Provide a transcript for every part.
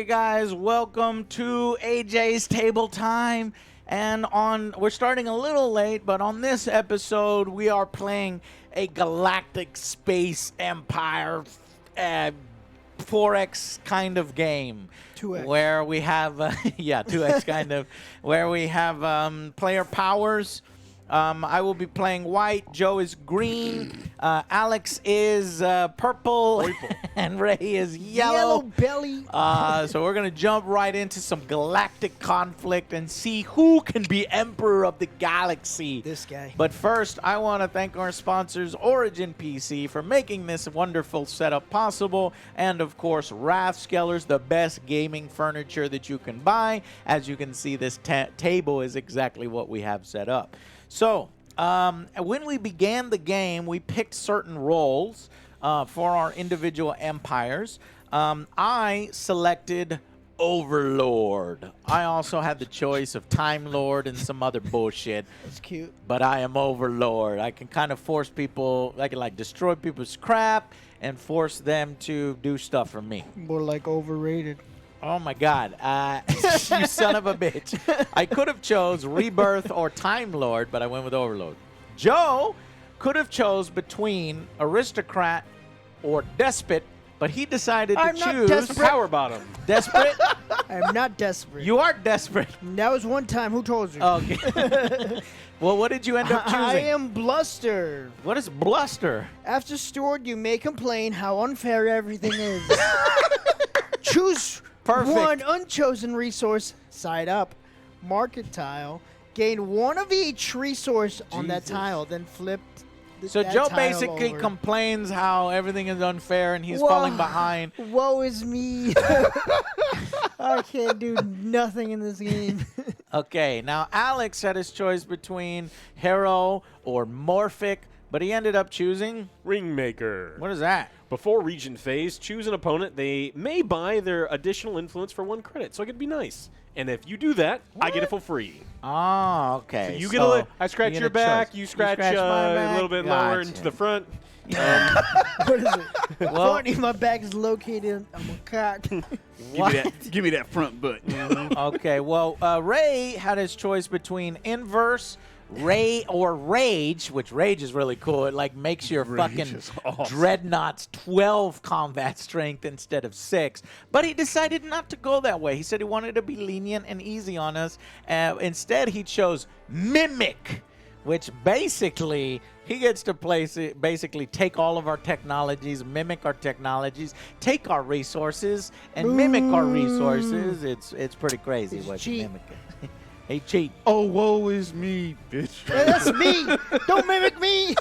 Okay, guys, welcome to AJ's Tabletime. And we're starting a little late, but on this episode, we are playing a galactic space empire 4X kind of game. 2X. Where we have, 2X kind of, where we have player powers. I will be playing white, Joe is green, Alex is purple, and Ray is yellow. Yellow belly. So we're going to jump right into some galactic conflict and see who can be Emperor of the Galaxy. This guy. But first, I want to thank our sponsors, Origin PC, for making this wonderful setup possible. And, of course, Rathskellers, the best gaming furniture that you can buy. As you can see, this table is exactly what we have set up. So, when we began the game, we picked certain roles for our individual empires. I selected Overlord. I also had the choice of Time Lord and some other bullshit. That's cute. But I am Overlord. I can kind of force people, I can like destroy people's crap and force them to do stuff for me. More like overrated. Oh my God, you son of a bitch. I could have chose Rebirth or Time Lord, but I went with Overlord. Joe could have chose between Aristocrat or Despot, but he decided to choose desperate. Power bottom. Desperate. I'm not desperate. You are desperate. That was one time. Who told you? Okay. Well, what did you end up choosing? I am Bluster. What is Bluster? After Steward, you may complain how unfair everything is. Choose Perfect. one unchosen resource, side up, market tile. Gain one of each resource on that tile, then flip. So that Joe tile basically over. complains how everything is unfair and he's falling behind. Woe is me. I can't do nothing in this game. Okay, now Alex had his choice between Hero or Morphic, but he ended up choosing... Ringmaker. What is that? Before Regent phase, choose an opponent. They may buy their additional influence for 1 credit, so it could be nice. And if you do that, I get it for free. Oh, okay. So you get I scratch your back, you scratch, my back. a little bit lower into the front. What is it? Well, Funny, my back is located on my cock. Give me that front butt. okay, well, Ray had his choice between Inverse, Ray, or Rage, which Rage is really cool. It like makes your fucking awesome. dreadnoughts 12 combat strength instead of 6. But he decided not to go that way. He said he wanted to be lenient and easy on us. Instead, he chose Mimic, which basically he gets to basically take all of our technologies, mimic our technologies, take our resources, and mimic our resources. It's pretty crazy It's what cheap. you mimic. Hey, cheat. Oh, woe is me, bitch. Hey, that's me. Don't mimic me.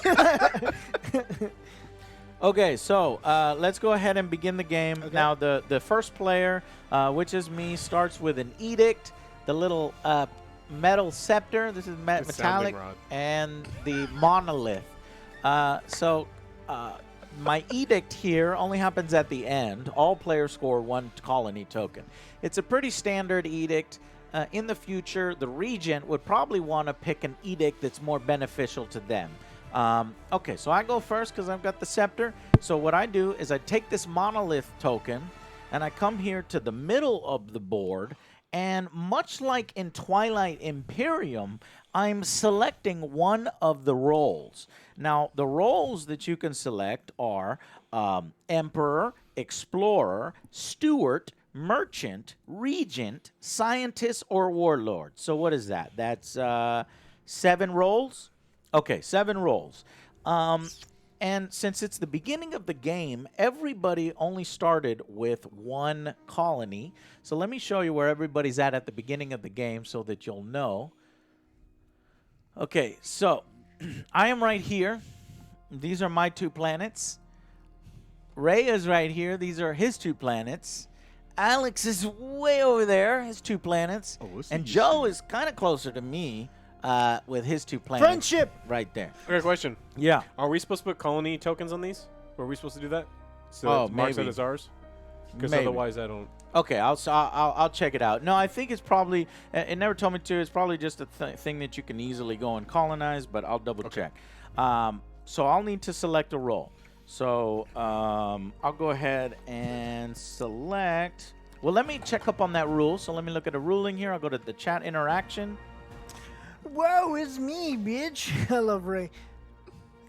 Okay, so let's go ahead and begin the game. Okay. Now, the first player, which is me, starts with an edict, the little metal scepter. This is metallic, and the monolith. My edict here only happens at the end. All players score 1 colony token. It's a pretty standard edict. In the future, the Regent would probably want to pick an edict that's more beneficial to them. Okay, so I go first because I've got the scepter. So what I do is I take this monolith token, and I come here to the middle of the board, and much like in Twilight Imperium, I'm selecting one of the roles. Now, the roles that you can select are Emperor, Explorer, Steward, Merchant, Regent, Scientist, or Warlord. So what is that? That's 7 roles? Okay, 7 roles. And since it's the beginning of the game, everybody only started with 1 colony. So let me show you where everybody's at the beginning of the game so that you'll know. Okay, so I am right here. These are my 2 planets. Ray is right here. These are his 2 planets. Alex is way over there, his 2 planets. And Joe is kind of closer to me with his 2 planets. Friendship! Right there. Okay, question. Yeah. Are we supposed to put colony tokens on these? Are we supposed to do that? So Oh, it marks maybe. it as ours? Because Maybe. otherwise I don't... Okay, I'll check it out. No, I think it's probably, it never told me to, it's probably just a thing that you can easily go and colonize, but I'll double check. So I'll need to select a role. So I'll go ahead and select Well, let me check up on that rule. So let me look at a ruling here. I'll go to the chat interaction. Whoa, it's me, bitch. I love Ray.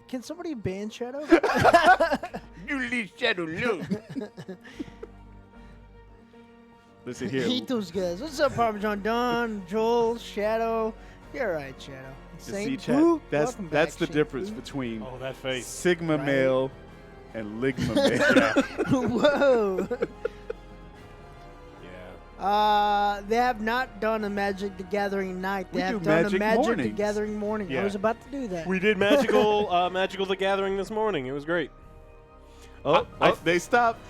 Can somebody ban Shadow? You leave Shadow alone. Listen here. Hate those guys. What's up, Parmesan Don, Joel, Shadow? You're right, Shadow. You see, Saint chat, Boo, that's welcome that's back, the Saint difference Boo. between Oh, that face. Sigma Right. male and Ligma male. Whoa. Yeah. They have not done a Magic the Gathering night. They We have do done Magic a Magic the mornings. Gathering morning. I Yeah. was about to do that. We did Magical Magical the Gathering this morning. It was great. They stopped.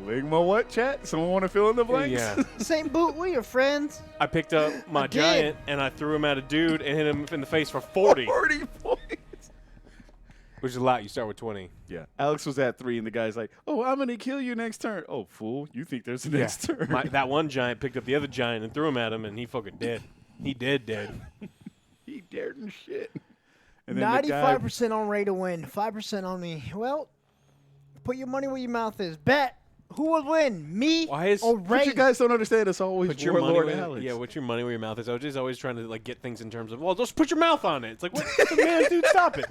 Ligma what, chat? Someone want to fill in the blanks? Yeah. Saint Boot, we are friends. I picked up my I did. giant and I threw him at a dude and hit him in the face for 40, 40 points. which is a lot. You start with 20. Yeah. Alex was at 3, and the guy's like, "Oh, I'm gonna kill you next turn." Oh, fool! You think there's a next turn? That one giant picked up the other giant and threw him at him, and he fucking dead. He dead. He dared and shit. And then the guy, 95% on Ray to win. 5% on me. Well, put your money where your mouth is. Bet. Who will win? Me Why is- or But Ray? but you guys don't understand. It's always Put your money Warlord where, Alex. yeah, what's your money where your mouth is? OJ's always trying to like get things in terms of, well, just put your mouth on it. It's like, what the man, dude, stop it.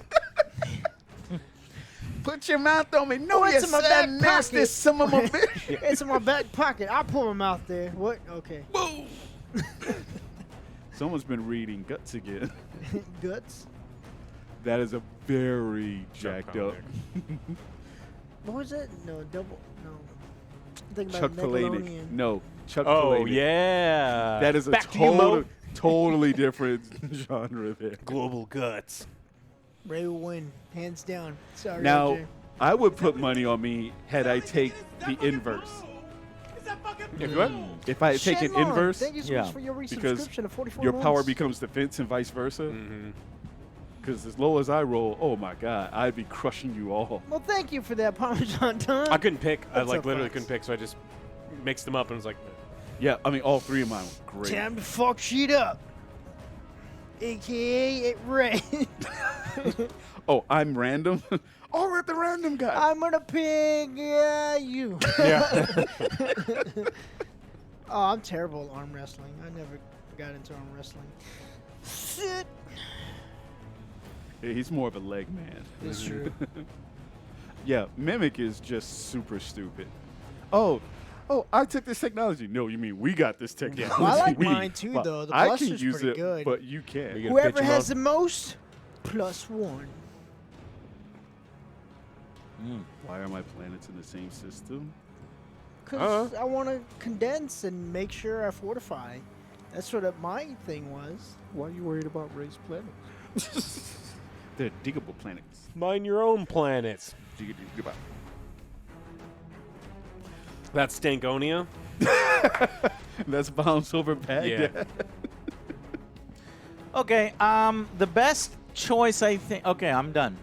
Put your mouth on me. No, it's you in my sad back nasty pocket. son of a bitch. It's in my back pocket. I'll pull my mouth there. What? Okay. Boom. Someone's been reading Guts again. Guts. That is a very jacked up. What was it? No, double. No. I'm thinking Chuck about Palahniuk. Nickelodeon. No, Chuck Oh, Palahniuk. yeah. That is a Back to you, Mo. totally different genre there. Global guts. Ray will win, hands down. Sorry, Now, RJ. I would put money on me had I take the inverse. If what? If I take an Shenlong, inverse, Thank you so Yeah. much for your because resubscription of 44 your power months. becomes defense and vice versa. Mm-hmm. Because as low as I roll, oh my god, I'd be crushing you all. Well, thank you for that, Parmesan Don. I couldn't pick. I That's like so literally fast. couldn't pick, so I just mixed them up and was like, Yeah, I mean all 3 of mine were great. Time to fuck shit up. AKA it Ray. Oh, I'm random. Oh, we're the random guy. I'm gonna pick you. yeah. Oh, I'm terrible at arm wrestling. I never got into arm wrestling. Shit. Yeah, he's more of a leg man. It's true. Yeah, Mimic is just super stupid. Oh, I took this technology. No, you mean we got this technology. Well, I like We. mine too, Well, though. The I can Buster's use pretty it, good. but you can't. You gonna Whoever pitch 'em has up? the most, +1. Why are my planets in the same system? Because I want to condense and make sure I fortify. That's what my thing was. Why are you worried about race planets? They're diggable planets. Mind your own planets. Goodbye. That's Stankonia. That's bounce over Baghdad. Yeah. Okay, the best choice, I think. Okay, I'm done.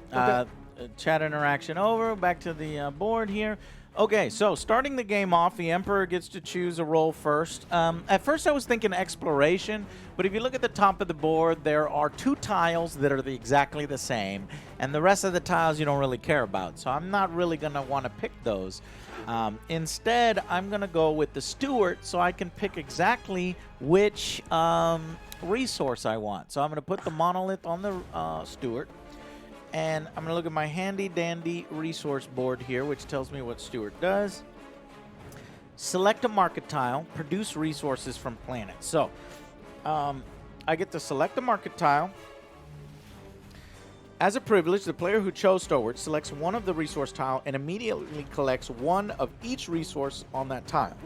Chat interaction over. Back to the board here. Okay, so starting the game off, the Emperor gets to choose a role first. At first, I was thinking exploration, but if you look at the top of the board, there are 2 tiles that are exactly the same, and the rest of the tiles you don't really care about. So I'm not really going to want to pick those. Instead, I'm going to go with the Steward so I can pick exactly which resource I want. So I'm going to put the monolith on the Steward. And I'm going to look at my handy-dandy resource board here, which tells me what Steward does. Select a market tile. Produce resources from planets. So, I get to select a market tile. As a privilege, the player who chose Steward selects one of the resource tile and immediately collects one of each resource on that tile,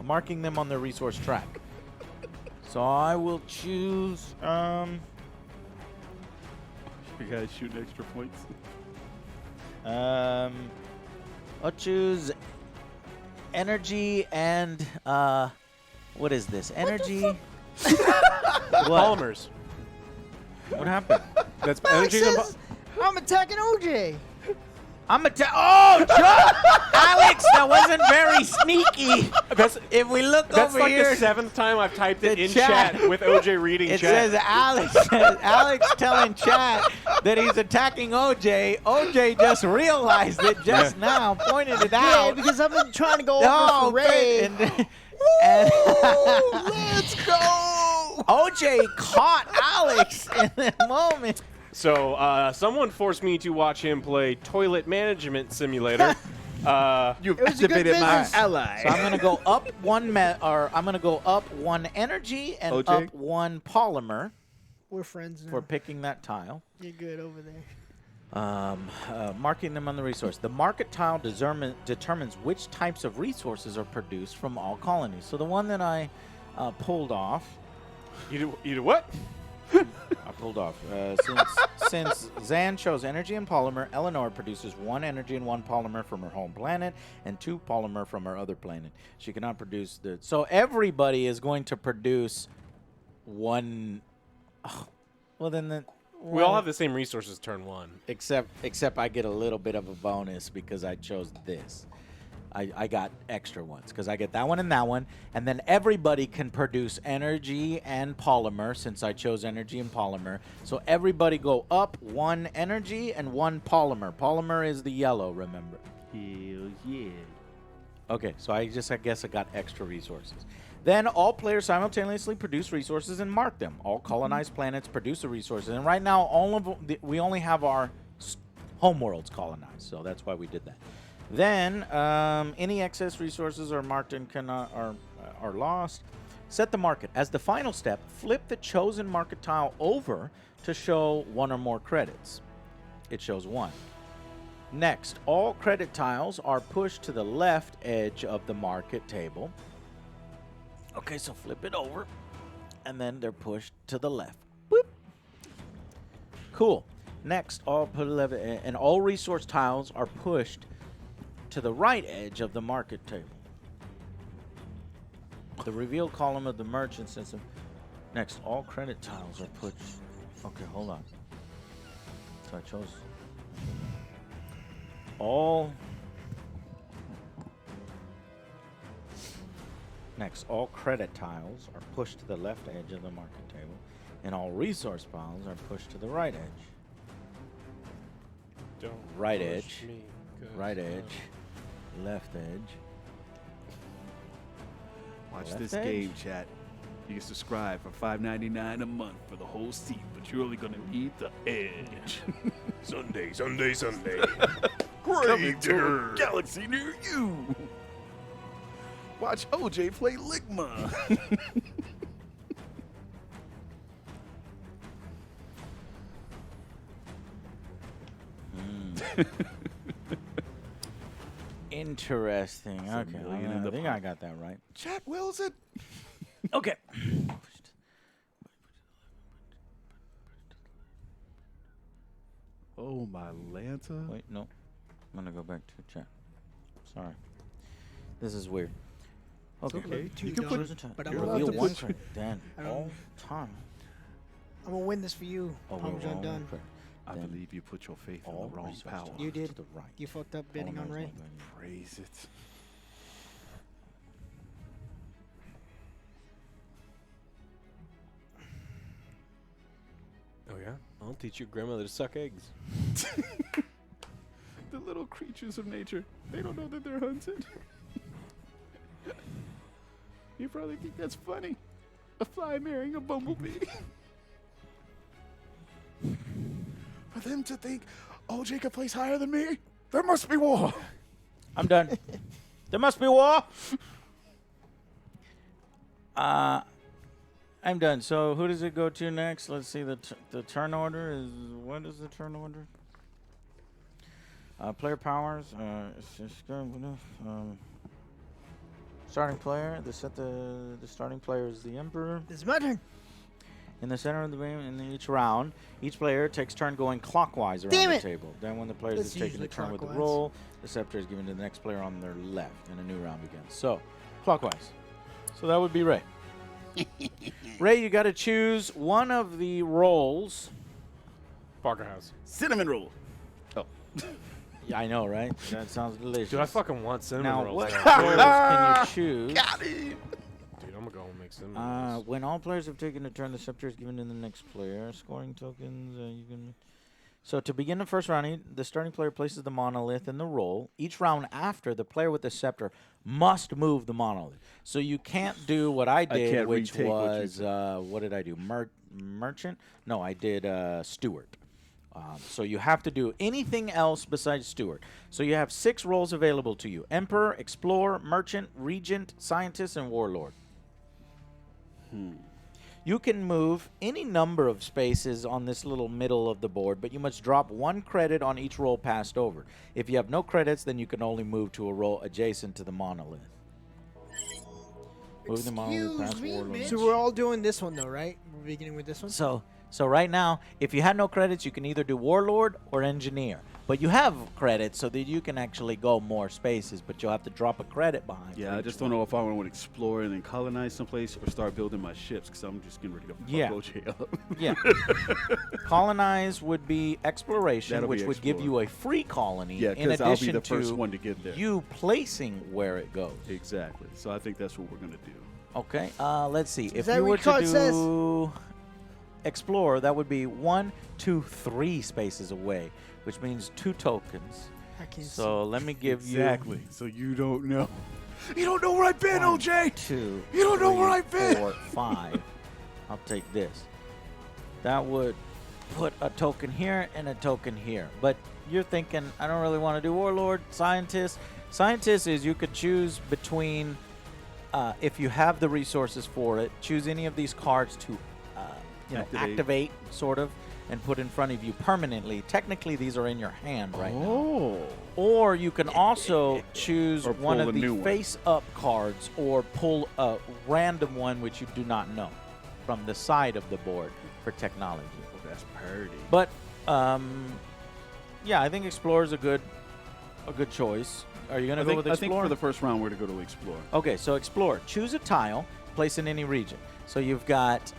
marking them on the resource track. So I will choose... You guys shooting extra points. I'll choose energy and what is this? Energy. What? Polymers. What happened? That's Alex energy. says, I'm attacking OJ. I'm a oh, Alex, that wasn't very sneaky. If we look That's over like here, the 7th time I've typed it the in chat. chat with OJ reading it chat. says Alex telling chat that he's attacking OJ. OJ just realized it just now, pointed it Yeah, out. because I've been trying to go No, over for Ray. and Let's go! OJ caught Alex in that moment. So someone forced me to watch him play Toilet Management Simulator. You've It was a good activated my business. ally. So I'm gonna go up I'm gonna go up 1 energy and OJ? up 1 polymer We're friends now. for picking that tile. You're good over there. Marking them on the resource. The market tile determines which types of resources are produced from all colonies. So the one that I pulled off, You do what? I pulled off. Since Zan chose energy and polymer, Eleanor produces 1 energy and 1 polymer from her home planet and 2 polymer from her other planet. She cannot produce the. So everybody is going to produce 1. Oh, well, then We all have the same resources turn 1. Except I get a little bit of a bonus because I chose this. I got extra ones because I get that one, and then everybody can produce energy and polymer since I chose energy and polymer. So everybody go up 1 energy and 1 polymer. Polymer is the yellow, remember? Hell yeah. Okay, so I guess I got extra resources. Then all players simultaneously produce resources and mark them. All colonized planets produce the resources, and right now we only have our homeworlds colonized, so that's why we did that. Then any excess resources are marked and are lost. Set the market. As the final step, flip the chosen market tile over to show 1 or more credits. It shows 1. Next, all credit tiles are pushed to the left edge of the market table. Okay, so flip it over, and then they're pushed to the left. Boop. Cool. Next, all resource tiles are pushed to the right edge of the market table. The reveal column of the merchant system. Next, all credit tiles are pushed. Okay, hold on. So I chose all. Next, all credit tiles are pushed to the left edge of the market table, and all resource piles are pushed to the right edge. Don't Right push edge. me, 'cause Right I- edge. Left edge. Watch Left this edge? game, chat. You can subscribe for $5.99 a month for the whole seat, but you're only gonna need the edge. Sunday. Coming to a galaxy near you. Watch OJ play Ligma. Interesting. It's a Okay, million in I the think pot. I got that right. Chat wills it. Okay. Oh my Lanta. Wait, no. I'm gonna go back to chat. Sorry. This is weird. Okay. okay. Two You can dollars, put. but I'm you're allowed allowed Reveal to one put. credit. Then I don't- all time. I'm gonna win this for you. Oh, Parmesan done. I Then believe you put your faith in all the wrong resource power. tiles You to did. the right. You fucked up bidding Polymer on is Ray. not going in. Praise it. Oh yeah, I'll teach your grandmother to suck eggs. The little creatures of nature. They don't know that they're hunted. You probably think that's funny. A fly marrying a bumblebee. For them to think, oh, Jacob plays higher than me, there must be war. I'm done. There must be war. I'm done. So who does it go to next? Let's see. The turn order is, what is the turn order? Player powers. It's just good. Starting player. The starting player is the Emperor. This is my turn. In the center of the room, in each round, each player takes turn going clockwise around Damn the it! table. Then when the players That's have taken a usually turn with the clockwise. roll, the scepter is given to the next player on their left, and a new round begins. So, clockwise. So that would be Ray. Ray, you got to choose one of the rolls. Parker House. Cinnamon roll. Oh. Yeah, I know, right? That sounds delicious. Dude, I fucking want cinnamon now, rolls. what now. rolls can you choose? Dude, I'm gonna go and make cinnamon rolls. When all players have taken a turn, the scepter is given to the next player. Scoring tokens, you can. So to begin the first round, the starting player places the monolith in the roll. Each round after, the player with the scepter must move the monolith. So you can't do what I did, can't which retake what you was did. what did I do? Merchant? No, I did Steward. So you have to do anything else besides Steward. So you have 6 roles available to you: Emperor, Explorer, Merchant, Regent, Scientist, and Warlord. You can move any number of spaces on this little middle of the board, but you must drop 1 credit on each roll passed over. If you have no credits, then you can only move to a roll adjacent to the monolith. Move the monolith past Warlord. So we're all doing this one though, right? We're beginning with this one. So right now, if you had no credits, you can either do Warlord or Engineer. But you have credits so that you can actually go more spaces, but you'll have to drop a credit behind. Yeah, I just don't know if I want to explore and then colonize someplace or start building my ships because I'm just getting ready to fuck Yeah. OJ up. Yeah. Colonize would be exploration, That'll which be would give explore. you a free colony Yeah, in 'cause I'll be addition the first to one to get there. you placing where it goes. Exactly. So I think that's what we're going to do. Okay, let's see. If that you what were your card to says? do explore, that would be 1, 2, 3 spaces away, which means 2 tokens. I can't So let me give Exactly. So you don't know. You don't know where I've been, you 1, OJ. 2, You don't know 3, where I've been. 4, 5. I'll take this. That would put a token here and a token here. But you're thinking, I don't really want to do Warlord, Scientist. Scientist is you could choose between, if you have the resources for it, choose any of these cards to activate, sort of, and put in front of you permanently. Technically, these are in your hand right now. Oh. Or you can also choose Or one pull of a the new one. face-up cards or pull a random one which you do not know from the side of the board for technology. Oh, that's pretty. But, yeah, I think Explorer is a good choice. Are you going to go with I Explorer? think for the first round, we're to go to explore. Okay, so Explorer. Choose a tile, place in any region. So you've got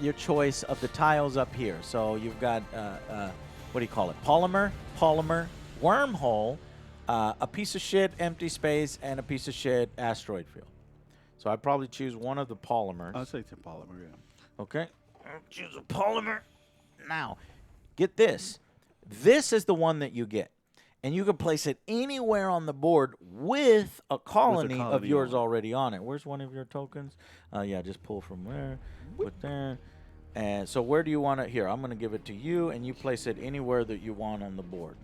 your choice of the tiles up here. So you've got, what do you call it? Polymer, wormhole, a piece of shit empty space, and a piece of shit asteroid field. So I'd probably choose one of the polymers. I'll say polymer, yeah. Okay. Choose a polymer. Now, get this. This is the one that you get. And you can place it anywhere on the board with a colony of colony yours on it. already on it. Where's one of your tokens? Yeah, just pull from there, put there. And so where do you want it? Here, I'm going to give it to you, and you place it anywhere that you want on the board.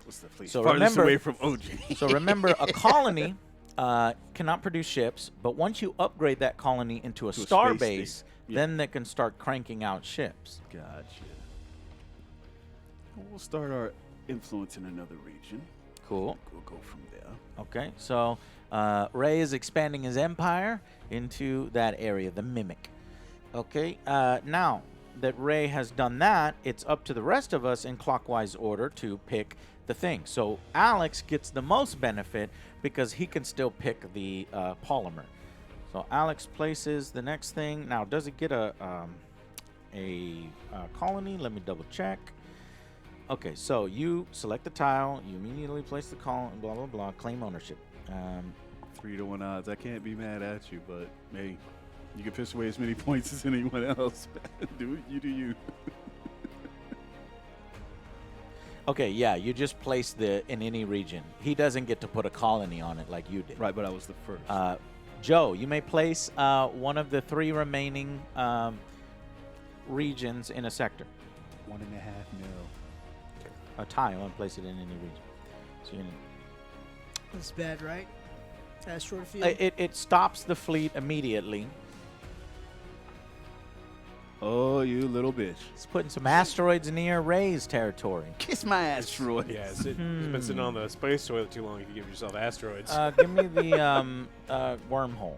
What's the fleet? So Farthest remember- away from OJ. So remember, a colony cannot produce ships, but once you upgrade that colony into a To a star space base, station. Yeah. then they can start cranking out ships. Gotcha. We'll start our influence in another region. Cool. We'll go from there. Okay, so Ray is expanding his empire into that area, the Mimic. Okay, now that Ray has done that, it's up to the rest of us in clockwise order to pick the thing. So Alex gets the most benefit because he can still pick the polymer. So Alex places the next thing. Now, does it get a colony? Let me double check. Okay, so you select the tile, you immediately place the colony, blah, blah, blah, claim ownership. 3-1 odds. I can't be mad at you, but hey, you can piss away as many points as anyone else. Do you. Okay, yeah, you just place in any region. He doesn't get to put a colony on it like you did. Right, but I was the first. Joe, you may place one of the 3 remaining regions in a sector. 1.5 mil. A tile and place it in any region. So That's bad, right? Asteroid field. it stops the fleet immediately. Oh, you little bitch. It's putting some asteroids near Ray's territory. Kiss my asteroid. Yeah, it's been sitting on the space toilet too long. You can give yourself asteroids. Give me the wormhole.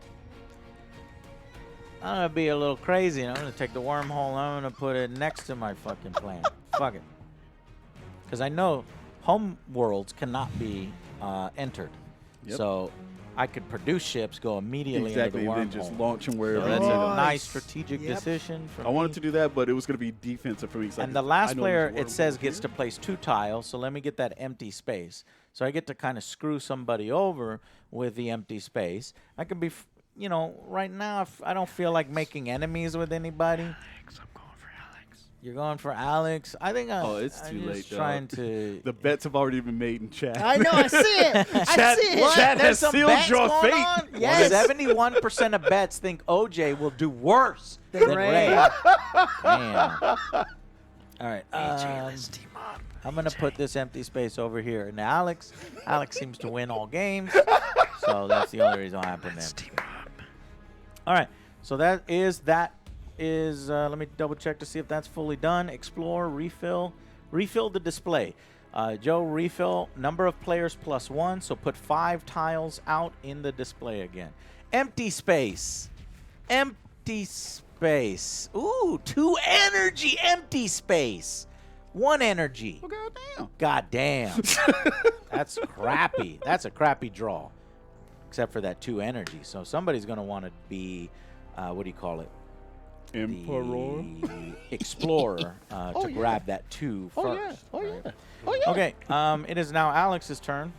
I'm going to be a little crazy, and I'm going to take the wormhole and I'm going to put it next to my fucking planet. Fuck it. Because I know home worlds cannot be entered. Yep. So I could produce ships, go immediately Exactly, into the and wormhole. then just launch them wherever. That's a Nice. nice strategic Yep. decision. I wanted to do that, but it was going to be defensive for me. And the last player, it says, gets to place 2 tiles. So let me get that empty space. So I get to kind of screw somebody over with the empty space. I can be, you know, right now, if I don't feel like making enemies with anybody. Alex, I'm going for Alex. You're going for Alex. I think it's I'm too just late, dog. trying to. The bets have already been made in chat. I know, I see it. I see it. What? Chat There's has some sealed bets your going fate. on? Yes. 71% of bets think OJ will do worse Than than Ray. Ray. Damn. All right. I'm going to put this empty space over here. And Alex seems to win all games. So that's the only reason why I put that. All right. So that is, let me double check to see if that's fully done. Explore, refill the display. Joe, refill number of players +1. So put 5 tiles out in the display again. Empty space. Empty space. Ooh, 2 energy, empty space. 1 energy. Oh, goddamn. God damn. That's crappy. That's a crappy draw. Except for that 2 energy. So somebody's going to want to be, what do you call it? Emperor. The explorer to grab that 2 first. Oh, yeah. right? Oh, yeah. Okay, it is now Alex's turn.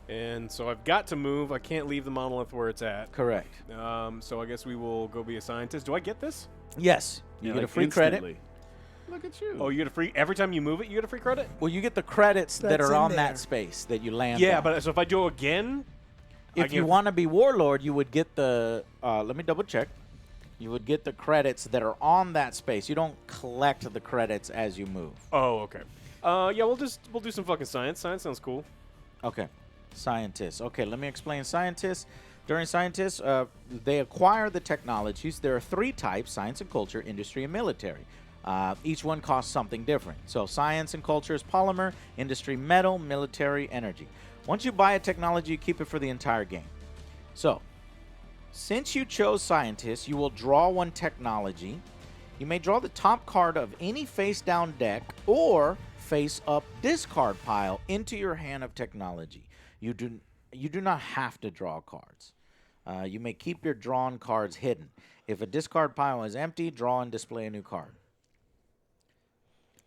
And so I've got to move. I can't leave the monolith where it's at. Correct. So I guess we will go be a scientist. Do I get this? Yes. You Yeah, get like a free credit. instantly. Look at you. Oh, you get a free every time you move it. You get a free credit. Well, you get the credits that That's are in on there. that space that you land Yeah, on. but so if I do again, If you want to be warlord, you would get the. Let me double check. You would get the credits that are on that space. You don't collect the credits as you move. Oh, okay. Yeah, we'll do some fucking science. Science sounds cool. Okay. Scientists. Okay, let me explain scientists. During scientists, they acquire the technologies. There are 3 types: science and culture, industry, and military. Each one costs something different. So science and culture is polymer, industry metal, military energy. Once you buy a technology, you keep it for the entire game. So, since you chose scientists, you will draw 1 technology. You may draw the top card of any face-down deck or face-up discard pile into your hand of technology. You do not have to draw cards. You may keep your drawn cards hidden. If a discard pile is empty, draw and display a new card.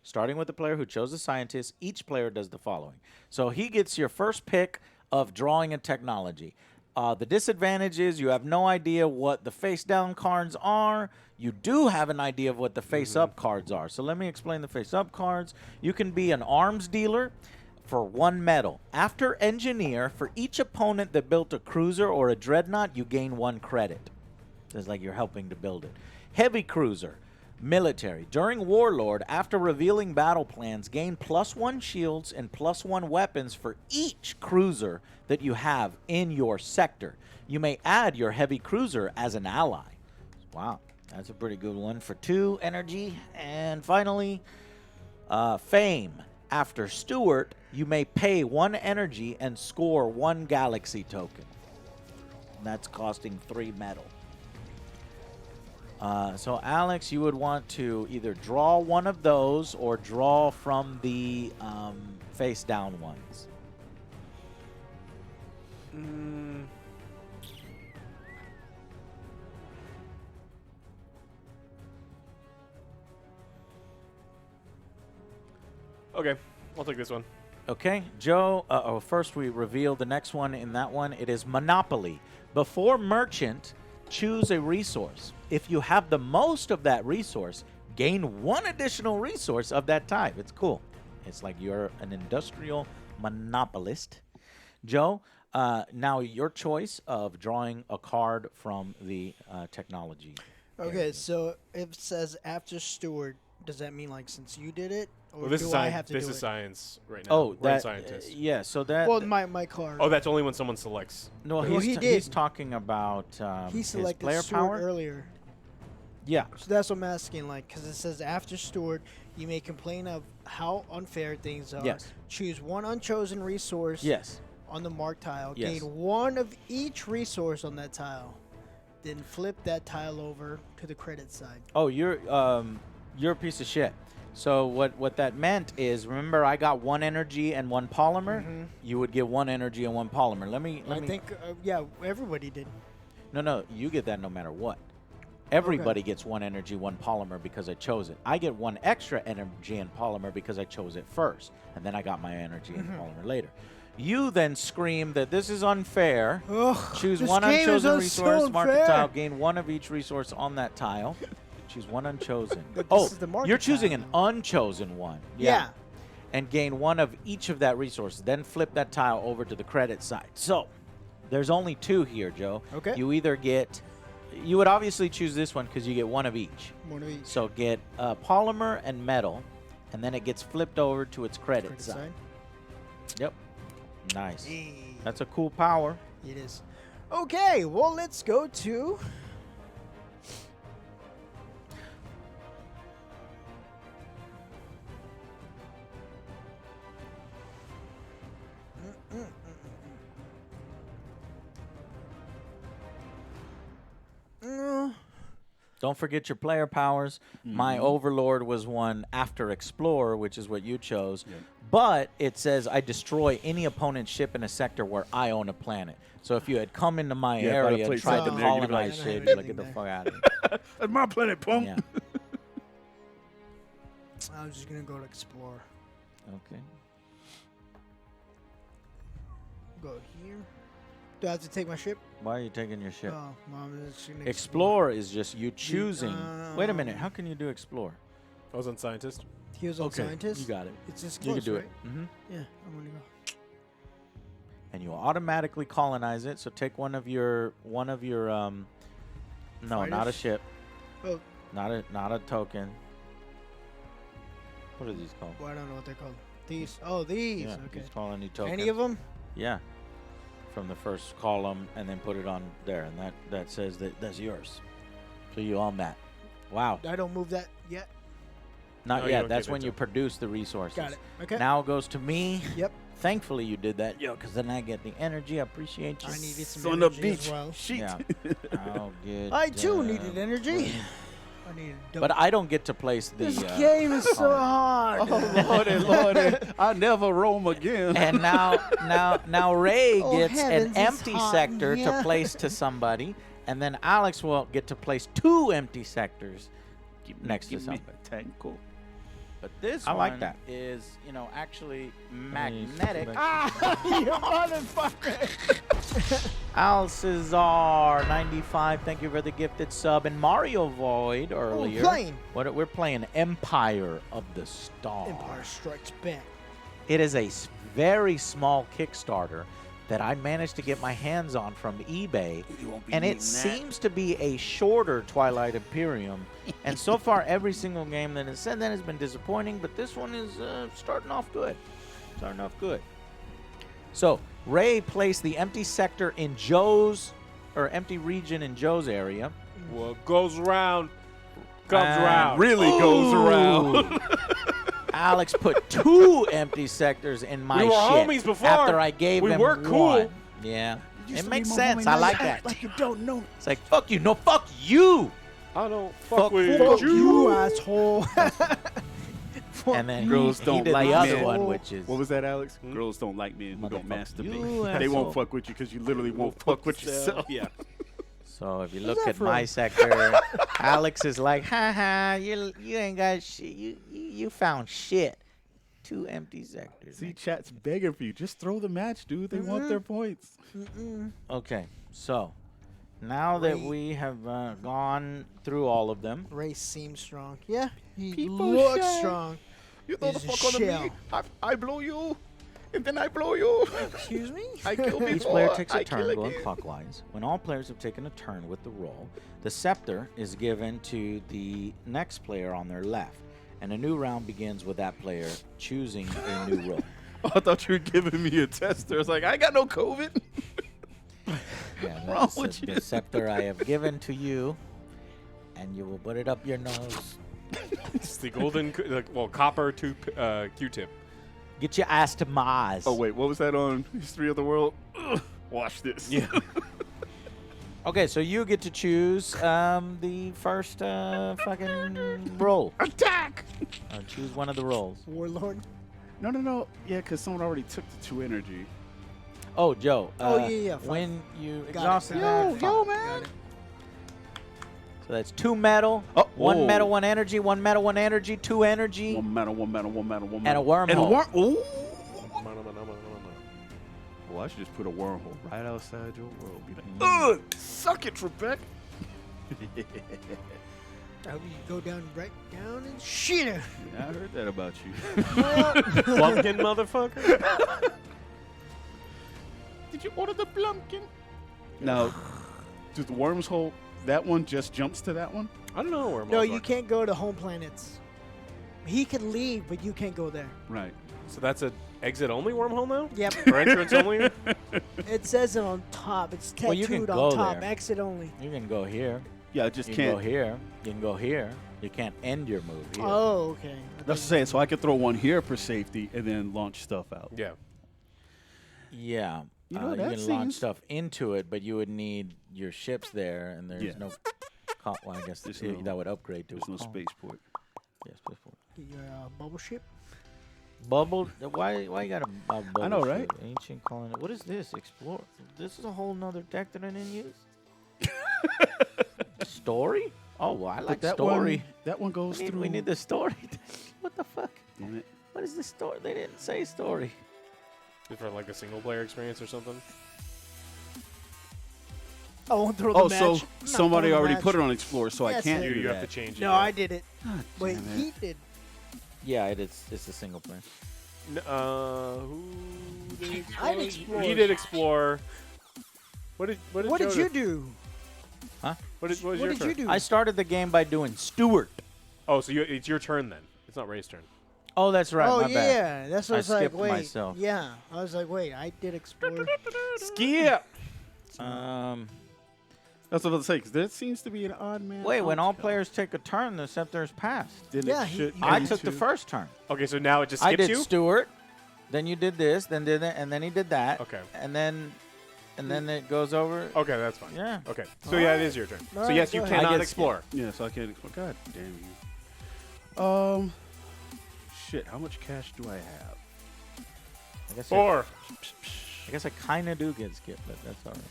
Starting with the player who chose the scientist, each player does the following. So he gets your first pick of drawing a technology. The disadvantage is you have no idea what the face-down cards are. You do have an idea of what the face-up cards are. So let me explain the face-up cards. You can be an arms dealer for 1 medal. After engineer, for each opponent that built a cruiser or a dreadnought, you gain 1 credit. It's like you're helping to build it. Heavy cruiser. Military. During Warlord, after revealing battle plans, gain +1 shields and +1 weapons for each cruiser that you have in your sector. You may add your heavy cruiser as an ally. Wow, that's a pretty good one for 2 energy. And finally, fame. After Steward, you may pay 1 energy and score 1 galaxy token. And that's costing 3 metal. So, Alex, you would want to either draw 1 of those or draw from the face-down ones. Okay, I'll take this one. Okay, Joe, first we reveal the next one. In that one, it is Monopoly. Before Merchant, choose a resource. If you have the most of that resource, gain 1 additional resource of that type. It's cool. It's like you're an industrial monopolist. Joe, now your choice of drawing a card from the technology. Okay, so if it says after Steward, does that mean like since you did it, or Well, this do is I have to this do is it? science right now. Oh, We're in that scientist. yeah. So that Well, my card. Oh, that's only when someone selects. no, well, he's he he's did. talking about he his selected player Steward power. earlier. Yeah. So that's what I'm asking, like, because it says after Steward, you may complain of how unfair things are. Yes. Choose 1 unchosen resource Yes. on the mark tile. Yes. Gain 1 of each resource on that tile. Then flip that tile over to the credit side. Oh, you're a piece of shit. So what that meant is, remember, I got 1 energy and 1 polymer. You would get 1 energy and 1 polymer. Let me. I think, yeah, everybody did. No, you get that no matter what. Everybody gets 1 energy, 1 polymer because I chose it. I get 1 extra energy and polymer because I chose it first, and then I got my energy and polymer later. You then scream that this is unfair. Ugh, Choose this 1 game is unchosen so resource, mark the unfair. tile, gain 1 of each resource on that tile. Choose 1 unchosen. But Oh, this is the market you're choosing tile, an though. unchosen one. Yeah. And gain 1 of each of that resource. Then flip that tile over to the credit side. So there's only 2 here, Joe. Okay. You either get, you would obviously choose this one because you get 1 of each. 1 of each. So get polymer and metal, and then it gets flipped over to its credit, Credit side. side. Yep. Nice. Hey. That's a cool power. It is. Okay, well, let's go to... Don't forget your player powers. My Overlord was one after Explorer, which is what you chose. But it says I destroy any opponent's ship in a sector where I own a planet. So if you had come into my Yeah, if I'd have area and played tried to something there, you'd be colonize like, shit, "I you'd don't be like, have get the anything fuck out of here. That's my planet, punk. Yeah. I'm just going to go to Explore. Okay. Go here. Do I have to take my ship? Why are you taking your ship? Oh, Mom, just gonna Explore is just you choosing. Wait a minute. um, How can you do Explore? I was on Scientist. He was on Scientist. You got it. It's just You close, can do right? it. Yeah, I'm going to go. And you automatically colonize it. So take one of your no, not a Fighters? ship. Oh, Not a token. What are these called? well, I don't know what they're called. These. Oh, these. Yeah, Okay. these colony tokens. Any of them? Yeah. From the first column, and then put it on there, and that says that's yours. So you own that. Wow. I don't move that yet. Not No, you yet. don't That's give it when to you him. produce the resources. Got it. Okay. Now it goes to me. Yep. Thankfully you did that, yo, because then I get the energy. I appreciate you. I needed some Son of energy as bitch. well. Shit. Yeah. I'll get, I too needed energy. I needed. But I don't get to place the. This game is so column. hard. Oh, Lordy, Lordy. I never roam again. And now Ray Oh, gets an heavens, it's empty hot sector in to here. place to somebody, and then Alex will get to place 2 empty sectors next to Give me somebody. a tangle. But this I one like that. is, actually magnetic. You motherfucker. Alcazar 95, thank you for the gifted sub. And Mario Void earlier. playing. We're playing Empire of the Star. Empire Strikes Back. It is a very small Kickstarter that I managed to get my hands on from eBay, and it seems to be a shorter Twilight Imperium. And so far, every single game that has said that has been disappointing, but this one is starting off good. Starting off good. So Ray placed the empty sector in Joe's, or empty region in Joe's area. What goes around comes around. Really goes around. Alex put 2 empty sectors in my We were shit homies before. after I gave We him were cool. 1. Yeah, it makes sense. I like that. Like you don't know. It's like, fuck you. No, fuck you. I don't Fuck fuck with Fuck you. you, asshole. And then Girls he don't did like the other men. one, which is What was that, Alex? Girls don't like men who don't Motherfucker. You masturbate. They asshole. won't fuck with you because you literally won't fuck with yourself. Yeah. so. If you Where's look that at from? my sector, Alex is like, ha ha, you ain't got shit. You found shit. 2 empty sectors. See, chat's begging for you. Just throw the match, dude. They want their points. Okay, so now that Ray. we have gone through all of them, Ray seems strong. Yeah, he People looks say- strong. You throw He's the a fuck on me. shell. I blow you, and then I blow you. Excuse me? I kill each before, player takes I a kill turn going again. clockwise. When all players have taken a turn with the roll, the scepter is given to the next player on their left, and a new round begins with that player choosing a new role. Oh, I thought you were giving me a tester. I was like, I got no COVID. Yeah, wrong that's with the you? scepter I have given to you, and you will put it up your nose. It's the golden, copper Q-tip. Get your ass to Mars. Oh wait, what was that on History of the World? Ugh, watch this. Yeah. Okay, so you get to choose the first fucking roll. Attack! Choose one of the rolls. Warlord. No. Yeah, because someone already took the 2 energy. Oh, Joe. Yeah. When you Got it. exhausted Got that, it. Yo, Got man. it. so that's 2 metal, Oh, 1 whoa. metal, 1 energy, 1 metal, 1 energy, 2 energy, 1 metal, 1 metal, 1 metal, 1 and a metal. wormhole. And a worm. Ooh. Mana, mana, mana, mana. Well, I should just put a wormhole right outside your world. Be like, Mm. ugh, suck it, Trebek. Oh, you go down right down and shit her. Yeah, I heard that about you. Blumpkin, motherfucker. Did you order the Blumpkin? Now, does the worm's hole, that one just jumps to that one? I don't know where. No, you can't go to home planets. He could leave, but you can't go there. Right. So that's a exit only wormhole now? Yep. Or entrance only? It says it on top. It's Well, you tattooed can on go top. there. Exit only. You can go here. Yeah, I just You can go can't. here. You can go here. You can't end your move here. Oh, okay. That's saying, so I could throw one here for safety and then launch stuff out. Yeah. Yeah. You know, you that can launch seems- stuff into it, but you would need your ships there, and there's Yeah. no. Well, I guess There's yeah, no- that would upgrade to. There's a no column. spaceport. Yeah, spaceport. Get your bubble ship. Bubble? Why you got a bubble? I know, ship? right? Ancient colony. What is this? Explore. This is a whole nother deck that I didn't use. Story? Oh, well, I like that story. One, that one goes through. We need the story. What the fuck? Damn it. What is the story? They didn't say story. Is for like a single player experience or something? I won't throw the Oh, match. so I'm not somebody throwing the already match. put it on Explorer, so I Yes, can't it- do You that. have to change it. No, yeah. I did it. God Wait, damn it. he did. Yeah, it's a single player. Who did I'd explore? explore. You did explore. What did What Joe did you do? Huh? What was What your did turn? you do? I started the game by doing Stewart. Oh, so it's your turn then. It's not Ray's turn. Oh, that's right. Oh my yeah, bad. that's what I I was like. skipped Wait, myself. yeah, I was like, wait, I did explore. Skip. That's what I was going to say, because that seems to be an odd man. Wait, when all outcome. players take a turn, the scepter is passed. Then Yeah, it he- should he- I come took the to- first turn. Okay, so now it just I skips did you. Stewart, then you did this, then did that, and then he did that. Okay. And then it goes over. Okay, that's fine. Yeah. Okay, so yeah, it is your turn. All So right, yes, go you ahead. I cannot get explore. Yeah, so I can't explore. God damn you. Shit, how much cash do I have? I guess Four. I guess I kind of do get skipped, but that's all right.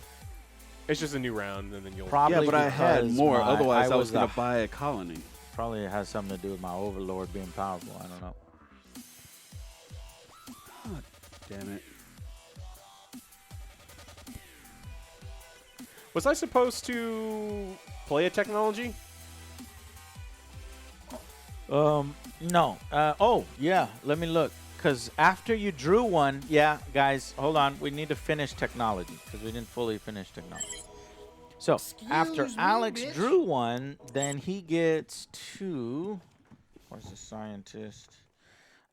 It's just a new round, and then you'll. Probably Yeah, but I had because more. Otherwise, I was the- going to buy a colony. Probably it has something to do with my overlord being powerful. I don't know. God damn it. Was I supposed to play a technology? No. Oh, yeah. Let me look. Because after you drew one, yeah, guys, hold on. We need to finish technology because we didn't fully finish technology. So after Excuse me, Alex bitch. drew one, then he gets to. Where's the scientist?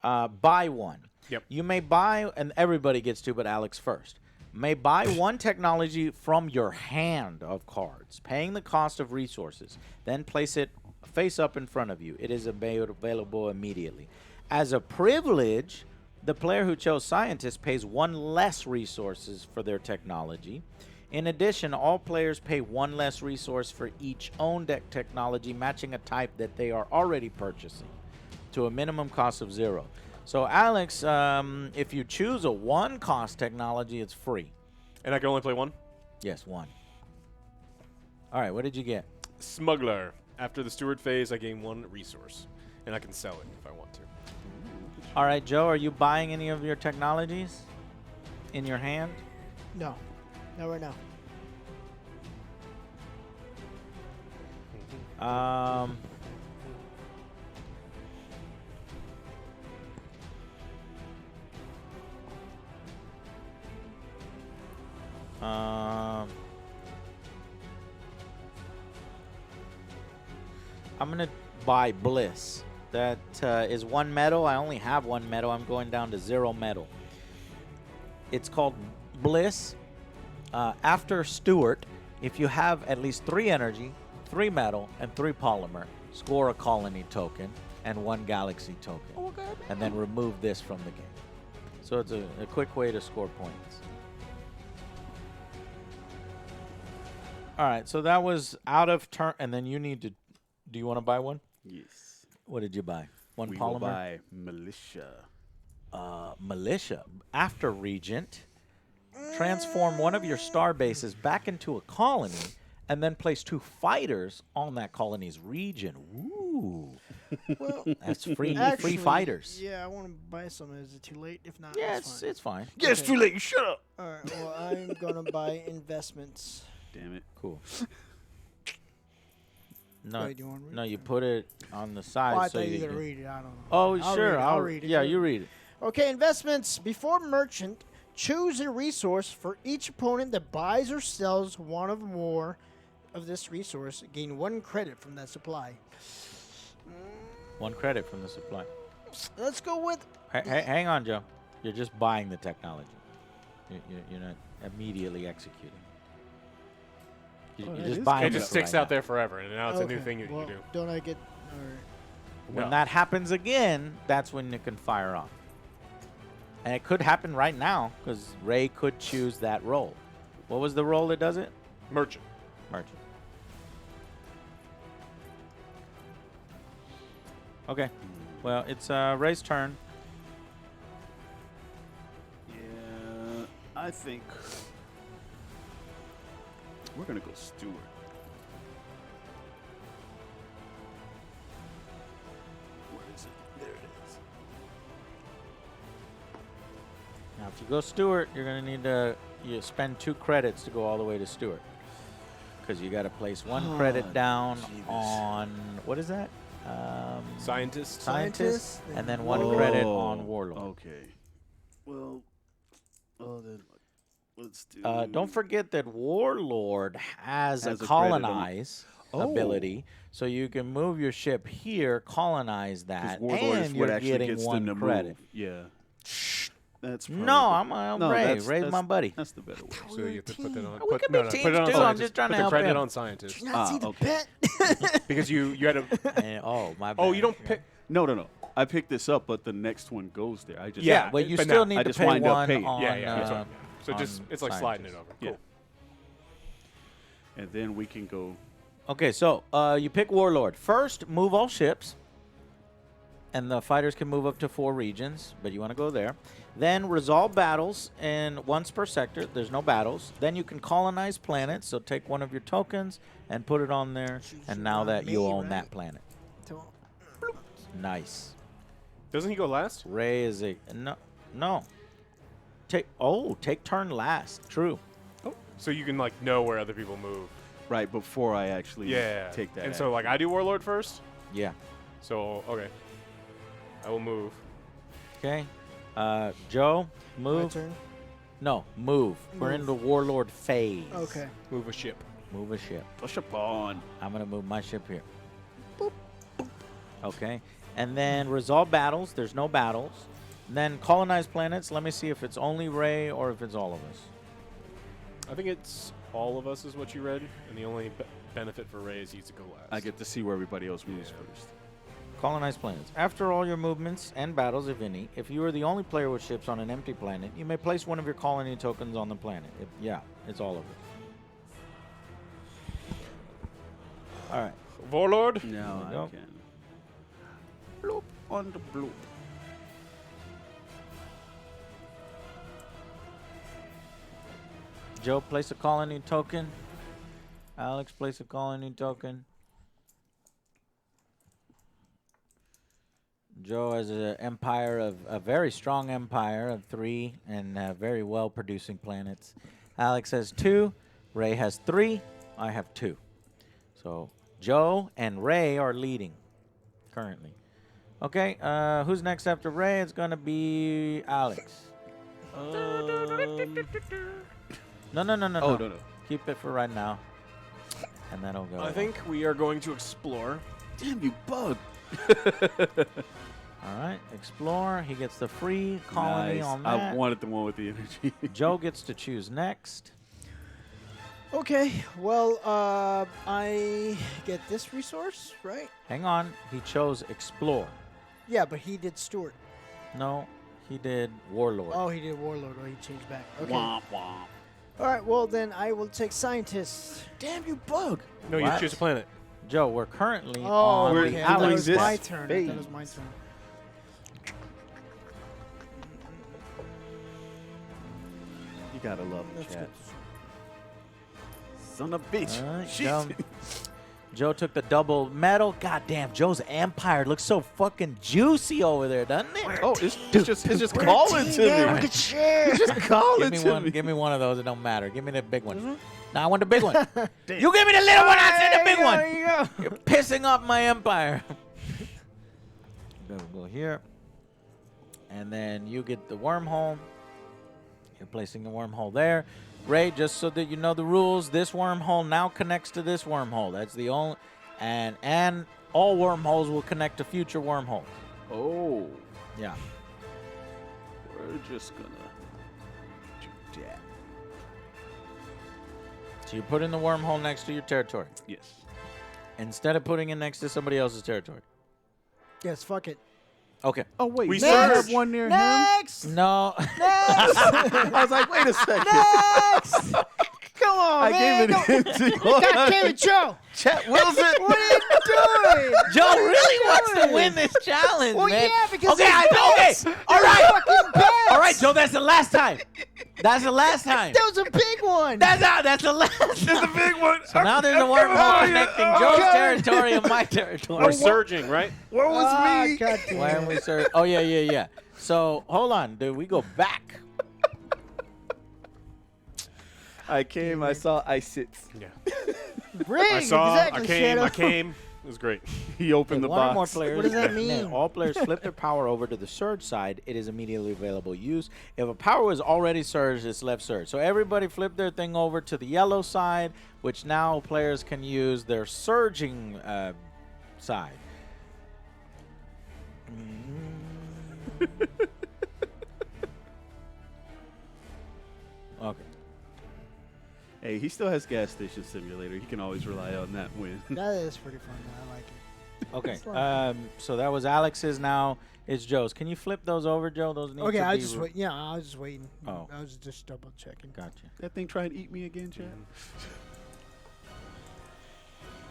Buy one. Yep. You may buy, and everybody gets to, but Alex first. May buy one technology from your hand of cards, paying the cost of resources. Then place it face up in front of you. It is available immediately. As a privilege, the player who chose scientist pays one less resources for their technology. In addition, all players pay one less resource for each own deck technology, matching a type that they are already purchasing, to a minimum cost of 0. So, Alex, if you choose a one-cost technology, it's free. And I can only play one? Yes, 1. All right, what did you get? Smuggler. After the steward phase, I gain 1 resource. And I can sell it if I want to. All right, Joe, are you buying any of your technologies in your hand? No, not right now. I'm going to buy Bliss. That is 1 metal. I only have 1 metal. I'm going down to 0 metal. It's called Bliss. After Stewart, if you have at least 3 energy, 3 metal, and 3 polymer, score a colony token and 1 galaxy token. And then remove this from the game. So it's a quick way to score points. All right, so that was out of turn, and then you need to. Do you want to buy one? Yes. What did you buy? One We will polymer. buy militia. Militia. After Regent, transform one of your star bases back into a colony, and then place 2 fighters on that colony's region. Ooh, Well, that's free. actually, free fighters. Yeah, I want to buy some. Is it too late? If not, Yeah, it's it's fine. fine. Yes, too late. Shut up. All right. Well, I'm gonna buy investments. Damn it. Cool. No, Wait, do you want to read no, it? you put it on the side. Oh, I so thought you you were gonna can- read it. I don't know. Oh, I'll sure. read it. I'll read it. Yeah, Go you ahead. read it. Okay, investments. Before merchant, choose a resource for each opponent that buys or sells one or more of this resource. Gain 1 credit from that supply. 1 credit from the supply. Let's go with. Hang on, Joe. You're just buying the technology. You're not immediately executing. Oh, You're that just is buying It kinda it just sticks right out now. there forever, and now it's a new Okay, thing you well, can do. Don't I get? All right. When No. that happens again, that's when it can fire off. And it could happen right now because Ray could choose that role. What was the role that does it? Merchant. Merchant. Okay. Well, it's Ray's turn. Yeah, I think we're gonna go Stewart. Where is it? There it is. Now, if you go Stewart, you're going to need to spend 2 credits to go all the way to Stewart. Because you got to place 1 credit down Jeebus. on, what is that? Scientist. Scientist, and then 1 Whoa. credit on Warlord. Okay. Well, then let's do. Don't forget that Warlord has a Has a credit on- colonize Oh. ability, so you can move your ship here, colonize that, Warlord is and what you're actually getting gets 1 them to credit. move. Yeah. That's probably No, the- I'm no, Ray. that's- Ray's my that's- buddy. That's the better way. So you have to put that on. We Put, could no, be no, teams put it on too, I'm scientist. just trying put to the help credit him. on scientist. Do you not see the okay. bet? Because you had to. And- oh, my bad. Oh, you don't pick. No. I picked this up, but the next one goes there. I just Yeah, but you but still now, need I to just pay wind up 1 paying. on. Yeah. That's right. So on just it's like sliding it scientist. over. Cool. And then we can go. Okay, so you pick Warlord. First, move all ships. And the fighters can move up to 4 regions, but you want to go there. Then resolve battles and once per sector. There's no battles. Then you can colonize planets. So take 1 of your tokens and put it on there. And now that you own that planet. Nice. Doesn't he go last? Ray is a no. Take turn last. True. Oh. So you can like know where other people move. Right before I actually Yeah. take that. And so like I do Warlord first. Yeah. So okay. I will move. Okay. Joe, My move. turn. No, move. We're in Move. the Warlord phase. Okay. Move a ship. Move a ship. push up on. I'm going to move my ship here. Boop. Okay. And then resolve battles. There's no battles. And then colonize planets. Let me see if it's only Ray or if it's all of us. I think it's all of us is what you read, and the only benefit for Ray is he gets to go last. I get to see where everybody else moves first. Colonize planets. After all your movements and battles, if any, if you are the only player with ships on an empty planet, you may place 1 of your colony tokens on the planet. It's all of us. All right. Warlord. Now There I you go. can. Bloop on the bloop. Joe, place a colony token. Alex, place a colony token. Joe has an empire of a very strong empire of 3 and very well producing planets. Alex has 2. Ray has 3. I have 2. So Joe and Ray are leading currently. Okay, who's next after Ray? It's gonna be Alex. No. Oh no. Keep it for right now, and that'll go. I think we are going to explore. Damn you, bug. All right, explore. He gets the free colony Nice. on I that. wanted the one with the energy. Joe gets to choose next. Okay. Well, I get this resource, right? Hang on. He chose explore. Yeah, but he did Stewart. No, he did warlord. Oh, he did Warlord. Oh, he changed back. Okay. Womp womp. All right, well then I will take scientist. Damn, you bug. No, you What? choose a planet. Joe, we're currently Oh, on we're the okay. I thought it doing was this my turn. I thought it was phase. my turn. You gotta love the That's chat. good. Son of a bitch. Joe, Joe took the double medal. God damn, Joe's empire looks so fucking juicy over there, doesn't it? Oh, it's just calling to me. Look at you. Just calling Give to me one. me. Give me one of those. It don't matter. Give me the big one. No, I want the big one. You give me the little one. I said the big one. There you go. You're pissing off my empire. We'll go here, and then you get the wormhole. You're placing the wormhole there. Ray, just so that you know the rules, this wormhole now connects to this wormhole. That's the only, and all wormholes will connect to future wormholes. Oh, Yeah. we're just gonna do that. So you put in the wormhole next to your territory Yes. instead of putting it next to somebody else's territory. Yes, fuck it. Okay. Oh wait, We you have search. one near him. Next. No. Next. I was like, wait a second. Next. Come on, I man. gave it him to God damn it, Joe. Chat Wilson. What are you doing? Joe really wants to doing? win this challenge, Well, man. yeah, because okay, it's okay, bets. all They're right, fucking bets. all right, Joe. That's the last time. That's the last time. That was a big one. That's the last. It's a big one. So now there's a wormhole connecting Joe's Okay. territory and my territory. We're surging, right? Where was me? God damn Why it. are we sir? Oh yeah. So hold on, dude. We go back. I came. I saw. I sit. Yeah. Ring, I saw. exactly, I came. Shadow. I came. It was great. He opened the One or more box. players. What does that and mean? all players flip their power over to the surge side. It is immediately available use. If a power was already surged, it's left surge. So everybody flip their thing over to the yellow side, which now players can use their surging side. Okay. Hey, he still has gas station simulator. He can always rely on that win. That is pretty fun. I like it. Okay. It's like- So that was Alex's. Now it's Joe's. Can you flip those over, Joe? Those need Okay, to I be was just wait. Yeah, I was just waiting. Oh. I was just double checking. Gotcha. That thing trying to eat me again, Chad.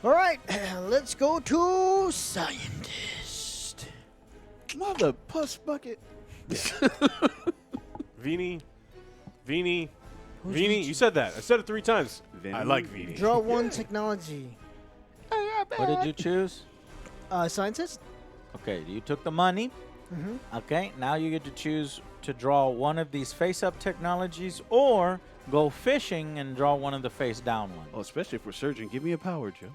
All right, let's go to scientist. Mother puss bucket. Vini. Vini. Who's Vini. Vini? You said that. I said it 3 times. Vini. I like Vini. Draw one technology. What did you choose? Scientist. Okay, you took the money. Mm-hmm. Okay, now you get to choose to draw one of these face-up technologies or go fishing and draw one of the face-down ones. Oh, especially if we're surging. Give me a power, Joe.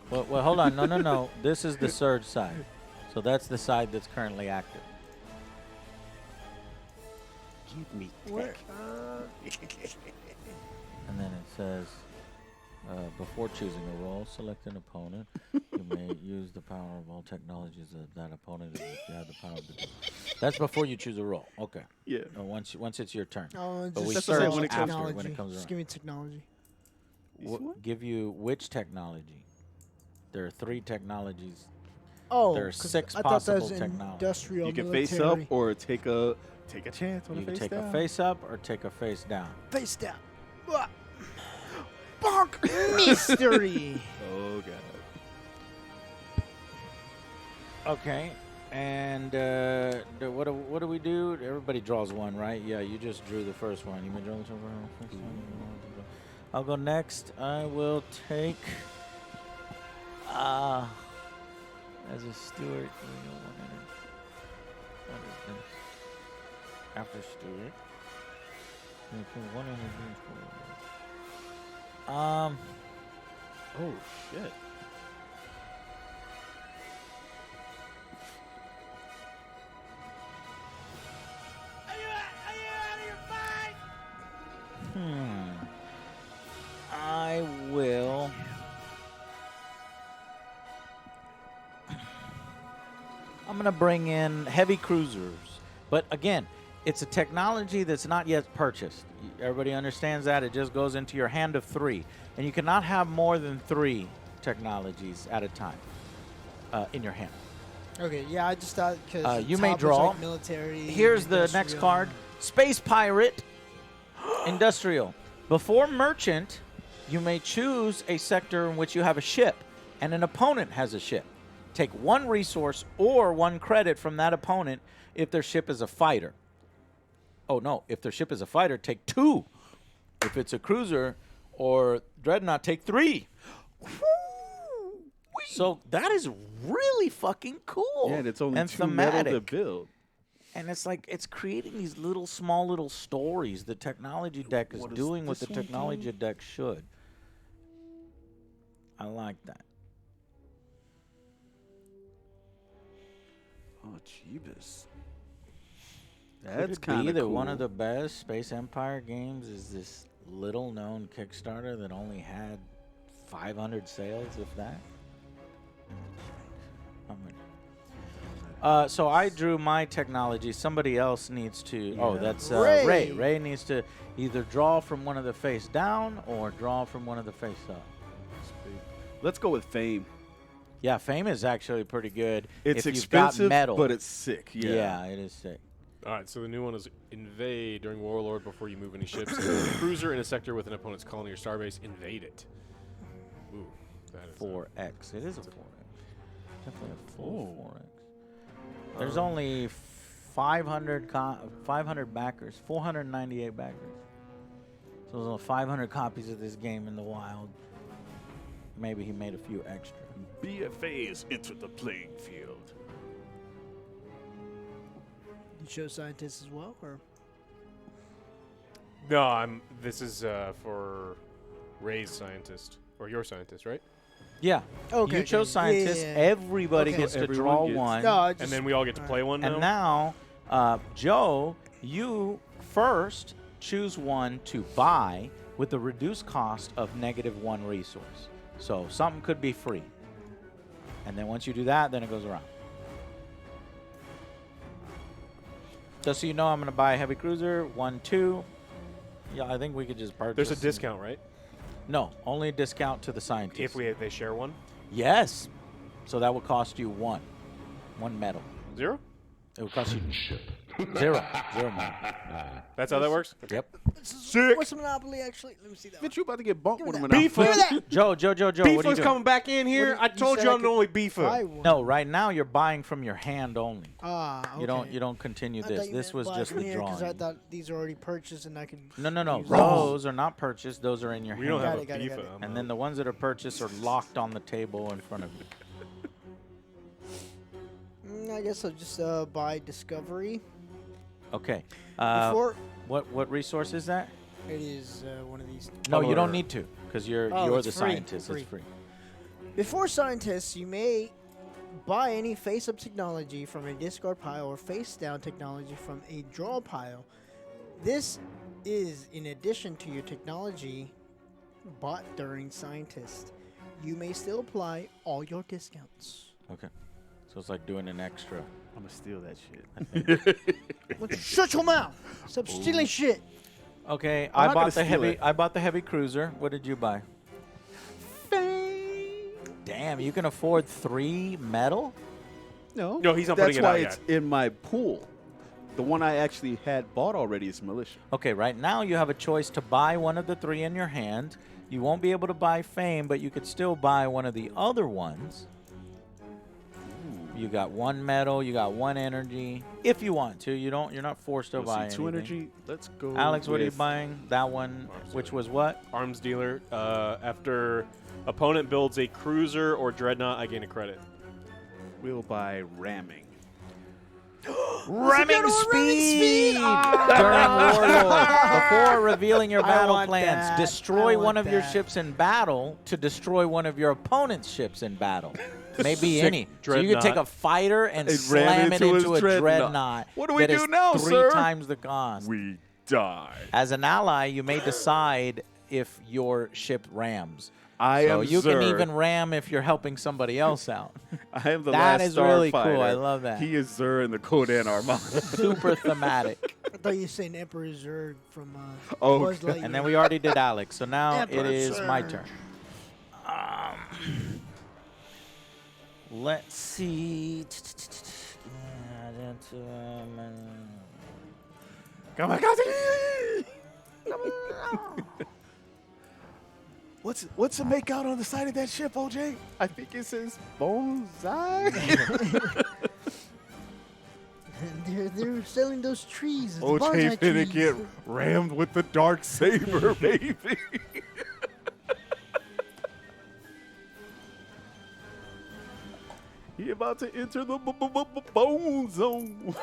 Well, hold on. No. This is the surge side. So that's the side that's currently active. Give me Where? tech. And then it says, before choosing a role, select an opponent. You may use the power of all technologies of that opponent if you have the power to do. That's before you choose a role. Okay. Yeah. Once it's your turn. Oh, But we just search all when it comes- technology. when it comes Just around. give me technology. Give you which technology? There are 3 technologies. Oh, There are 'cause 6 I thought that was possible technologies. industrial You can military. face up or take a chance on You a can face take down. a face up or take a face down. Face down. Bonk. Mystery. Oh god. Okay. And what do we do? Everybody draws one, right? Yeah, you just drew the first one. You may draw the first one. I'll go next. I will take as a steward. After steward. Oh shit. I will. I'm going to bring in heavy cruisers. But again, it's a technology that's not yet purchased. Everybody understands that. It just goes into your hand of 3. And you cannot have more than 3 technologies at a time in your hand. Okay, yeah, I just thought because You may draw. like military. Here's the next industrial. card. Space Pirate. Industrial. Before Merchant, you may choose a sector in which you have a ship and an opponent has a ship. Take 1 resource or 1 credit from that opponent if their ship is a fighter. Oh, no. If their ship is a fighter, take 2. If it's a cruiser or dreadnought, take 3. So that is really fucking cool. Yeah, and it's only and 2 metal to thematic. build. And it's like it's creating these small little stories the technology deck is What does doing what the this one technology do? deck should. I like that. Oh, Jeebus. Could That's it be kind of that cool. one of the best Space Empire games is this little-known Kickstarter that only had 500 sales, if that? So I drew my technology. Somebody else needs to. Oh, Yeah. that's Ray. Ray. Ray needs to either draw from one of the face down or draw from one of the face up. Let's go with Fame. Yeah, Fame is actually pretty good. It's if you've got expensive, metal. but it's sick. Yeah, it is sick. All right, so the new one is invade during Warlord before you move any ships. If there's a cruiser in a sector with an opponent's colony or starbase, invade it. Ooh, that is 4X. It is a 4X. Definitely a full 4X. There's only 500 backers, 498 backers. So there's only 500 copies of this game in the wild. Maybe he made a few extra. BFAs enter the playing field. You show scientists as well, or No, this is for Ray's scientist or your scientist, right? Yeah. Okay, You chose okay. Yeah, scientists. yeah, yeah. Everybody Okay. gets to Everyone draw gets- one. no? I just, And then we all get to play one now. And now, Joe, you first choose one to buy with the reduced cost of -1 resource. So something could be free. And then once you do that, then it goes around. Just so you know, I'm going to buy a heavy cruiser, 1, 2. Yeah, I think we could just purchase. There's a discount, right? No, only a discount to the scientists. If they share one. Yes. So that would cost you 1 metal. 0? It would cost you 0 metal. That's how that works? Yep. Sick. What's Monopoly actually? Let me see that. Bitch, you about to get bumped Give me with that. him. Beef Look at that. Joe, what are you Beefa's doing? coming back in here. What I did- told said you I I'm could only buy Beefa. one. No, right now you're buying from your hand only. Ah, okay. You don't continue I this. thought you This meant was buy just from the here 'cause I drawing. thought these are already purchased and I can. No. use Those are not purchased. Those are in your We hand. don't have a Got it, got it. Beefa. And then the ones that are purchased are locked on the table in front of you. I guess I'll just buy Discovery. Okay. Before What resource is that? it is one of these. No, you Color. don't need to, because you're it's the free. scientist. Free. It's free. Before scientists, you may buy any face-up technology from a discard pile or face-down technology from a draw pile. This is in addition to your technology bought during scientist. You may still apply all your discounts. Okay. So it's like doing an extra. I'm going to steal that shit. Shut your mouth! Stop stealing shit. Okay, I'm I not bought gonna the steal heavy. it. I bought the heavy cruiser. What did you buy? Damn, you can afford 3 metal? No. No, he's not That's putting it why out it's in my pool. The one I actually had bought already is militia. Okay, right now you have a choice to buy one of the 3 in your hand. You won't be able to buy Fame, but you could still buy one of the other ones. You got 1 metal, you got 1 energy. If you want to, you're not forced to buy Let's see, 2 anything. energy. Let's go. Alex, what are you with- buying? That one, Arms which dealer. was what? Arms dealer. After opponent builds a cruiser or dreadnought, I gain a credit. We'll buy ramming. Ramming speed Ah! during Warlord. Before revealing your I battle want plans, that. destroy I one want of your that. ships in battle to destroy one of your opponent's ships in battle. Maybe Sick any. So you could take a dreadnought. fighter and And slam ram it into into a his dreadnought. dreadnought. What do we that do is now, 3 sir? times the cost. We die. As an ally, you may decide if your ship rams. I So am you can Xur. even ram if you're helping somebody else out. I am the That last is really cool. starfighter. I love that. He is Xur in the Kodan Armada. Super thematic. I thought you were saying Emperor Zurg from Oh, Buzz okay. Lightyear. And then we already did Alex, so now it Emperor is my Surge. turn. Let's see. Come on, guys. What's the make out on the side of that ship, OJ? I think it says bonsai. They're selling those trees. It's OJ bonsai finna trees. get rammed with the dark saber, baby. He about to enter the bone zone.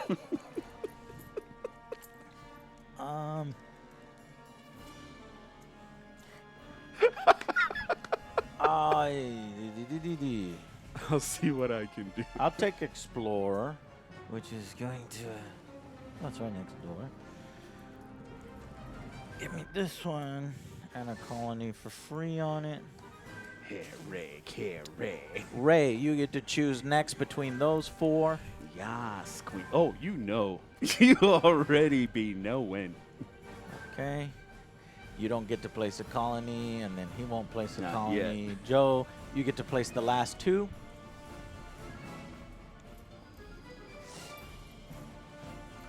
I'll see what I can do. I'll take Explorer, which is going to. That's right next door. Give me this one and a colony for free on it. Ray, you get to choose next between those four. Yas, queen. Oh, you know. You already be knowing. Okay. You don't get to place a colony, and then he won't place a Not colony. yet. Joe, you get to place the last two.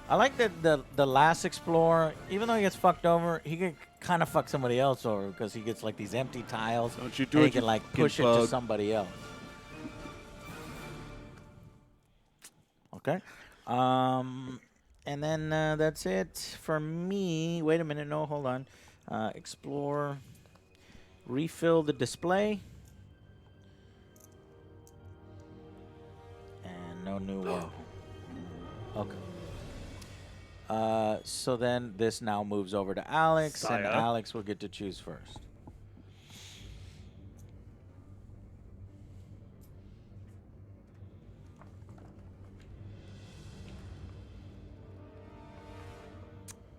I like that the last explorer, even though he gets fucked over, he can kind of fuck somebody else over because he gets like these empty tiles. Don't you do and it, he can you like fucking push it to bug. somebody else. Okay. And then that's it for me. Wait a minute. No, hold on. Explore. Refill the display. And no new one. Okay. So then this now moves over to Alex, and Saya. Alex will get to choose first.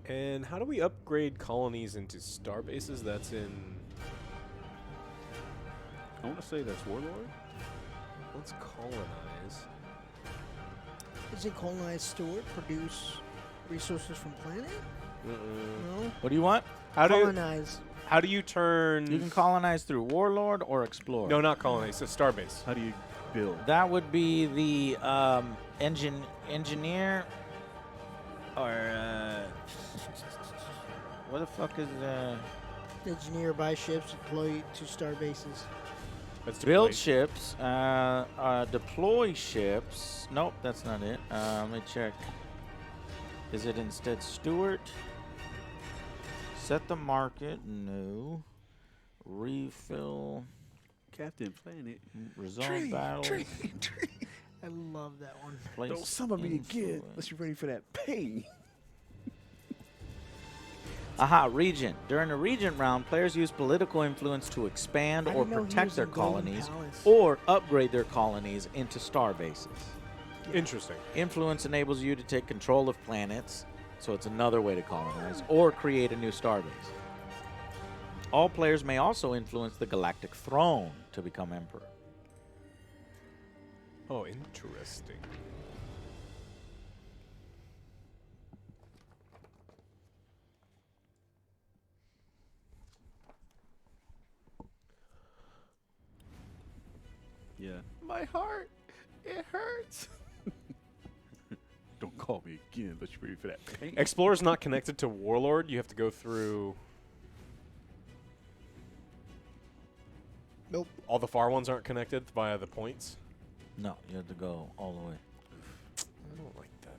And how do we upgrade colonies into star bases? That's in. I want to say that's Warlord. Let's colonize. Is it colonize, store, produce resources from planet? No. What do you want? How Colonize. do you turn? You can colonize through Warlord or Explore. No, not colonize. It's a starbase. How do you build? That would be the engineer or what the fuck is Engineer buy ships, deploy to star bases. That's build deployed. ships, deploy ships. Nope, that's not it. Let me check. Is it instead Steward? Set the market. No. Refill. Captain Planet. Resolve battles. I love that one. Place Don't summon me again influence. unless you're ready for that pain. Aha, Regent. During the Regent round, players use political influence to expand I or didn't know he protect was their in Golden colonies Palace. or upgrade their colonies into star bases. Interesting. Influence enables you to take control of planets, so it's another way to colonize, or create a new star base. All players may also influence the galactic throne to become emperor. Oh, interesting. Yeah. My heart, it hurts. Don't call me again unless you're ready for that pain. Explorer's not connected to Warlord. You have to go through. Nope. All the far ones aren't connected via the points. No, you have to go all the way. I don't like that.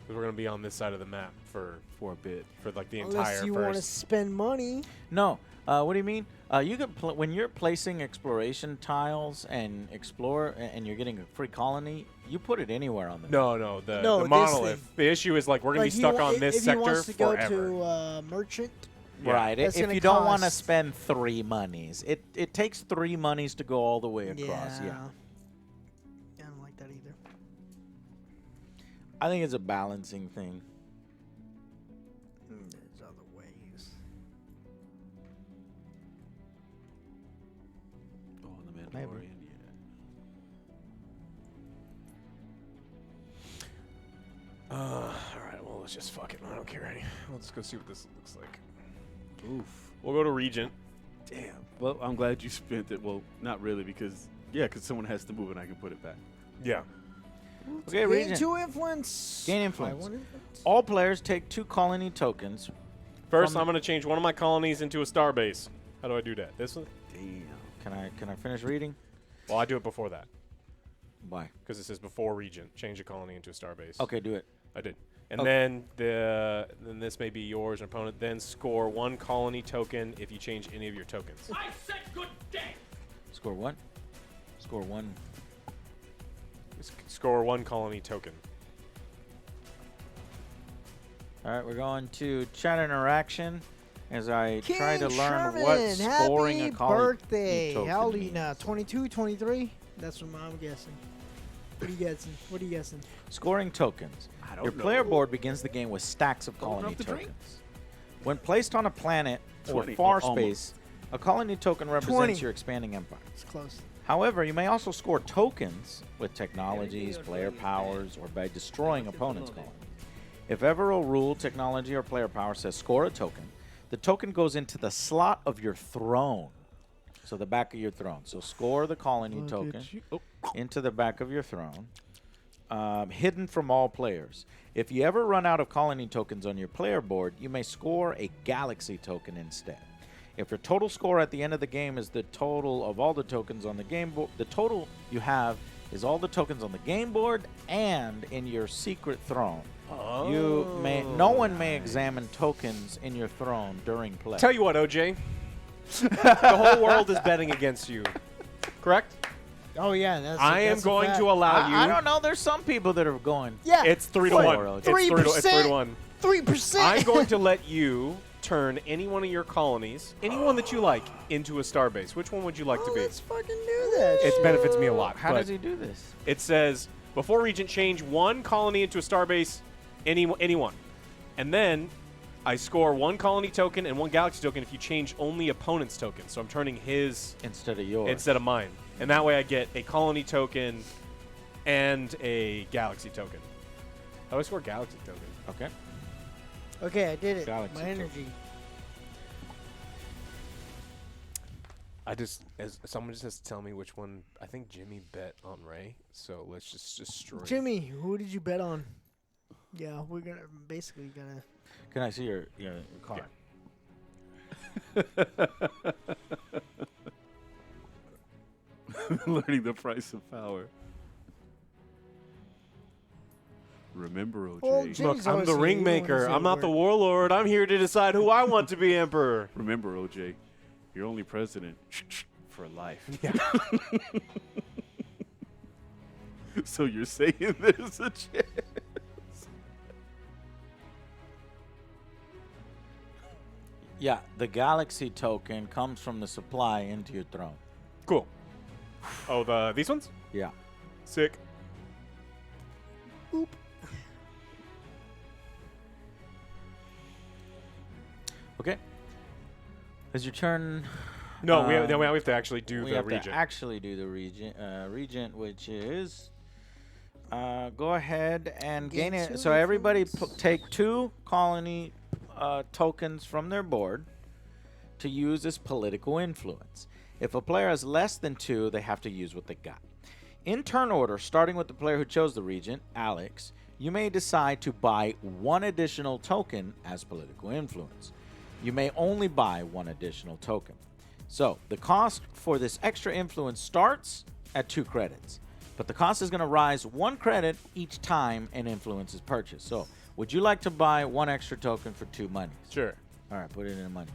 Because we're gonna be on this side of the map for For a bit. like the Unless entire you want to first. spend money. No, what do you mean? You can when you're placing exploration tiles and explore, and you're getting a free colony, you put it anywhere on the map. No, the No, this monolith. thing. The issue is like we're gonna Like be stuck he wa- on this if sector he wants to forever. go to merchant, Yeah. Right. That's If gonna you don't want to cost- spend 3 monies, it takes 3 monies to go all the way across. yeah. Yeah. I don't like that either. I think it's a balancing thing. There's other ways. Oh, the Maybe. Mandalorian, All right. Well, let's just fuck it. I don't care any. Let's go see what this looks like. yeah. Oof. We'll go to Regent. Damn. Well, I'm glad you spent it. Well, not really, because someone has to move and I can put it back. Yeah. Okay, Gain Regent. 2 influence. Gain Buy influence. 1 influence. All players take 2 colony tokens First, From- I'm going to change one of my colonies into a star base. How do I do that? This one? Damn. Can I finish reading? Well, I do it before that Why? because it says before Regent. Change a colony into a star base. Okay, do it. I did. And Okay. then this may be yours or opponent. Then score 1 colony token if you change any of your tokens. Score one. Score one. Score 1 colony token. All right, we're going to chat interaction as I King try to learn Sherman, what scoring happy a colony birthday. token How old are you means. now? 22, 23? That's what I'm guessing. What are you guessing? What are you guessing? Scoring tokens. I don't Your know. player board begins the game with stacks of Old colony enough to drink? tokens. When placed on a planet or 20, far almost. space, a colony token represents 20. your expanding empire. It's close. However, you may also score tokens with technologies, player powers, or by destroying opponents' colonies. If ever a rule, technology, or player power says score a token, the token goes into the slot of your throne. So the back of your throne. So score the colony token into the back of your throne, hidden from all players. If you ever run out of colony tokens on your player board, you may score a galaxy token instead. If your total score at the end of the game is the total of all the tokens on the game board, the total you have is all the tokens on the game board and in your secret throne. No one may examine tokens in your throne during play. Tell you what, OJ. The whole world is betting against you. Correct? Oh, yeah. That's I am that's a going fact. to allow you. I don't know. There's some people that are going. Yeah. It's 3 to What? 1. It's 3 to 1. 3%. I'm going to let you turn any one of your colonies, any one that you like, into a star base. Which one would you like to be? Let's fucking do that. It benefits me a lot. How but does he do this? It says before Regent, change 1 colony into a star base, anyone, and then I score 1 colony token and 1 galaxy token if you change only opponent's token. So I'm turning his Instead of yours. instead of mine, and that way I get a colony token and a galaxy token. How do I score galaxy token? Okay. Okay, I did it. Galaxy My token. energy. Someone just has to tell me which one. I think Jimmy bet on Ray, so let's just destroy. Jimmy, who did you bet on? Yeah, we're basically gonna. Can I see your card? Learning the price of power. Remember, OJ. Well, Jimmy's Look, I'm always the here. You don't wanna ringmaker. say I'm a not the word. warlord. I'm here to decide who I want to be emperor. Remember, OJ. You're only president for life. Yeah. So you're saying there's a chance? Yeah, the galaxy token comes from the supply into your throne. Cool. Oh, these ones? Yeah. Sick. Okay. Is your turn? No, we have to actually do We the have Regent. to actually do the Regent, which is go ahead and gain Gain it. two So everybody influence. take 2 colony tokens from their board to use as political influence. If a player has less than 2, they have to use what they got. In turn order, starting with the player who chose the Regent, Alex, you may decide to buy 1 additional token as political influence. You may only buy 1 additional token. So the cost for this extra influence starts at 2 credits, but the cost is going to rise 1 credit each time an influence is purchased. So would you like to buy 1 extra token for 2 monies? Sure. All right, put it in monies.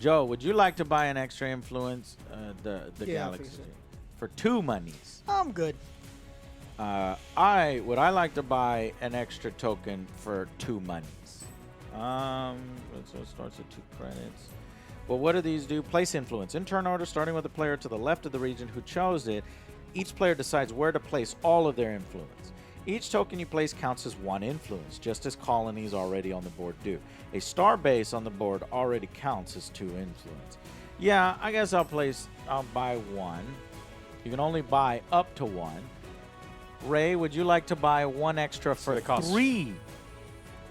Joe, would you like to buy an extra influence, the Yeah, I'll Galaxy, fix it. for 2 monies? I'm good. I like to buy an extra token for 2 monies. So it starts at 2 credits. Well, what do these do? Place influence. In turn order, starting with the player to the left of the region who chose it, each player decides where to place all of their influence. Each token you place counts as 1 influence, just as colonies already on the board do. A star base on the board already counts as 2 influence. Yeah, I guess I'll buy 1. You can only buy up to 1. Ray, would you like to buy 1 extra for it costs- 3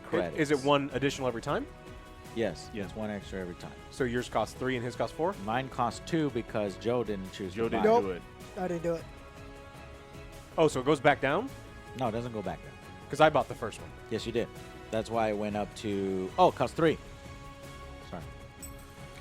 credits? Is it 1 additional every time? Yes, it's 1 extra every time. So yours costs 3 and his costs 4? Mine costs 2 because Joe didn't choose Joe to buy. didn't Nope. do it. I didn't do it. Oh, so it goes back down? No, it doesn't go back there. Because I bought the first one. Yes, you did. That's why it went up to... Oh, it costs 3.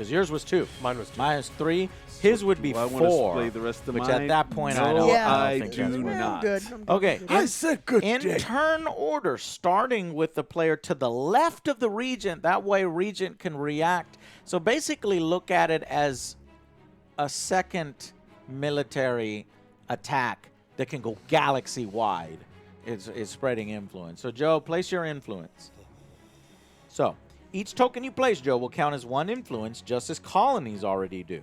because yours was 2. Mine was 2. Mine is 3. His would be Do I 4. want to display the rest of which mine? at that point no, I don't, Yeah. I I don't think do that's Yeah, worth it. I'm not. good. I'm good. Okay, I'm good. said good in turn order, starting with the player to the left of the Regent. That way Regent can react. So basically look at it as a second military attack that can go galaxy-wide. It's spreading influence. So, Joe, place your influence. So, each token you place, Joe, will count as 1 influence, just as colonies already do.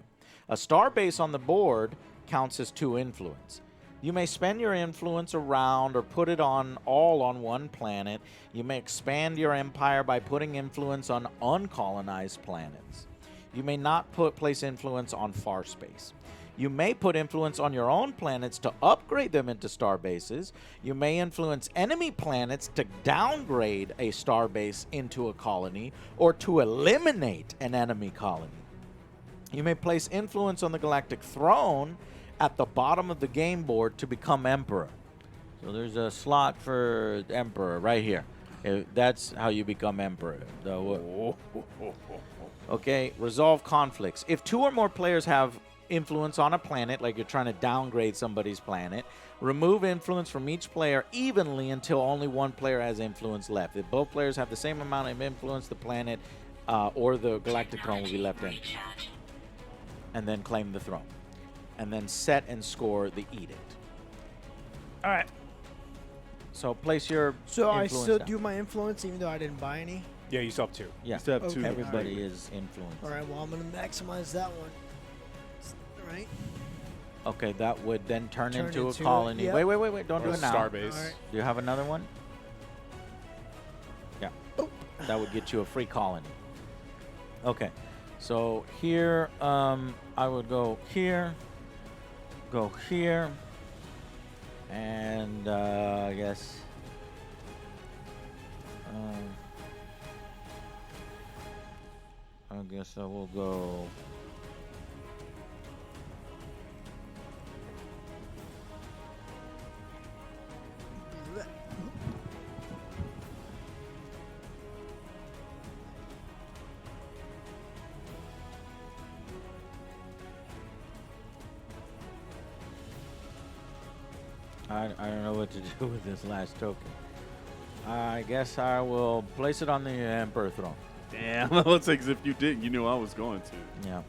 A star base on the board counts as 2 influence. You may spend your influence around or put it all on one planet. You may expand your empire by putting influence on uncolonized planets. You may not place influence on far space. You may put influence on your own planets to upgrade them into star bases. You may influence enemy planets to downgrade a star base into a colony or to eliminate an enemy colony. You may place influence on the galactic throne at the bottom of the game board to become emperor. So there's a slot for emperor right here. That's how you become emperor. Okay, resolve conflicts. If 2 or more players have influence on a planet, like you're trying to downgrade somebody's planet, remove influence from each player evenly until only 1 player has influence left. If both players have the same amount of influence, the planet or the galactic throne will be left in. And then claim the throne. And then set and score the edict. All right. So place your So I influence still down. do my influence even though I didn't buy any? Yeah, you still have 2. Yeah. You still have 2. Okay. Everybody is influenced. All right, well, I'm going to maximize that one. All right. Okay, that would then turn into a into- colony. yep. Wait. Don't Or do a it now. starbase. All right. Do you have another one? Yeah. That would get you a free colony. Okay. So here, I would go here, and I guess. I guess I will go. I don't know what to do with this last token. I guess I will place it on the Emperor throne. Damn, it looks like as if you didn't. You knew I was going to. Yeah.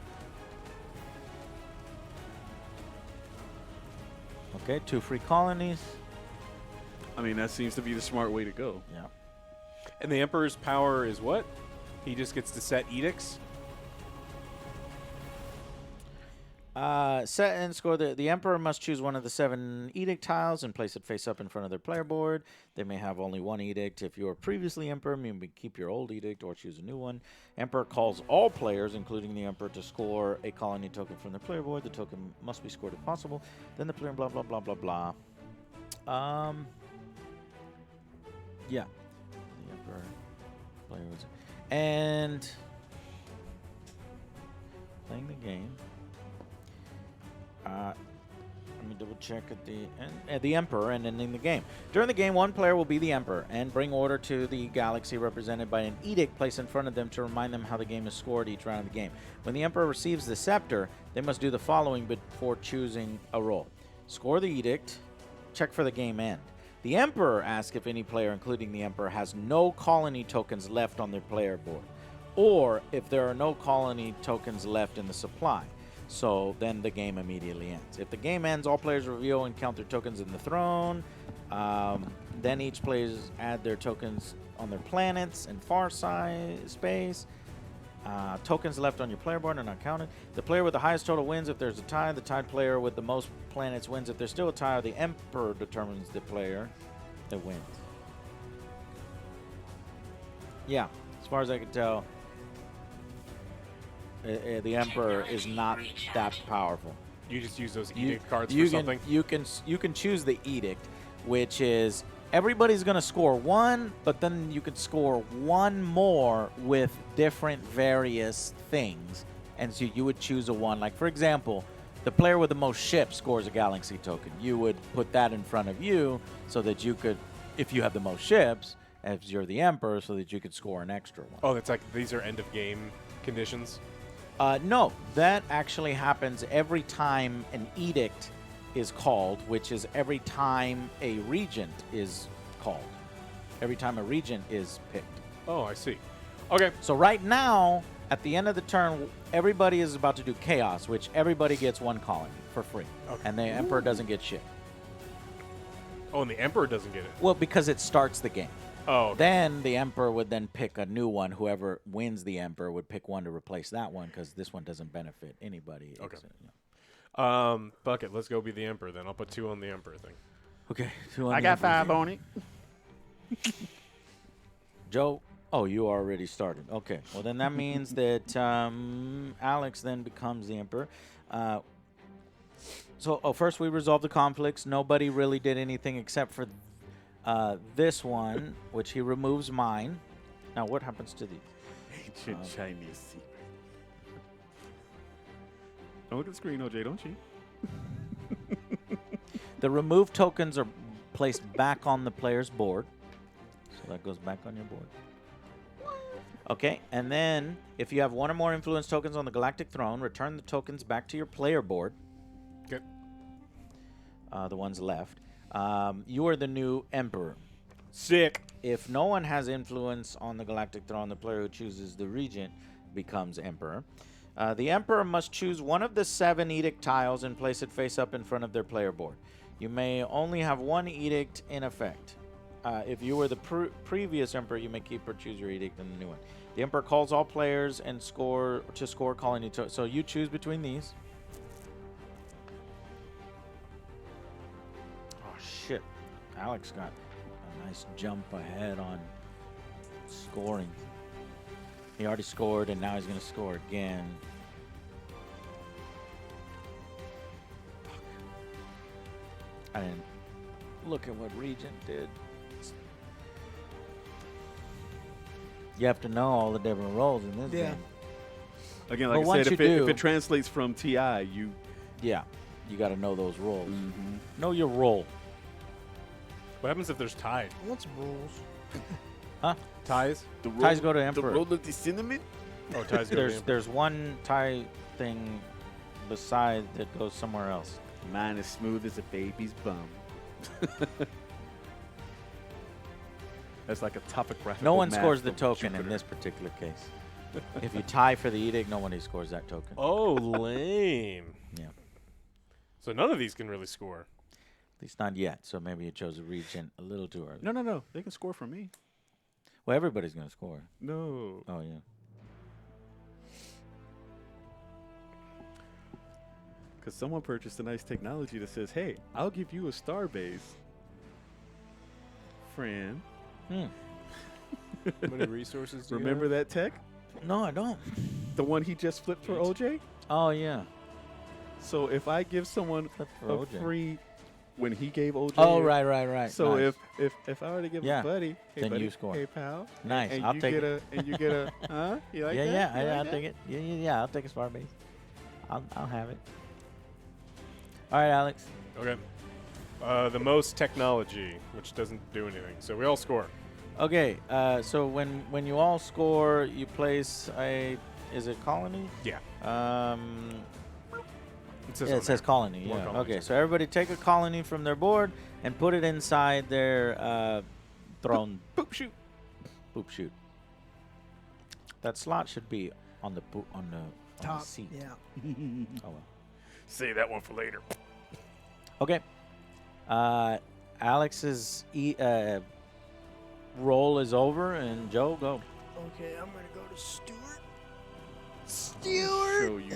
Okay, 2 free colonies. I mean, that seems to be the smart way to go. Yeah. And the Emperor's power is what? He just gets to set edicts? Set and score. The Emperor must choose one of the 7 edict tiles and place it face up in front of their player board. They may have only 1 edict. If you were previously Emperor, you may keep your old edict or choose a new one. Emperor calls all players, including the Emperor, to score a colony token from their player board. The token must be scored if possible. Then the player blah, blah, blah, blah, blah. Yeah. The Emperor player was... And... playing the game. Let me double check at the Emperor and ending the game. During the game, 1 player will be the Emperor and bring order to the galaxy represented by an edict placed in front of them to remind them how the game is scored each round of the game. When the Emperor receives the scepter, they must do the following before choosing a role. Score the edict, check for the game end. The Emperor asks if any player, including the Emperor, has no colony tokens left on their player board, or if there are no colony tokens left in the supply. So then the game immediately ends. If the game ends, all players reveal and count their tokens in the throne. Then each player add their tokens on their planets and far space. Tokens left on your player board are not counted. The player with the highest total wins if there's a tie. The tied player with the most planets wins. If there's still a tie, the Emperor determines the player that wins. Yeah, as far as I can tell, the Emperor is not that powerful. You just use those edict cards you for something? You can choose the edict, which is everybody's going to score 1, but then you can score 1 more with different various things. And so you would choose a 1. Like, for example, the player with the most ships scores a galaxy token. You would put that in front of you so that you could, if you have the most ships, as you're the Emperor, so that you could score an extra 1. Oh, that's like these are end of game conditions? No, that actually happens every time an edict is called, which is every time a regent is called. Every time a regent is picked. Oh, I see. Okay. So right now, at the end of the turn, everybody is about to do chaos, which everybody gets one colony for free. Okay. And the emperor doesn't get shit. Oh, and the Emperor doesn't get it. Well, because it starts the game. Oh, okay. Then the emperor would then pick a new one. Whoever wins the emperor would pick one to replace that one because this one doesn't benefit anybody. Okay. You Fuck it. Let's go be the Emperor then. I'll put 2 on the Emperor thing. Okay. I got 5 on it. Joe. Oh, you already started. Okay. Well, then that means that Alex then becomes the emperor. First we resolved the conflicts. Nobody really did anything except for this one, which he removes mine. Now, what happens to these? Ancient Chinese secret. Don't look at the screen, OJ, don't you? The removed tokens are placed back on the player's board. So that goes back on your board. Okay, and then if you have 1 or more influence tokens on the Galactic Throne, return the tokens back to your player board. Okay. The ones left. You are the new emperor. Sick. If no one has influence on the Galactic Throne, the player who chooses the regent becomes emperor. The emperor must choose one of the 7 edict tiles and place it face up in front of their player board. You may only have 1 edict in effect. If you were the previous emperor, you may keep or choose your edict in the new one. The emperor calls all players and score colony tokens. So you choose between these. Oh shit! Alex got a nice jump ahead on scoring. He already scored, and now he's going to score again. Fuck. I didn't look at what Regent did. You have to know all the different roles in this game. Again, But like I once said, you if it translates from TI, you... Yeah, you got to know those roles. Mm-hmm. Know your role. What happens if there's tied? What's rules? Huh? Ties? Ties go to Emperor. The roll of the cinnamon? Oh, ties go to the Emperor. There's one tie thing beside that goes somewhere else. Mine is smooth as a baby's bum. That's like a topographical No one map scores the of token Jupiter. in this particular case. If you tie for the edict, nobody scores that token. Oh, lame. Yeah. So none of these can really score. At least not yet. So maybe you chose a regent a little too early. No. They can score from me. Well, everybody's going to score. No. Oh, yeah. Because someone purchased a nice technology that says, hey, I'll give you a star base. Fran. Hmm. How many resources do Remember that tech? No, I don't. The one he just flipped for OJ? Oh, yeah. So if I give someone Flip for a OJ. free when he gave OJ. Oh, right. So Nice. if I were to give Yeah. a buddy, hey Then buddy, you score. hey pal, Nice, and I'll you take get it. and you get a huh? You like that? Yeah, You like I'll that? take it. Yeah, I'll take a star base. I'll have it. All right, Alex. Okay. The most technology, which doesn't do anything. So we all score. Okay, so when you all score, you place a... Is it colony? Yeah. It on says there. colony, More yeah. colonies, Okay, okay. so everybody take a colony from their board and put it inside their throne. Poop shoot. Poop shoot. That slot should be on the on the Top. seat. Yeah. Oh well. Save that one for later. Okay. Alex's roll is over, and Joe, go. Okay, I'm gonna go to Stuart. Show you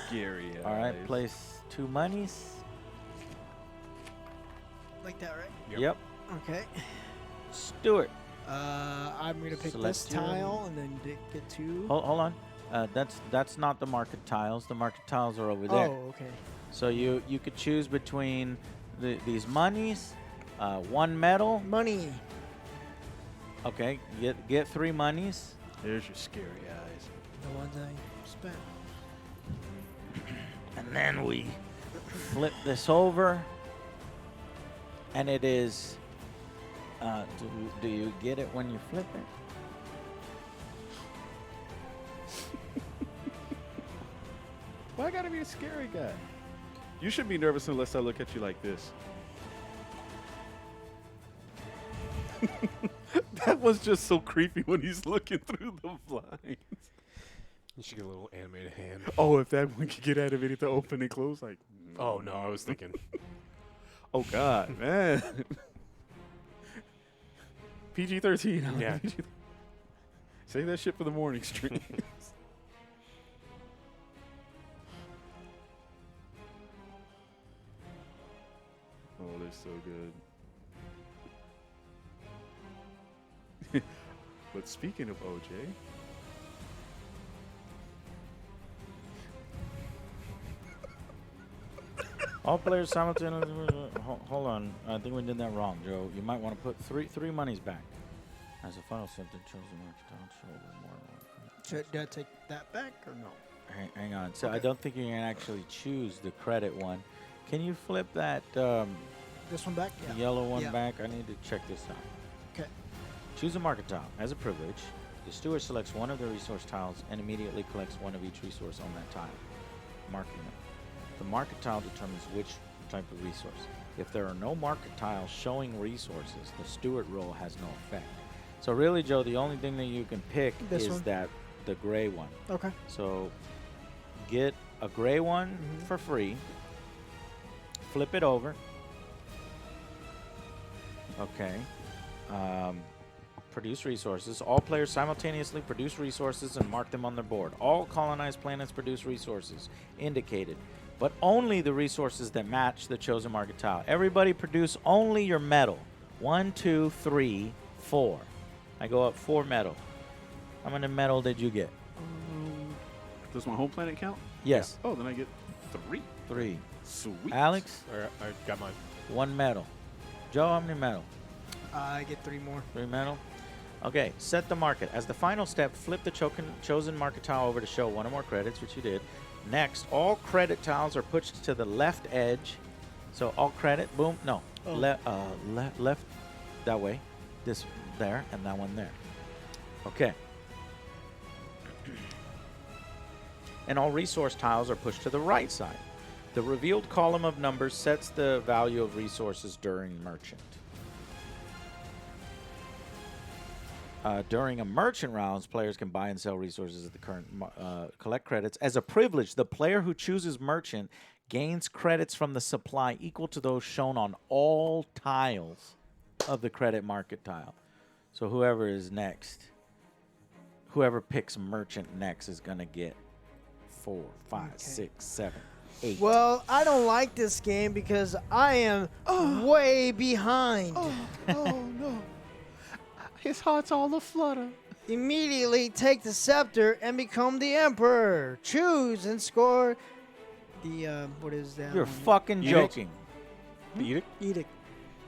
scary eyes. All right, place 2 monies. Like that, right? Yep. Okay. Stuart. I'm gonna pick Select this your- tile and then get 2. Hold on. That's not the market tiles. The market tiles are over there. Oh, okay. So you could choose between these monies, 1 metal. Money. Okay, get 3 monies. There's your scary eyes. The ones I spent. And then we flip this over. And it is... do you get it when you flip it? Why I gotta be a scary guy? You should be nervous unless I look at you like this. That was just so creepy when he's looking through the blinds. You should get a little animated hand. Oh, if that one could get animated to open and close, like. Oh, no, I was thinking. Oh, God, man. PG-13. Yeah. Save that shit for the morning streams. Oh, they're so good. But speaking of OJ, All players simultaneously. Hold on. I think we did that wrong, Joe. You might want to put three monies back. As a final symptom, choose the mark down shoulder more. Should I take that back or no? Hang on. So I Okay. don't think you can actually choose the credit one. Can you flip that This one back? the Yeah. yellow one Yeah. back? I need to check this out. Okay. Choose a market tile. As a privilege, the steward selects one of the resource tiles and immediately collects one of each resource on that tile, marking it. The market tile determines which type of resource. If there are no market tiles showing resources, the steward role has no effect. So really, Joe, the only thing that you can pick This is one? the gray one. Okay. So get a gray one Mhm. for free. Flip it over. Okay. Produce resources. All players simultaneously produce resources and mark them on their board. All colonized planets produce resources indicated, but only the resources that match the chosen market tile. Everybody produce only your metal. 1, 2, 3, 4. I go up 4 metal. How many metal did you get? does my home planet count? Yes. Oh, then I get 3. 3. Sweet. Alex, All right, I got mine. 1 metal. Joe, how many metal? I get 3 more. 3 metal. Okay, set the market. As the final step, flip the chosen market tile over to show 1 or more credits, which you did. Next, all credit tiles are pushed to the left edge. So all credit, boom, no. Oh. Left, that way. This there, and that one there. Okay. And all resource tiles are pushed to the right side. The revealed column of numbers sets the value of resources during merchant. During a merchant rounds, players can buy and sell resources at the current collect credits. As a privilege, the player who chooses merchant gains credits from the supply equal to those shown on all tiles of the credit market tile. So whoever is next, whoever picks merchant next is going to get 4, 5, 6, 7, 8. Well, I don't like this game because I am way behind. Oh no. His heart's all aflutter. Immediately take the scepter and become the emperor. Choose and score the what is that? You're one? fucking Edict? joking. The edict? Edict.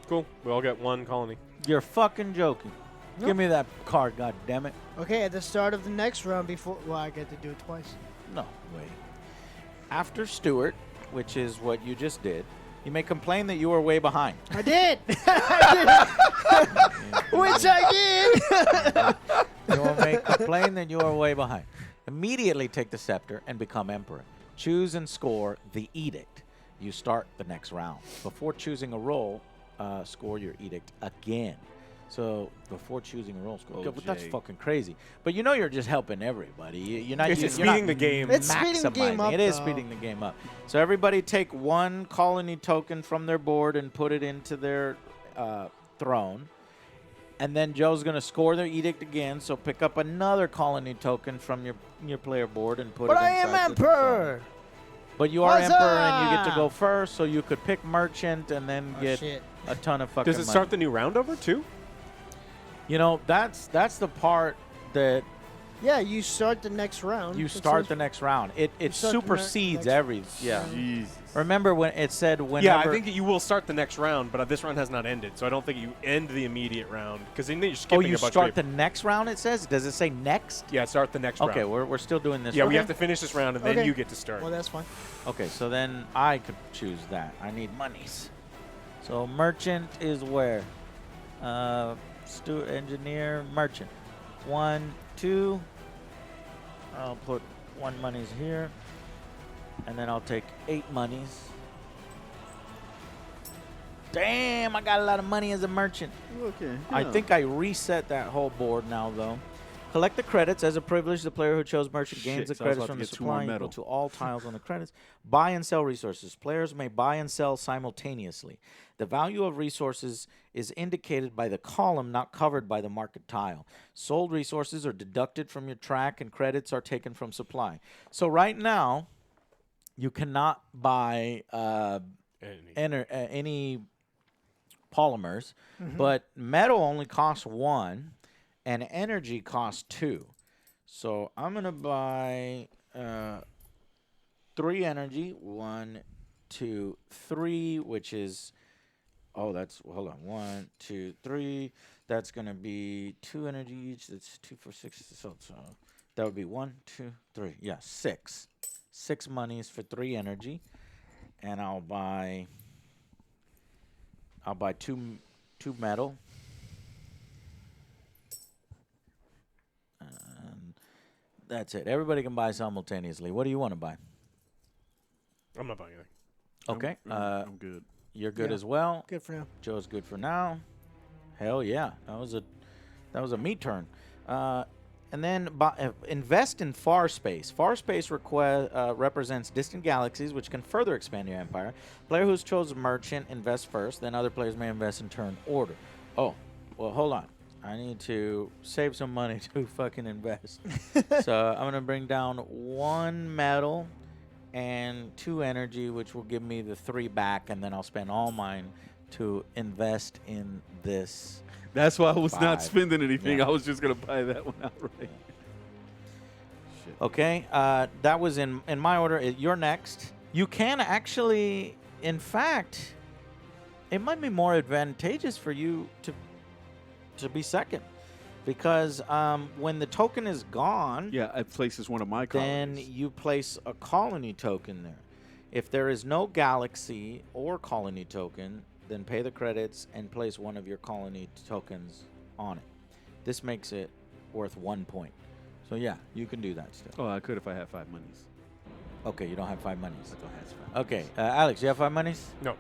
Cool. We all got 1 colony. You're fucking joking. Nope. Give me that card, god damn it. Okay, at the start of the next round before I get to do it twice. No way. After Stewart, which is what you just did, you may complain that you are way behind. I did. Which I did. You may complain that you are way behind. Immediately take the scepter and become emperor. Choose and score the edict. You start the next round. Before choosing a role, score your edict again. So before choosing a role, score. Oh, That's Jay. fucking crazy. But you know you're just helping everybody. You're not. It's you're not speeding the game. It's speeding the game maximizing. up, It is though. speeding the game up. So everybody take 1 colony token from their board and put it into their throne. And then Joe's going to score their edict again. So pick up another colony token from your player board and put But it I inside am the throne. emperor. But you are emperor and you get to Huzzah! go first. So you could pick merchant and then Oh, get shit. a ton of fucking Does it money. start the new round over too? You know, that's the part that Yeah, you start the next round. you It start says- the next round. It start the supersedes next- every yeah. Jesus. Remember when it said whenever Yeah, I think that you will start the next round, but this round has not ended, so I don't think you end the immediate round because then you're skipping you a bunch start of the next round. It says. Does it say next? Yeah, start the next Okay, round. we're still doing this. Yeah, we Okay. have to finish this round and then Okay. you get to start. Well, that's fine. Okay, so then I could choose that. I need monies. So merchant is where? Engineer, merchant. 1, 2. I'll put 1 monies here. And then I'll take 8 monies. Damn, I got a lot of money as a merchant. Okay. I yeah. think I reset that whole board now, though. Collect the credits. As a privilege, the player who chose merchant gains Shit, the so I was credits about from to the get 2 more supply equal metal. to all tiles on the credits. Buy and sell resources. Players may buy and sell simultaneously. The value of resources is indicated by the column not covered by the market tile. Sold resources are deducted from your track, and credits are taken from supply. So right now, you cannot buy any polymers, but metal only costs 1, and energy costs 2. So I'm gonna buy 3 energy, 1, 2, 3, which is hold on, 1, 2, 3. That's gonna be 2 energy each. That's 2 for 6. So that would be 1, 2, 3. Yeah, 6. 6 monies for 3 energy, and I'll buy 2 metal. And that's it. Everybody can buy simultaneously. What do you want to buy? I'm not buying anything. Okay. I'm good. You're good Yeah. as well. Good for now. Joe's good for now. Hell yeah. That was a me turn. And then invest in far space. Far space represents distant galaxies, which can further expand your empire. Player who's chosen merchant invests first. Then other players may invest in turn order. Oh, well, hold on. I need to save some money to fucking invest. So I'm gonna bring down 1 metal and 2 energy, which will give me the 3 back, and then I'll spend all mine to invest in this. That's why I was not 5. spending anything. Yeah. I was just gonna buy that one outright. Shit. Okay, that was in my order. You're next. You can actually, in fact, it might be more advantageous for you to be second, because when the token is gone, Yeah, it places one of my then colonies. you place a colony token there. If there is no galaxy or colony token, then pay the credits and place one of your colony tokens on it. This makes it worth 1 point. So yeah, you can do that still. Oh, I could if I had 5 monies. Okay, you don't have 5 monies. I don't have 5 Okay, Alex, you have 5 monies? No.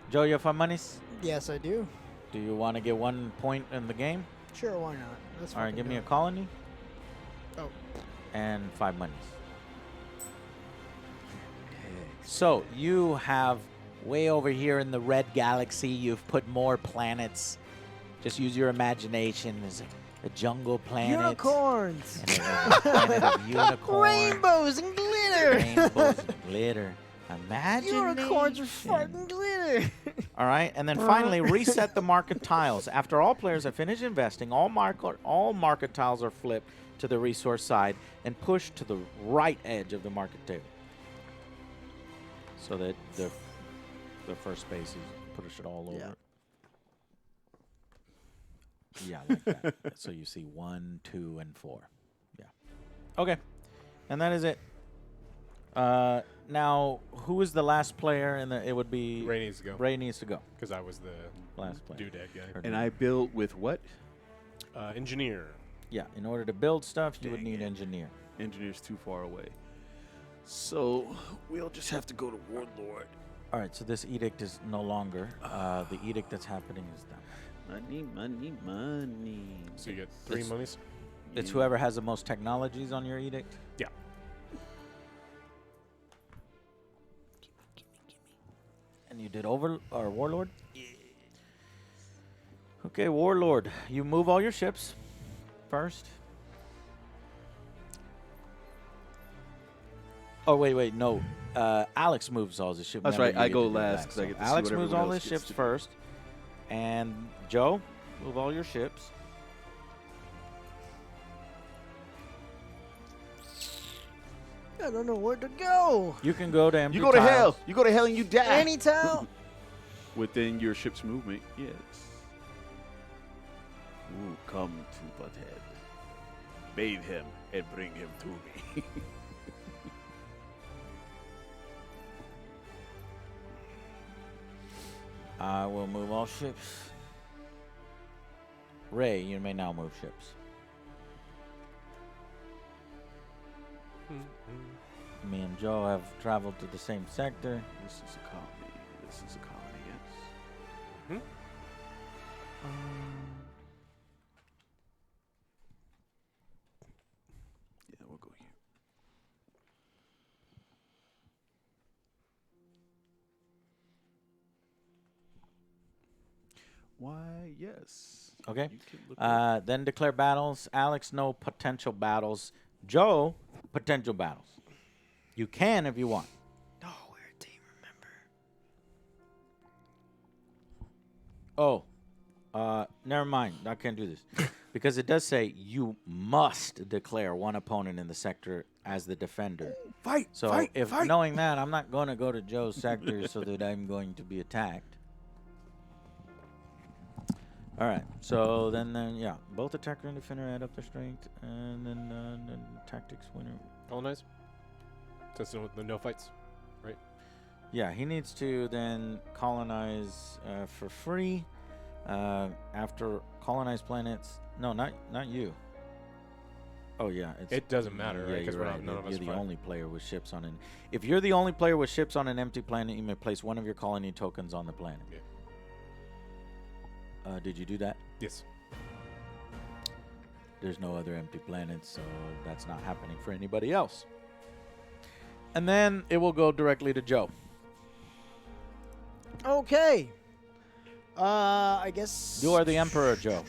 Joe, you have 5 monies? Yes, I do. Do you want to get 1 point in the game? Sure, why not? Let's All right, fucking give me do a it. colony Oh, and 5 monies. So you have way over here in the red galaxy, you've put more planets. Just use your imagination. There's a jungle planet. unicorns, And a planet of unicorn. rainbows and glitter. Rainbows and glitter. Imagination. Unicorns are fucking glitter. All right, and then finally reset the market tiles. After all players have finished investing, all market tiles are flipped to the resource side and pushed to the right edge of the market table, so that the first space is push it all over. Yeah. Yeah, like that. So you see 1, 2, and 4. Yeah. Okay, and that is it. Now, who is the last player? It would be Ray needs to go. Ray needs to go. Because I was the Last player. doodad guy. And I built with what? Engineer. Yeah, in order to build stuff, you would Dang need it. engineer. Engineer's too far away. So we'll just have to go to Warlord. All right, so this edict is no longer. The edict that's happening is that. Money, money, money. So you get 3 It's- monies? It's whoever has the most technologies on your edict. Yeah. And you did Warlord? Yeah. Okay, Warlord. You move all your ships first. Oh, wait, no. Alex moves all his ships. That's Remember, right, you I get go to do last that. 'cause I get to see Alex what moves everyone all else his gets ships to do. first. And Joe, move all your ships. I don't know where to go. You can go to empty You go to tiles. hell. You go to hell and you die. Any town. Within your ship's movement, yes. Ooh, come to Butthead. Bathe him and bring him to me. I will move all ships. Ray, you may now move ships. Me and Joe have traveled to the same sector. This is a colony. This is a colony, yes. Yeah, we'll go here. Why, yes. Okay. You can look up. Then declare battles. Alex, no potential battles. Joe, potential battles. You can if you want. No, we're a team, remember? Oh, never mind. I can't do this because it does say you must declare one opponent in the sector as the defender. Fight! So fight! if fight! knowing that, I'm not going to go to Joe's sector so that I'm going to be attacked. All right. So then, yeah, both attacker and defender add up their strength, and then tactics winner. Colonize. So it's no fights. Yeah, he needs to then colonize for free. After colonize planets. No, not you. Oh yeah, It doesn't matter, yeah, right? 'Cause you're we're right. none of us You're the fight. only player with ships on an. If you're the only player with ships on an empty planet, you may place one of your colony tokens on the planet. Yeah. Did you do that? Yes. There's no other empty planets, so that's not happening for anybody else. And then it will go directly to Joe. Okay. I guess. You are the Emperor, Joe.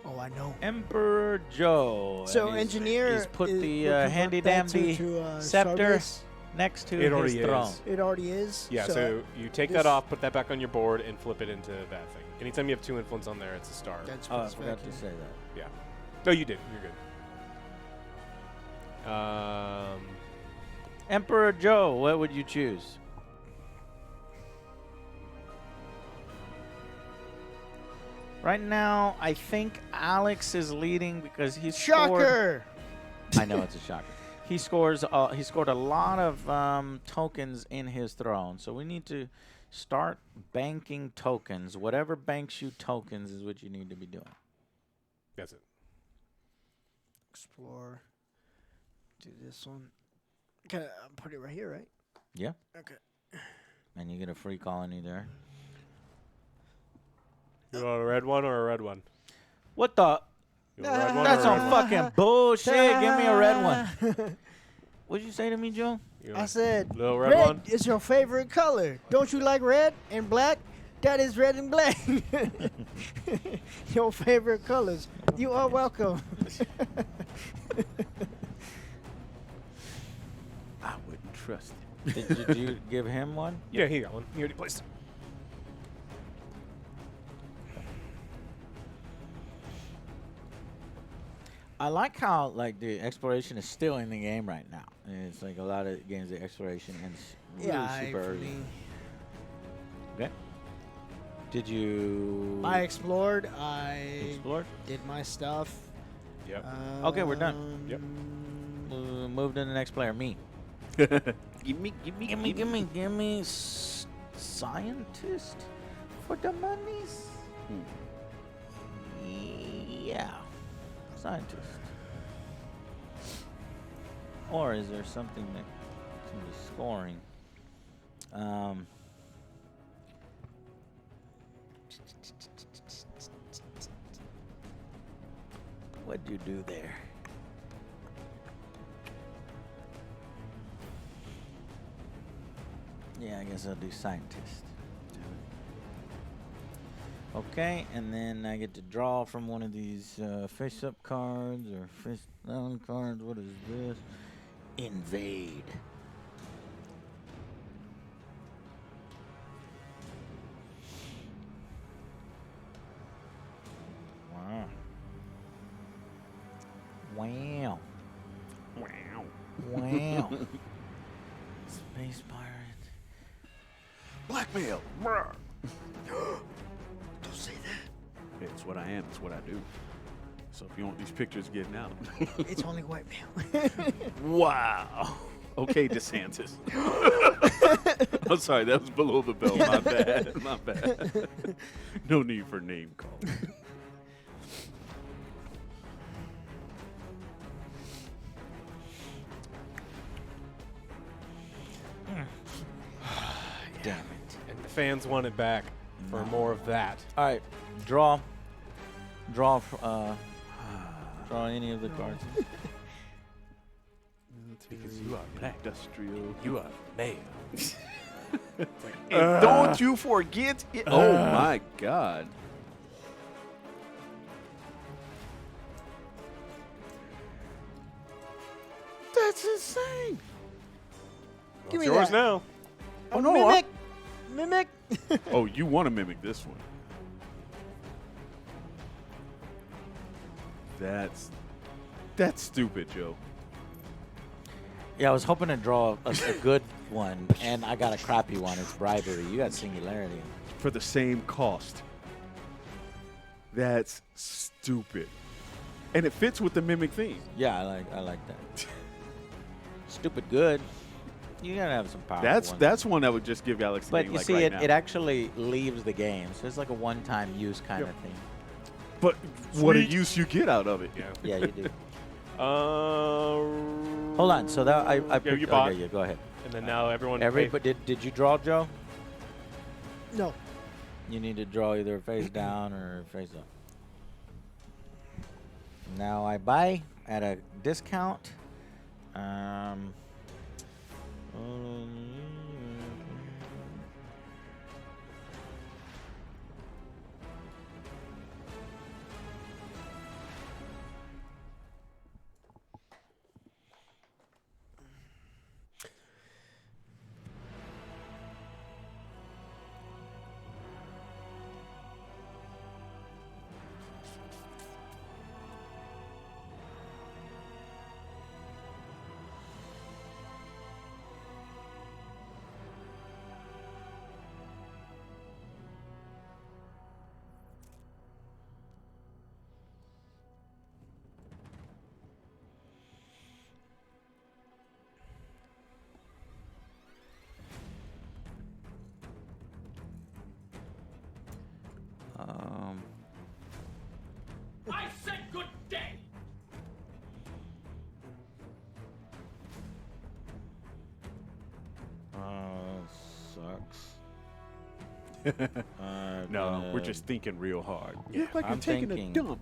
Oh, I know. Emperor Joe. So And engineer he's put is- the will convert handy that dandy to scepter Starbase. next to It his already is. throne. It already is. Yeah, so you take this- that off, put that back on your board, and flip it into that thing. Anytime you have 2 influence on there, it's a star. That's Oh, I what's forgot back to here. say that. Yeah. No, you did. You're good. Emperor Joe, what would you choose? Right now, I think Alex is leading because he's scored. Shocker! I know it's a shocker. He scores. He scored a lot of tokens in his throne, so we need to start banking tokens. Whatever banks you tokens is what you need to be doing. That's it. Explore. Do this one. Okay, I'll put it right here, right? Yeah, Okay. and you get a free colony there. You want a red one or a red one? What the? You want a red one That's or a some red one? fucking bullshit. Give me a red one. What'd you say to me, Joe? You I want said, little red one? is your favorite color. Don't you like red and black? That is red and black. Your favorite colors. You are welcome. I wouldn't trust it. Did you give him one? Yeah, he got one. He already placed it. I like how like the exploration is still in the game right now. And it's like a lot of games, the exploration ends really Yeah, super for early. me. Okay. Did you I explored. I explore? did my stuff. Yep. Okay, we're done. Yep. Move to the next player. Me. Give me. Scientist for the monies. Yeah, scientist. Or is there something that can be scoring? What'd you do there? Yeah, I guess I'll do scientist. Okay, and then I get to draw from one of these face-up cards or face-down cards. What is this? Invade. Wow. Wow. Wow. Wow. Space pirate. Blackmail. Brr. Don't say that. It's what I am. It's what I do. So if you want these pictures getting out. It's only white male. Wow. Okay, DeSantis. I'm sorry, that was below the belt. My bad. My bad. No need for name calling. damn it. And the fans want it back for more of that. All right, draw. Draw any of the cards. Because you are black. Industrial. You are mayor. And don't you forget it. Oh my God. That's insane. Give It's me yours that. now. Oh, no, mimic. Mimic. Oh, you want to mimic this one? That's stupid, Joe. Yeah, I was hoping to draw a good one, and I got a crappy one. It's bribery. You got singularity. For the same cost. That's stupid. And it fits with the mimic theme. Yeah, I like that. Stupid good. You gotta have some power. That's one that would just give Alex. But game you like see, right it now. actually leaves the game, so it's like a one-time use kind of thing. But what a Sweet. use you get out of it. Yeah. Yeah, you do. Hold Hold on. So that I picked, you bought. Okay, yeah, go ahead. And then now everyone. But did you draw, Joe? No. You need to draw either face down or face up. Now I buy at a discount. I said good day. Sucks. No, we're just thinking real hard. Yeah, Look like I'm you're taking thinking. a dump.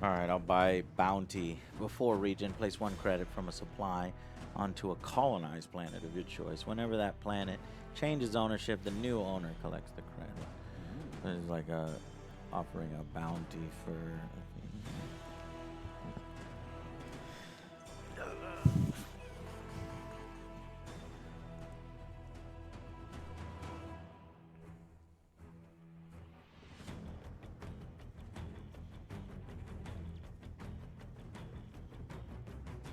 All right, I'll buy Bounty. Before Regent, place 1 credit from a supply onto a colonized planet of your choice. Whenever that planet changes ownership, the new owner collects the credit. So it's like offering a bounty for.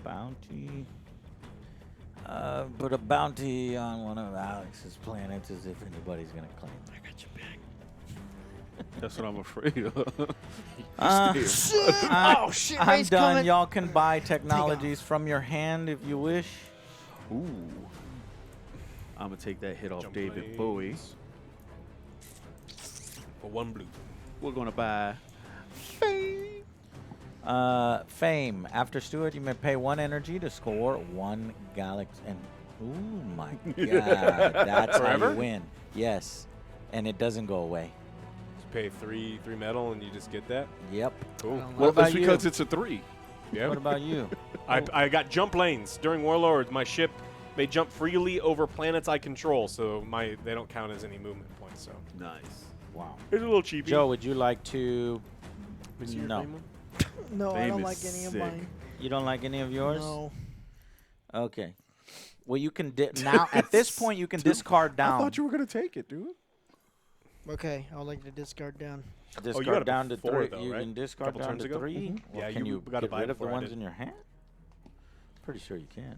Bounty. Put a bounty on one of Alex's planets as if anybody's gonna claim it. I got your back. That's what I'm afraid of. Oh shit! I'm Ray's done. coming. Y'all can buy technologies from your hand if you wish. Ooh. I'm going to take that hit off Jump David lanes. Bowie. For 1 blue. We're going to buy Fame. After Stewart, you may pay 1 energy to score 1 galaxy. And oh my god, that's how Forever? you win. Yes, and it doesn't go away. Just pay three metal and you just get that. Yep. Cool. Well, about that's because you? it's a 3. Yeah. What about you? I got jump lanes during Warlords. My ship may jump freely over planets I control, so they don't count as any movement points. So Nice. Wow. it's a little cheapy. Joe, would you like to? Is your No. green one? No, I Fame don't is like any of sick. mine. You don't like any of yours? No. Okay. Well, you can now. At this point, you can discard down. I thought you were going to take it, dude. Okay, I would like to discard down. Discard got it down to before, 3. though, you right? can discard Couple down turns to ago? 3. Well, Yeah, can you you gotta get buy rid it of the before I ones did. in your hand? Pretty sure you can.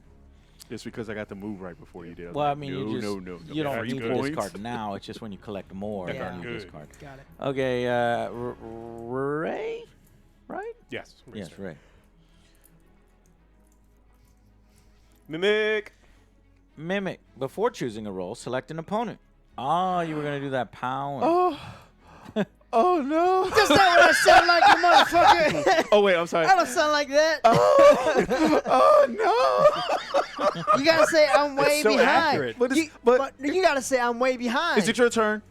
It's because I got the move right before you did. Well, I like, mean, no, you just no, no, no. you don't Free need to points. discard now. It's just when you collect more, Yeah. then you Good. discard. Got it. Okay, Ray, right? Yes. Yes, Ray. Mimic. Mimic. Before choosing a role, select an opponent. Oh, you were gonna do that power. Oh, Oh no! That's not what I sound like, you motherfucker. Oh wait, I'm sorry. I don't sound like that. Oh no! You gotta say I'm way so behind. accurate. But You, but you gotta say I'm way behind. Is it your turn?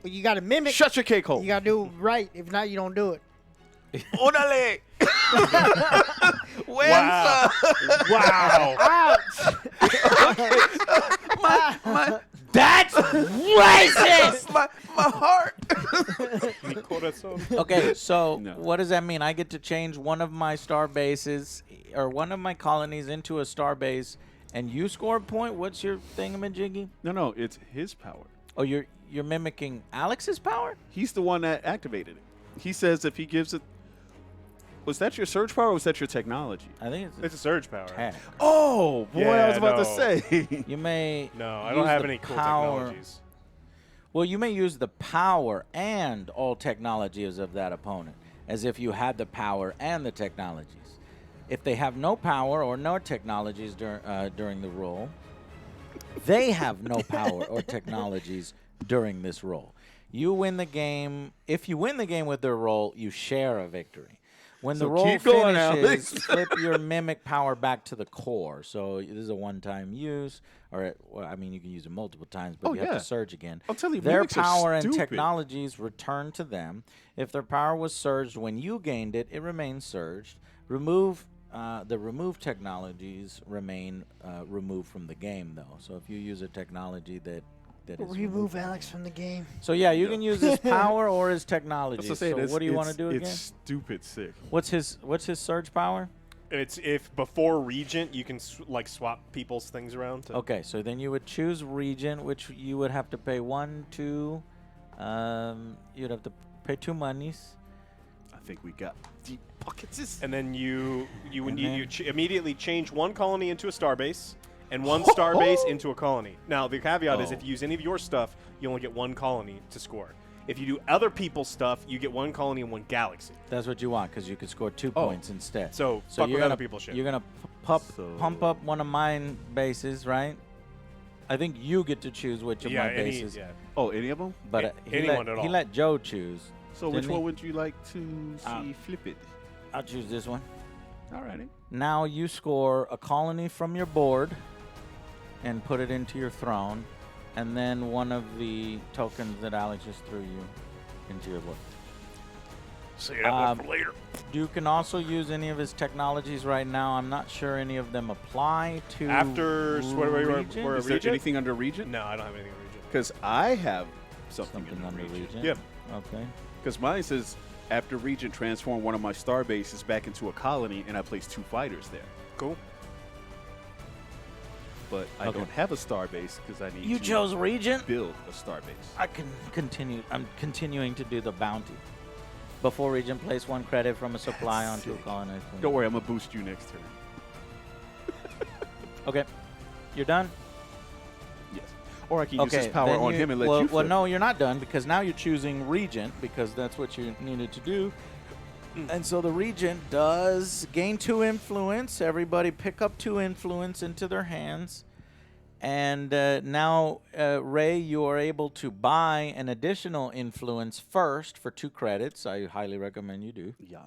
But you gotta mimic. Shut your cake hole. You gotta do it right. If not, you don't do it. Órale. Wow. Wow. Ouch. That's racist! my heart. Mi corazón. Okay, so No. what does that mean? I get to change one of my star bases or one of my colonies into a star base, and you score a point? What's your thingamajiggy? No, it's his power. Oh, you're mimicking Alex's power? He's the one that activated it. He says if he gives it. Was that your surge power or was that your technology? I think it's It's a surge power. tech. Oh, boy, I Yeah, was about to no. say. You may No, I use don't have the any cool power- technologies. Well, you may use the power and all technologies of that opponent, as if you had the power and the technologies. If they have no power or no technologies during the roll, they have no power or technologies during this roll. You win the game. If you win the game with their roll, you share a victory. When the So roll keep going, finishes, Alex. flip your mimic power back to the core. So this is a one-time use, well, I mean, you can use it multiple times, but Oh, you have yeah. to surge again. I'll tell you, their mimics are power and stupid. technologies return to them. If their power was surged when you gained it, it remains surged. The removed technologies remain removed from the game, though. So if you use a technology that is Remove Alex from the game. so yeah, you can use his power or his technology. That's what I'm saying, So it's- what do you want to it's- do again? It's stupid sick. What's his surge power? It's if before Regent you can swap people's things around. To Okay, so then you would choose Regent, which you would have to pay 1, 2. You'd have to pay 2 monies. I think we got deep pockets. And then you And then- immediately change one colony into a starbase and one starbase into a colony. Now the caveat is Oh. if you use any of your stuff, you only get one colony to score. If you do other people's stuff, you get one colony and one galaxy. That's what you want because you could score 2 Oh. points instead. So fuck you're with gonna other people's shit. You're gonna pump up one of mine bases, right? I think you get to choose which of my bases. Oh, any of them? But anyone at all. he let Joe choose. So which Didn't he? one would you like to see flip it? I'll choose this one. Alrighty. Now you score a colony from your board and put it into your throne, and then one of the tokens that Alex just threw you into your board. Say that one for later. You can also use any of his technologies right now. I'm not sure any of them apply to After Regent. we're Is there Regent? anything under Regent? No, I don't have anything on Regent. Because I have something, Something under under Regent. Regent. Yeah. Okay. Because mine says after Regent transform one of my star bases back into a colony, and I place 2 fighters there. Cool. But I Okay. don't have a star base because I need You to chose Regent? build a star base. I can continue. I'm continuing to do the bounty. Before Regent, place 1 credit from a supply That's onto a sick. colony. Don't worry, I'm gonna boost you next turn. Okay. You're done? Yes. Or I can use his power then on him and let well, you well, flip. no, you're not done because now you're choosing Regent because that's what you needed to do. And so the Regent does gain 2 influence. Everybody pick up 2 influence into their hands. And now, Ray, you are able to buy an additional influence first for 2 credits. I highly recommend you do. Yes.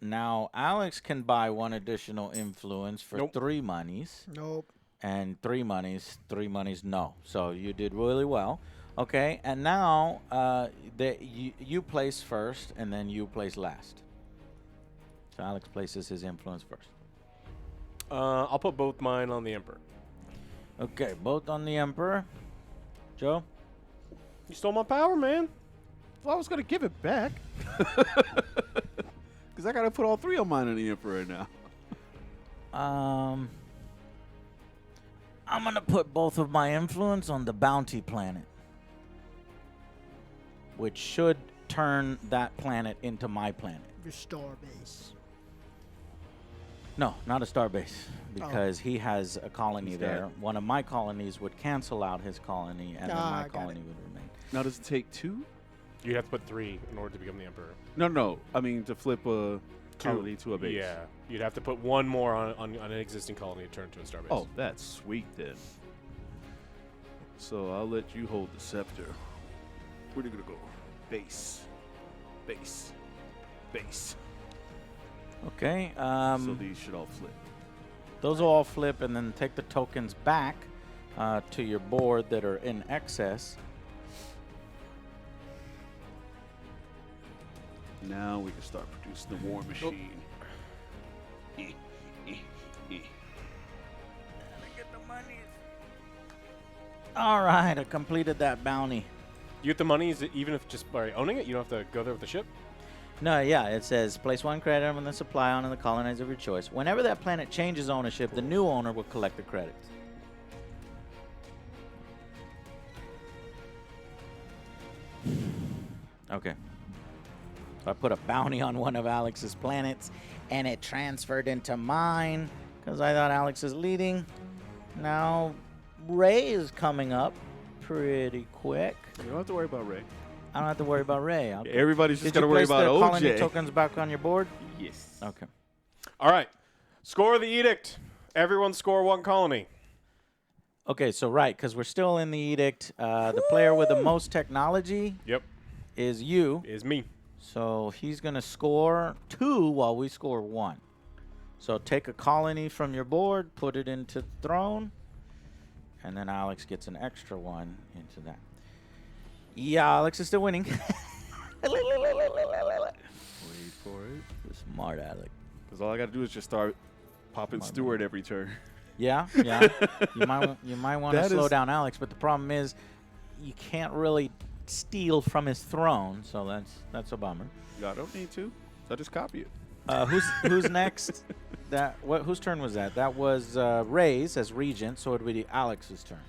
Now, Alex can buy 1 additional influence for Nope. 3 monies. Nope. And 3 monies, no. So you did really well. Okay, and now you place first, and then you place last. So Alex places his influence first. I'll put both mine on the Emperor. Okay, both on the Emperor. Joe? You stole my power, man. Well, I was gonna give it back. Because I gotta put all 3 of mine on the Emperor now. I'm going to put both of my influence on the bounty planet, which should turn that planet into my planet. Your star base. No, not a star base, because he has a colony He's there. got- One of my colonies would cancel out his colony, and then Ah, my got colony it. would remain. Now, does it take 2? You have to put 3 in order to become the Emperor. No. I mean, to flip a colony to a base. Yeah. You'd have to put 1 more on an existing colony to turn to a starbase. Oh, that's sweet then. So I'll let you hold the scepter. Where are you gonna go? Base. Base. Base. Okay. So these should all flip. Those will all flip, and then take the tokens back to your board that are in excess. Now we can start producing the war machine. All right, I completed that bounty. You get the money, is it even if just by owning it? You don't have to go there with the ship? No, yeah, it says place 1 credit on the supply on the colonizer of your choice. Whenever that planet changes ownership, the new owner will collect the credits. Okay. So I put a bounty on one of Alex's planets, and it transferred into mine because I thought Alex is leading. Now Ray is coming up pretty quick. You don't have to worry about Ray. I don't have to worry about Ray. Everybody's just Did you got to worry place about the colony OJ. tokens back on your board? Yes. Okay. All right. Score the edict. Everyone score 1 colony. Okay, so right, because we're still in the edict. The player with the most technology Yep. is you. Is me. So he's going to score 2 while we score 1. So take a colony from your board, put it into the throne, and then Alex gets an extra 1 into that. Yeah, Alex is still winning. Wait for it. Smart Alex. Because all I got to do is just start popping Stewart every turn. Yeah, yeah. you might want to That slow is- down Alex, but the problem is you can't really steal from his throne, so that's a bummer. I don't need to. So I just copy it. Who's next? Whose turn was that? That was Ray's as regent, so it would be Alex's turn.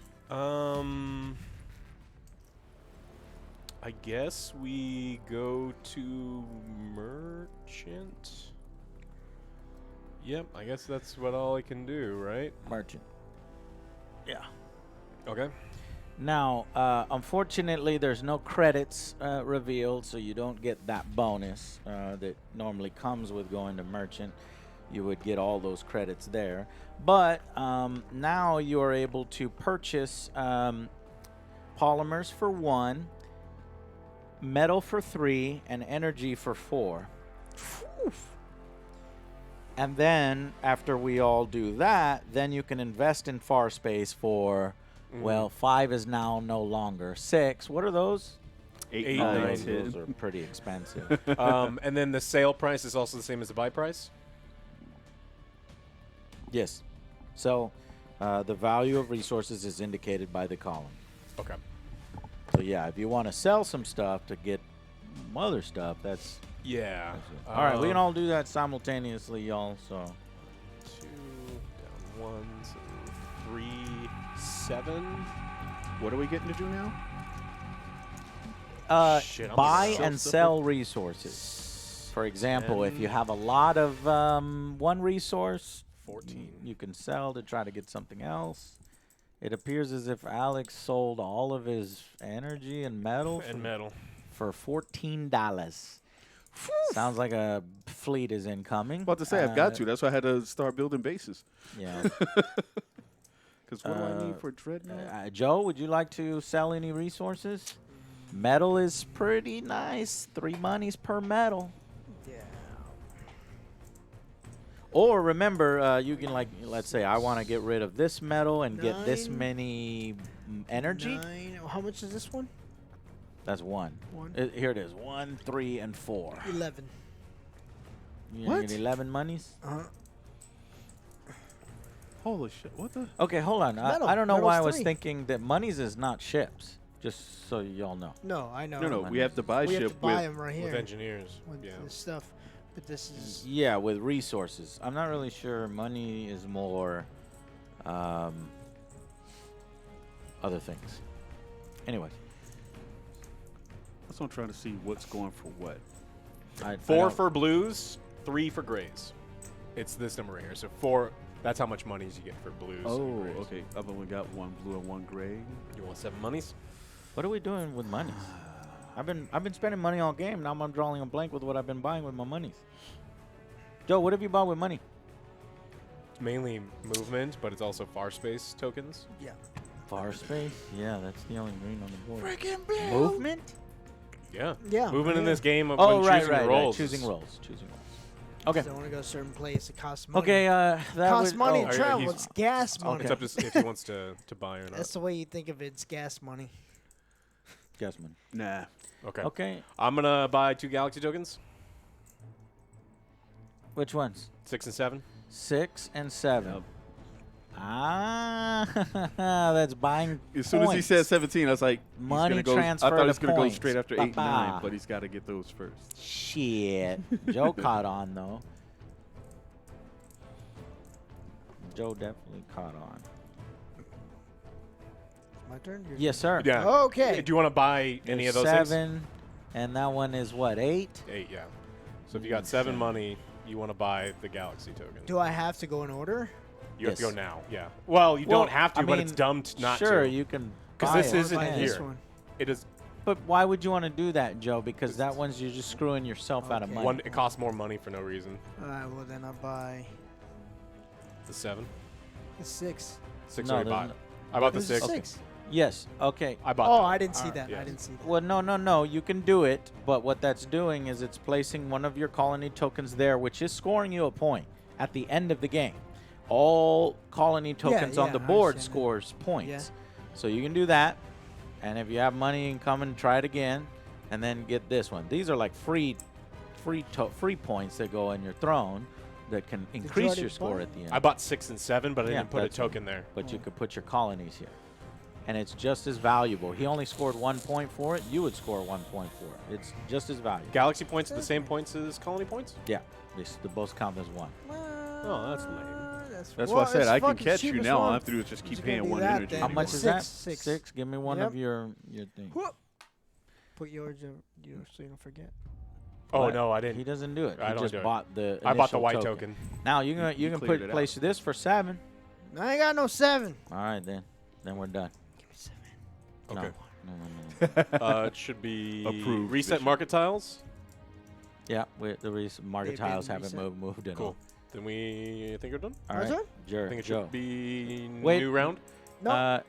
I guess we go to merchant. Yep, I guess that's what all I can do, right? Merchant. Yeah. Okay. Now, unfortunately, there's no credits revealed, so you don't get that bonus that normally comes with going to merchant. You would get all those credits there. But now you are able to purchase polymers for 1, metal for 3, and energy for 4. And then, after we all do that, then you can invest in far space for... Well, 5 is now no longer 6. What are those? 8, Oh, 9, those 10. are pretty expensive. And then the sale price is also the same as the buy price? Yes. So the value of resources is indicated by the column. Okay. So yeah, if you want to sell some stuff to get other stuff, that's Yeah. all right. We can all do that simultaneously, y'all. So 2, down 1, so 3, 7. What are we getting to do now? Shit, I'm buy so and sell resources. For example, if you have a lot of one resource, 14. you can sell to try to get something else. It appears as if Alex sold all of his energy and metal And metal. for $14. Sounds like a fleet is incoming. About to say, I've got to. That's why I had to start building bases. Yeah. Because what do I need for Dreadnought? Joe, would you like to sell any resources? Metal is pretty nice. 3 monies per metal. Yeah. Or remember, you can, like, let's say I want to get rid of this metal and get this 9, many energy. 9. How much is this one? That's 1. 1. Here it is. 1, 3, and 4. 11. You What? need 11 monies? Holy shit. What the? Okay, hold on. Metal. I don't know why I Metal's was 3. thinking that monies is not ships. Just so y'all know. No, I know. No, we have to buy We ship have to buy with. them right here. With engineers. With Yeah. this stuff. But this is... Yeah, with resources. I'm not really sure. Money is more other things. Anyways. That's what I'm trying to see what's going for what. I 4 don't- for blues, 3 for grays. It's this number right here. So 4, that's how much monies you get for blues. and Oh, grays. okay. I've only got 1 blue and 1 gray. You want 7 monies? What are we doing with monies? I've been spending money all game. Now I'm drawing a blank with what I've been buying with my monies. Joe, what have you bought with money? It's mainly movement, but it's also far space tokens. Yeah. Far space? Yeah, that's the only green on the board. Freaking Bill! Movement? Yeah. Yeah, Moving in yeah. this game of Oh, when right, choosing right, roles. choosing roles. Choosing roles. Okay. Don't want to go a certain place. It costs money. Okay. That costs would, money oh, to Are- travel. he's- It's gas money. It's up to if he wants to buy or not. That's the way you think of it. It's gas money. Jasmine. Nah. Okay. Okay. I'm gonna buy 2 galaxy tokens, Which ones? 6 and 7. 6 and 7. Yep. Ah, that's buying. As soon as he said 17, I was like, he's Money gonna go, transfer I thought he was to going to go points. straight after 8 and 9, Ba-ba. but he's got to get those first. Shit. Joe caught on, though. Joe definitely caught on. My turn. Yes, sir. Yeah. Okay. Do you want to buy any of those 7, and that one is what, 8? things? 8, yeah. So if you got 7 money, you want to buy the galaxy token. Do I have to go in order? You have to Yes. go now. Yeah. Well, you Well, don't have to, I but mean, it's dumb not to. Sure, you can. 'Cause buy this it. isn't Buy this here. one. It is But why would you want to do that, Joe? Because that one's you're just screwing yourself out of Okay. money. one. It costs more money for no reason. All right. Well, then I'll buy The 7. the 6. 6 No, already there's bought. no- I bought the This is 6. 6. Yes. Okay. I bought. Oh, that. I didn't see Alright, that. I yes. didn't see that. Well, no. You can do it, but what that's doing is it's placing one of your colony tokens there, which is scoring you a point at the end of the game. All colony tokens on yeah, the I board understand that. scores points. Yeah. So you can do that, and if you have money, you can come and try it again, and then get this one. These are like free points that go in your throne that can you increase already your score buy at the end. I bought 6 and 7, but I Yeah, didn't put a that's- token there. But you could put your colonies here. And it's just as valuable. He only scored 1 point for it. You would score 1 point for it. It's just as valuable. Galaxy points are the same points as colony points? Yeah. The both count as 1. Oh, that's lame. That's well, why I said it's I can fucking catch you cheapest now. All I one. have to do is just keep It's gonna paying be 1 that energy. then. How anymore. much is that? 6. Give me one Yep. of your thing. Whoop. Put yours so you don't forget. Oh What? no, I He didn't. doesn't do it. I He don't just do it. bought the I bought the initial white token. Now you can cleared it out. place this for 7. I ain't got no 7. All right then. Then we're done. Give me 7. Okay. No. It should be Approved, reset Bishop. market tiles. Yeah, the market They've tiles been haven't reset. moved in. Cool. Then I think we're done. All My right. turn? I think it Joe. should be Wait. new round. No.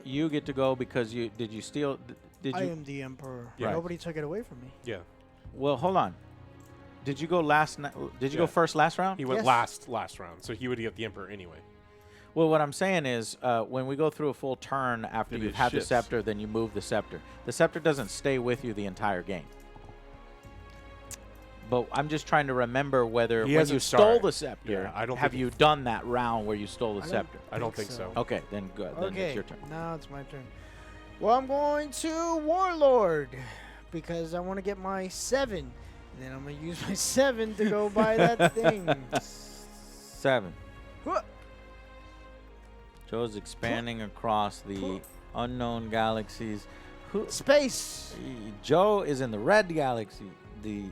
You get to go because did you steal? Did I you? am the emperor. Yeah. Nobody took it away from me. Yeah. Well, hold on. Did you go Did you go Yeah. first last round? He went Yes. last round, so he would get the emperor anyway. Well, what I'm saying is, when we go through a full turn after Then you've it had the shifts. scepter, then you move the scepter. The scepter doesn't stay with you the entire game. But I'm just trying to remember whether He when hasn't you stole started. the scepter, Yeah, I don't have think you done that round where you stole the I don't- scepter? I don't think so. Okay, then good. Then Okay. it's your turn. Now it's my turn. Well, I'm going to Warlord because I want to get my 7. And then I'm going to use my 7 to go buy that thing. 7. Huh. Joe's expanding across the unknown galaxies. Space. Joe is in the red galaxy, the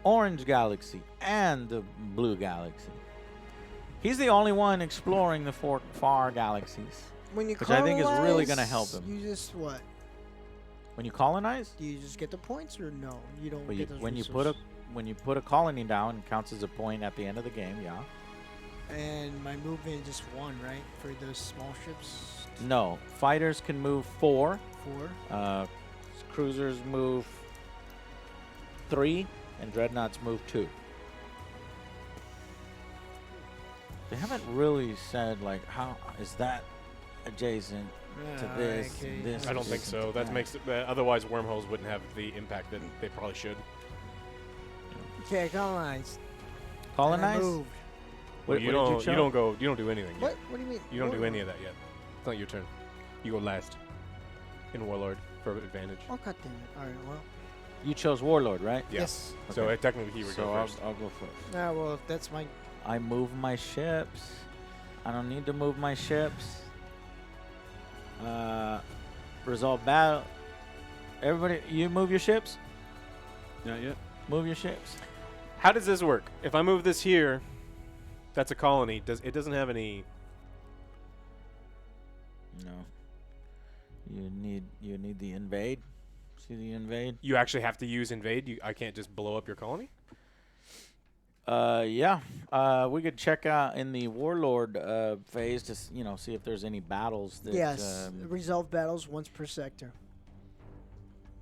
orange galaxy, and the blue galaxy. He's the only one exploring the far galaxies. When you Which I think is really gonna colonize, help him. You just what? When you colonize, Do you just get the points or no? You don't when get those you resources. when you put a colony down, it counts as a point at the end of the game. Yeah. And my movement is just 1, right? For those small ships. No, fighters can move 4. 4. Cruisers move 3, and dreadnoughts move 2. They haven't really said like how is that adjacent to this. Okay. And this I don't think adjacent so. to That makes it, otherwise wormholes wouldn't have the impact that they probably should. Okay, colonized. colonize. And I moved. What, you what don't. did you, you don't go. You don't do anything. What? Yet. What do you mean? You don't do any of that yet. It's not your turn. You go last. In warlord for advantage. Oh, god damn it. Alright, well. You chose warlord, right? Yeah. Yes. So Okay. technically he would So go I'll, first. I'll go first. Nah, well, that's my. I move my ships. I don't need to move my ships. Resolve battle. Everybody, you move your ships. Not yet. Move your ships. How does this work? If I move this here, that's a colony. It doesn't have any. No. You need the invade. See the invade? You actually have to use invade. I can't just blow up your colony. Yeah. We could check out in the warlord phase to see if there's any battles that Yes. Resolve battles once per sector.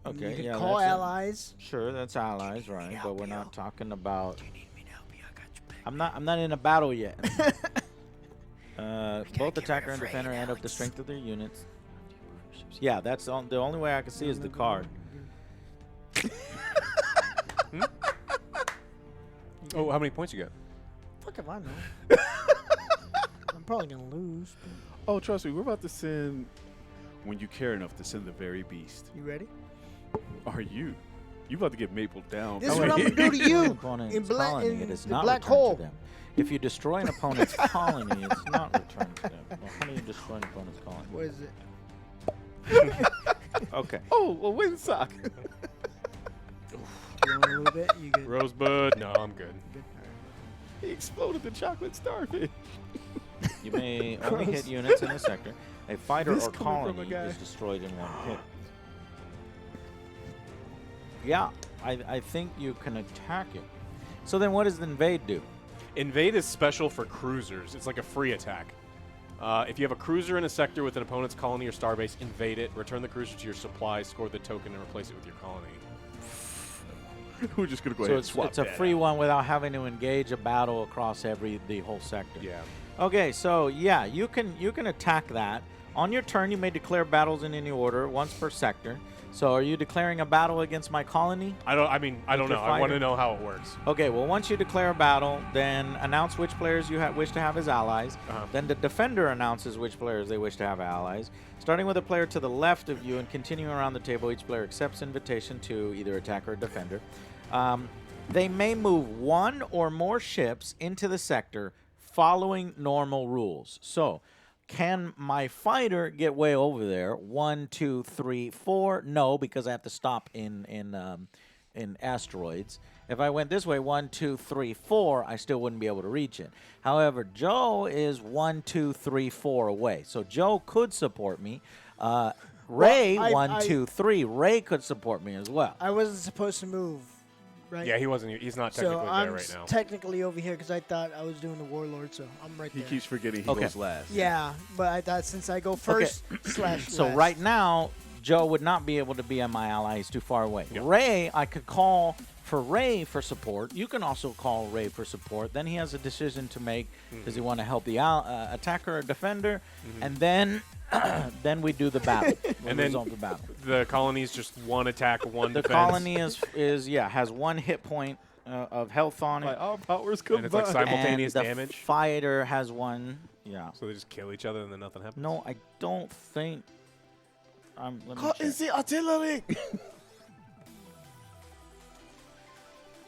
Okay, You can yeah, call that's it. allies. Sure, that's allies, right? But we're not talking about. I'm not in a battle yet. Both attacker and defender add up the strength of their units. Yeah, that's the only way I can see is the card. Oh, how many points you got? Fuck if I know. I'm probably gonna lose. Oh, trust me, we're about to send. When you care enough to send the very beast. You ready? Are you? You about to get mapled down? This is what I'm gonna do to you. Opponent's In black, colony, in it is the not black returned hole. to them. If you destroy an opponent's colony, it's not returned to them. Well, how do you destroy an opponent's colony? What is it? Okay. Oh, a windsock. You want a little bit? You good? Rosebud? No, I'm good. He exploded the chocolate starfish. You may only hit units in a sector. A fighter This or coming from a colony guy. is destroyed in one hit. Yeah, I think you can attack it. So then what does the invade do? Invade is special for cruisers. It's like a free attack. If you have a cruiser in a sector with an opponent's colony or starbase, invade it, return the cruiser to your supply, score the token, and replace it with your colony. We're just gonna go So ahead and swap it's a that free out. one without having to engage a battle across the whole sector. Yeah. Okay, so yeah, you can attack that. On your turn, you may declare battles in any order, once per sector. So are you declaring a battle against my colony? I don't With know. your I want fighter? to know how it works. Okay, well, once you declare a battle, then announce which players you wish to have as allies. Uh-huh. Then the defender announces which players they wish to have allies. Starting with a player to the left of you and continuing around the table, each player accepts invitation to either attacker or defender. They may move one or more ships into the sector following normal rules. So, can my fighter get way over there? 1, 2, 3, 4? No, because I have to stop in asteroids. If I went this way, 1, 2, 3, 4, I still wouldn't be able to reach it. However, Joe is 1, 2, 3, 4 away, so Joe could support me. Ray, Well, 1, 2, 3. Ray could support me as well. I wasn't supposed to move, right? Yeah, he's not So technically I'm there right now. technically over here because I thought I was doing the warlord, so I'm right He there. keeps forgetting he Okay. goes last. Yeah, but I thought since I go first slash So last. right now, Joe would not be able to be on my ally. He's too far away. Yep. Ray, I could call for Ray for support. You can also call Ray for support. Then he has a decision to make. Does he want to help the attacker or defender? And then then we do the battle. And We then resolve the battle. The colony's just one attack, one The defense. colony has 1 hit point of health on Like it. our powers And it's like combined. simultaneous and the damage. fighter has 1. Yeah. So they just kill each other and then nothing happens. No, I don't think. Let me Call check. is the artillery.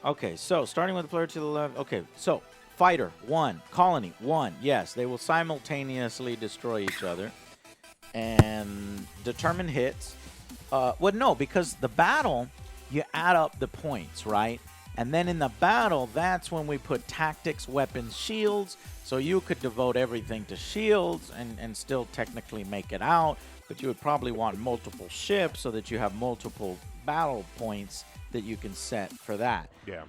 Okay, so starting with the player to the left. Okay, so fighter 1, colony 1. Yes, they will simultaneously destroy each other and determine hits. Well, no, because the battle, you add up the points, right? And then in the battle, that's when we put tactics, weapons, shields. So you could devote everything to shields and still technically make it out. But you would probably want multiple ships so that you have multiple battle points that you can set for that. Yeah.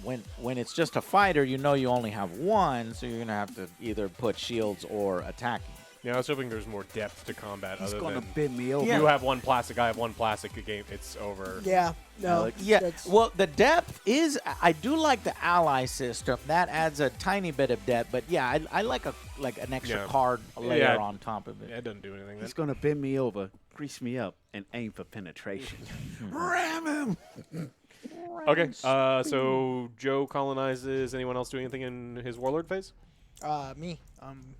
When it's just a fighter, you know you only have 1, so you're going to have to either put shields or attacking. Yeah, I was hoping there's more depth to combat He's other gonna than bend me over. Yeah. you have one plastic, I have one plastic. The game, it's over. Yeah, no. Yeah, that's- well, the depth is, I do like the ally system. That adds a tiny bit of depth, but yeah, I like an extra Yeah. card layer Yeah. on top of it. Yeah, it doesn't do anything. He's Then. gonna bend me over, grease me up, and aim for penetration. Ram him. Okay, so Joe colonizes. Anyone else doing anything in his warlord phase? Me. I'm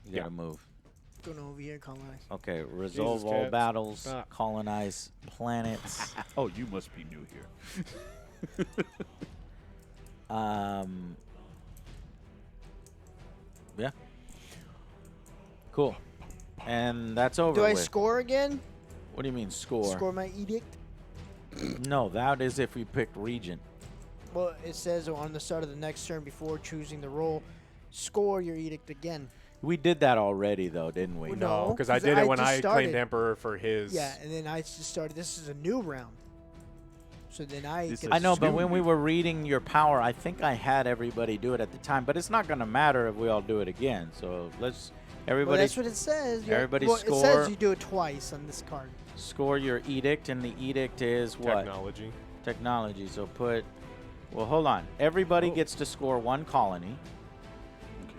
You gotta move. going over here, colonize. Okay, resolve Jesus, all Ted. battles, Stop. colonize planets. Oh, you must be new here. Yeah. Cool. And that's over Do I with. score again? What do you mean score? Score my edict? No, that is if we picked Regent. Well, it says on the start of the next turn before choosing the role, score your edict again. We did that already, though, didn't we? Well, No, No, because I 'cause did I it when just I started. claimed Emperor for his. Yeah, and then I just started. This is a new round. So then I This get is- I know, but Stew when we you. were reading your power, I think I had everybody do it at the time. But it's not going to matter if we all do it again. So let's Well, everybody. that's what it says. everybody well, score. It says you do it twice on this card. Score your edict, and the edict is what? Technology. Technology. So put. Well, hold on. Everybody gets to score 1 colony, Okay.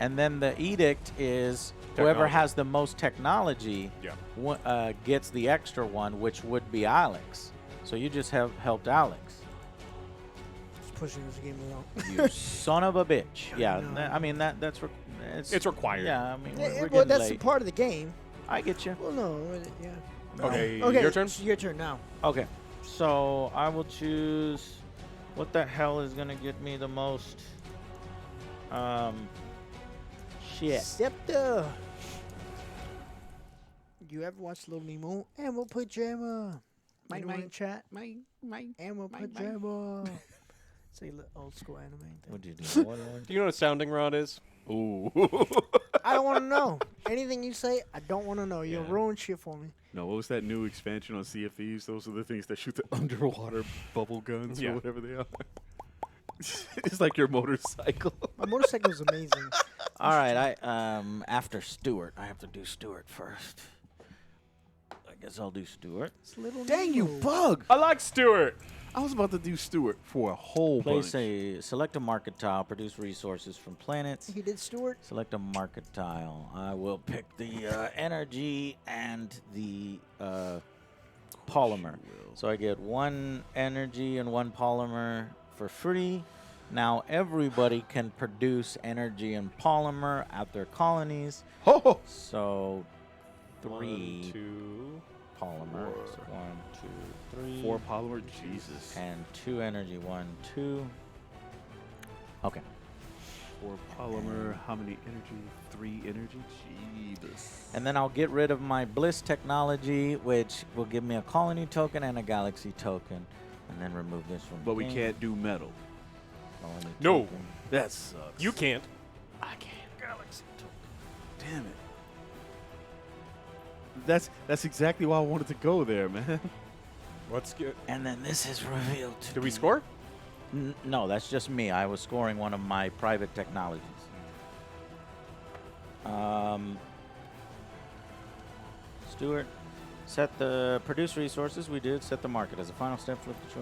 and then the edict is whoever Technology. has the most technology Yeah. gets the extra one, which would be Alex. So you just have helped Alex. Just pushing this game along. You son of a bitch. Yeah, know. I mean that's It's required. Yeah, I mean we're well, getting that's late. part of the game. I get you. Well, no, yeah. Okay, Okay, your turn? it's your turn now. Okay, so I will choose. What the hell is gonna get me the most? Shit. Scepter. You ever watch Little Nemo? Animal Pajama. Anyone in chat? Animal Pajama. Say old school anime thing. What'd you do? What? Do you know what a sounding rod is? Ooh. I don't want to know. Anything you say, I don't want to know. You'll Yeah. ruin shit for me. No, what was that new expansion on Sea of Thieves? Those are the things that shoot the underwater bubble guns Yeah. or whatever they are. It's like your motorcycle. My motorcycle is amazing. All right, after Stuart, I have to do Stuart first. I guess I'll do Stuart. It's Little Dang, you Nemo. bug! I like Stuart. I was about to do Stewart for a whole Place bunch. select a market tile, produce resources from planets. He did Stuart. Select a market tile. I will pick the energy and the polymer. So I get 1 energy and 1 polymer for free. Now everybody can produce energy and polymer at their colonies. Oh! So 3 1, 2. polymers. 1, 2, 3. 4 polymer? Jesus. And 2 energy. 1, 2. Okay. 4 polymer. How many energy? 3 energy? Jesus. And then I'll get rid of my Bliss technology, which will give me a colony token and a galaxy token. And then remove this from But we game. can't do metal. Colony No. token. That sucks. You can't. I can't. Galaxy token. Damn it. That's exactly why I wanted to go there, man. Let's get. And then this is revealed to Did we be- score? No, that's just me. I was scoring one of my private technologies. Stuart, set the produce resources. We did set the market as a final step. Flip the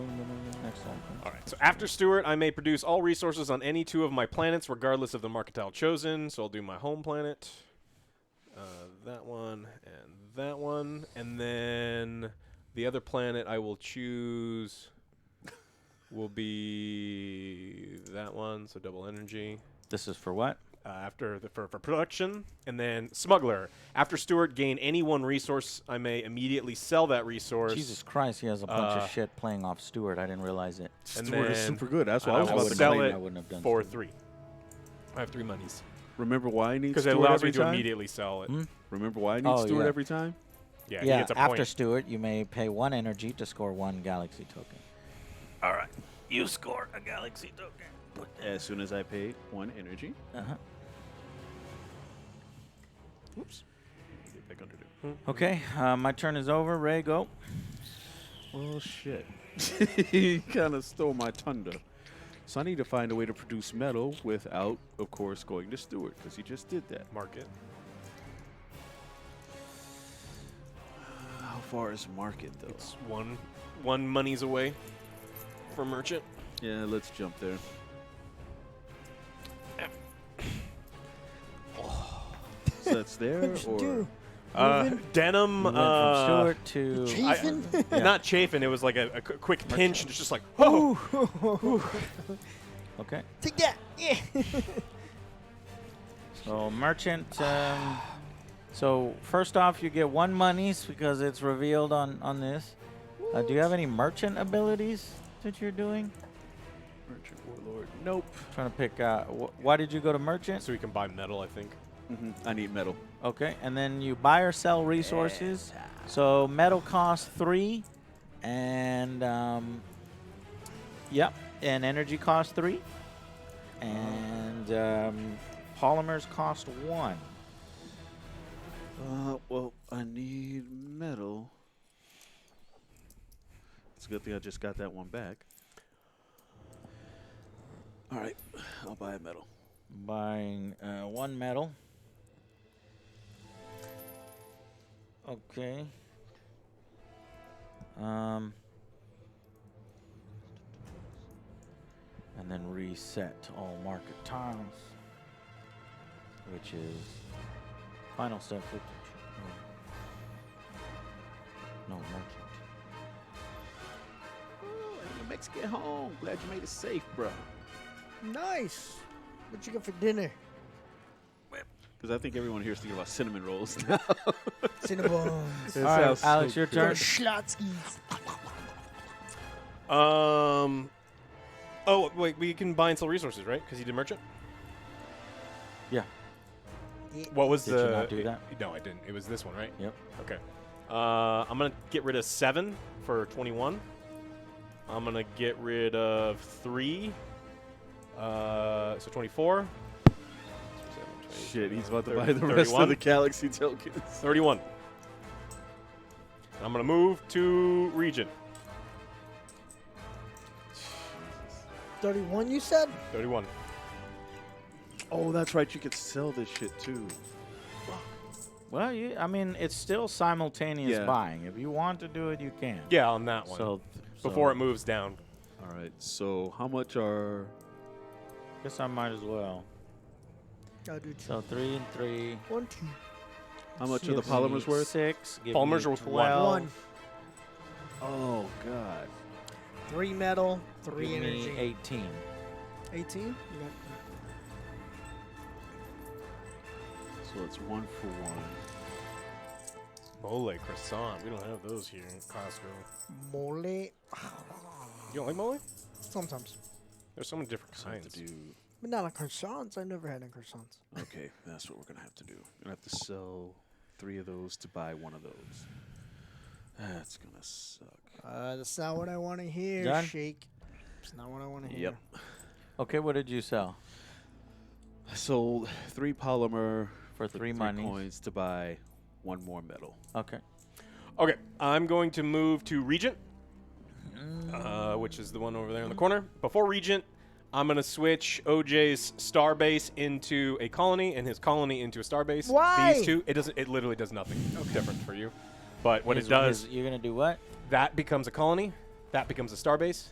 next one. All right. So after Stuart, I may produce all resources on any 2 of my planets, regardless of the market tile chosen. So I'll do my home planet, that one, and that one, and then the other planet I will choose will be that one. So double energy. This is for what? For production, and then smuggler. After Stuart, gain any 1 resource. I may immediately sell that resource. Jesus Christ, he has a bunch Uh, of shit playing off Stuart. I didn't realize it. And Stuart is then super good. That's what I was I about will to sell claim. it I wouldn't have done for Stuart. 3. I have 3 monies Remember why I need because it Stewart allows me every to time? immediately sell it. Hmm? Remember why I need Oh, Stewart yeah. every time? Yeah, he Yeah, gets a after point. Stuart, you may pay 1 energy to score 1 galaxy token. All right. You score a galaxy token. As soon as I paid 1 energy. Uh-huh. Oops. Pick under two. Okay, my turn is over. Ray, go. Well, shit. He kind of stole my thunder. So I need to find a way to produce metal without, of course, going to Stewart, because he just did that. Market. How far is market, though? It's one monies away from merchant. Yeah, let's jump there. So that's there, What'd you or do? Denim. You went from Stuart to... Chafin? Yeah. Not chafing. It was like a quick pinch, and it's just like, whoa. Okay. Take that. Yeah. So merchant. So first off, you get 1 monies because it's revealed on this. Do you have any merchant abilities that you're doing? merchant warlord? Nope. Trying to pick. Why did you go to merchant? So we can buy metal, I think. I need metal. Okay, and then you buy or sell resources. So metal costs 3, and yep, and energy costs 3, and polymers cost 1. Well, I need metal. It's a good thing I just got that one back. All right, I'll buy a metal. Buying 1 metal. Okay. And then reset all market tiles, which is final step 52. No, merchant. Oh, hey, Mexican home. Glad you made it safe, bro. Nice. What you got for dinner? Because I think everyone here is thinking about cinnamon rolls. Cinnabons. All right, Alex, your turn. Schlotzkis. Oh, wait, we can buy and sell resources, right? Because you did merchant? Yeah. What was Did the... you not do that? No, I didn't. It was this one, right? Yep. Okay. I'm going to get rid of 7 for 21. I'm going to get rid of 3. So 24. Shit, he's about to 30, buy the rest 31. of the Galaxy tokens. 31. And I'm going to move to Regent. 31, you said? 31. Oh, that's right. You could sell this shit too. Well, I mean, it's still simultaneous Yeah. buying. If you want to do it, you can. Yeah, on that one. So Before it moves down. All right. So how much are? guess I might as well. I'll do 2. So 3 and 3. 1, 2. How much are the Give me polymers worth? 6. Give Polymers me are worth 12. 1. Oh God. 3 metal, 3 Give energy. me 18. 18? You So it's 1 for 1. Mole croissant. We don't have those here in Costco. got mole. You don't like mole? Sometimes. There's so many different So I have kinds. to do. But not like croissants. I've never had a croissants. Okay, that's what we're gonna have to do. We're gonna have to sell 3 of those to buy 1 of those. That's gonna suck. That's not what I want to hear, Done? Shake. It's not what I want to hear. Yep. Okay, what did you sell? I sold 3 polymer For 3 money. coins to buy 1 more metal. Okay. Okay, I'm going to move to Regent, which is the one over there in the corner. Before Regent, I'm going to switch OJ's star base into a colony and his colony into a star base. Why? These two, it literally does nothing different for you. But what His- it does, you're going to do what? that becomes a colony, that becomes a star base.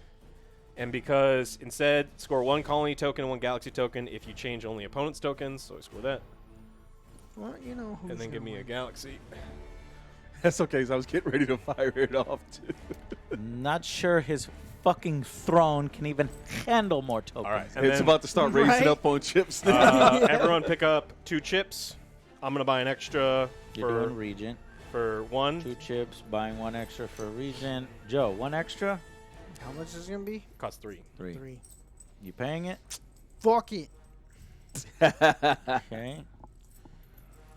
And because instead, score 1 colony token and 1 galaxy token if you change only opponent's tokens, so I score that. Well, you know who's And then give gonna me a win. galaxy. That's okay, 'cause I was getting ready to fire it off too. Not sure his fucking throne can even handle more tokens. All right. And It's then, about to start Right? raising up on chips now. everyone pick up 2 chips. I'm going to buy an extra You're doing Regent. for 1. 2 chips, buying 1 extra for Regent. Joe, 1 extra? How much is it going to be? Costs 3. 3. 3. You paying it? Fuck it. Okay.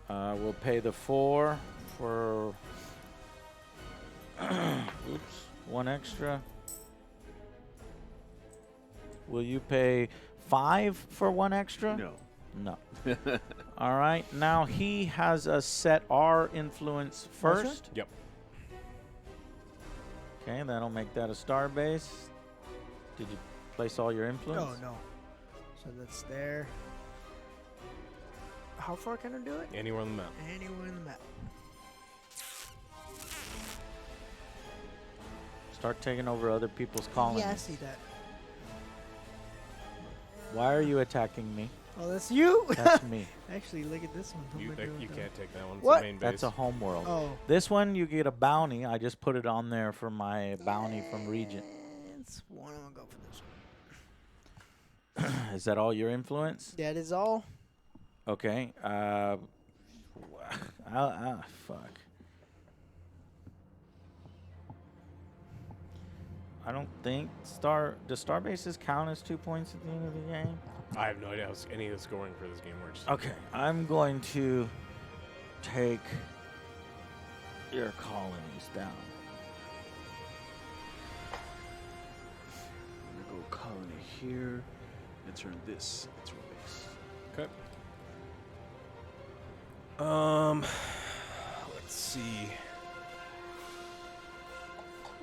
We'll pay the 4 for... Oops. 1 extra. Will you pay 5 for 1 extra? No. No. All right. Now he has us set our influence first. Yep. Okay, that'll make that a star base. Did you place all your influence? Oh, no. So that's there. How far can I do it? Anywhere on the map. Anywhere in the map. Start taking over other people's colonies. Yeah, I see that. Why are you attacking me? Oh, that's you? That's me. Actually, look at this one. What You, am I doing you with can't take that one. It's What? a main base. That's a home world. that? Oh. This one, you get a bounty. I just put it on there for my bounty from Regent. It's one. I'm going to go for this one. Is that all your influence? That is all. Okay. Fuck. I don't think does star bases count as 2 points at the end of the game? I have no idea how any of the scoring for this game works. Okay, I'm going to take your colonies down. I'm gonna go colony here and turn this into a base. Okay. Let's see.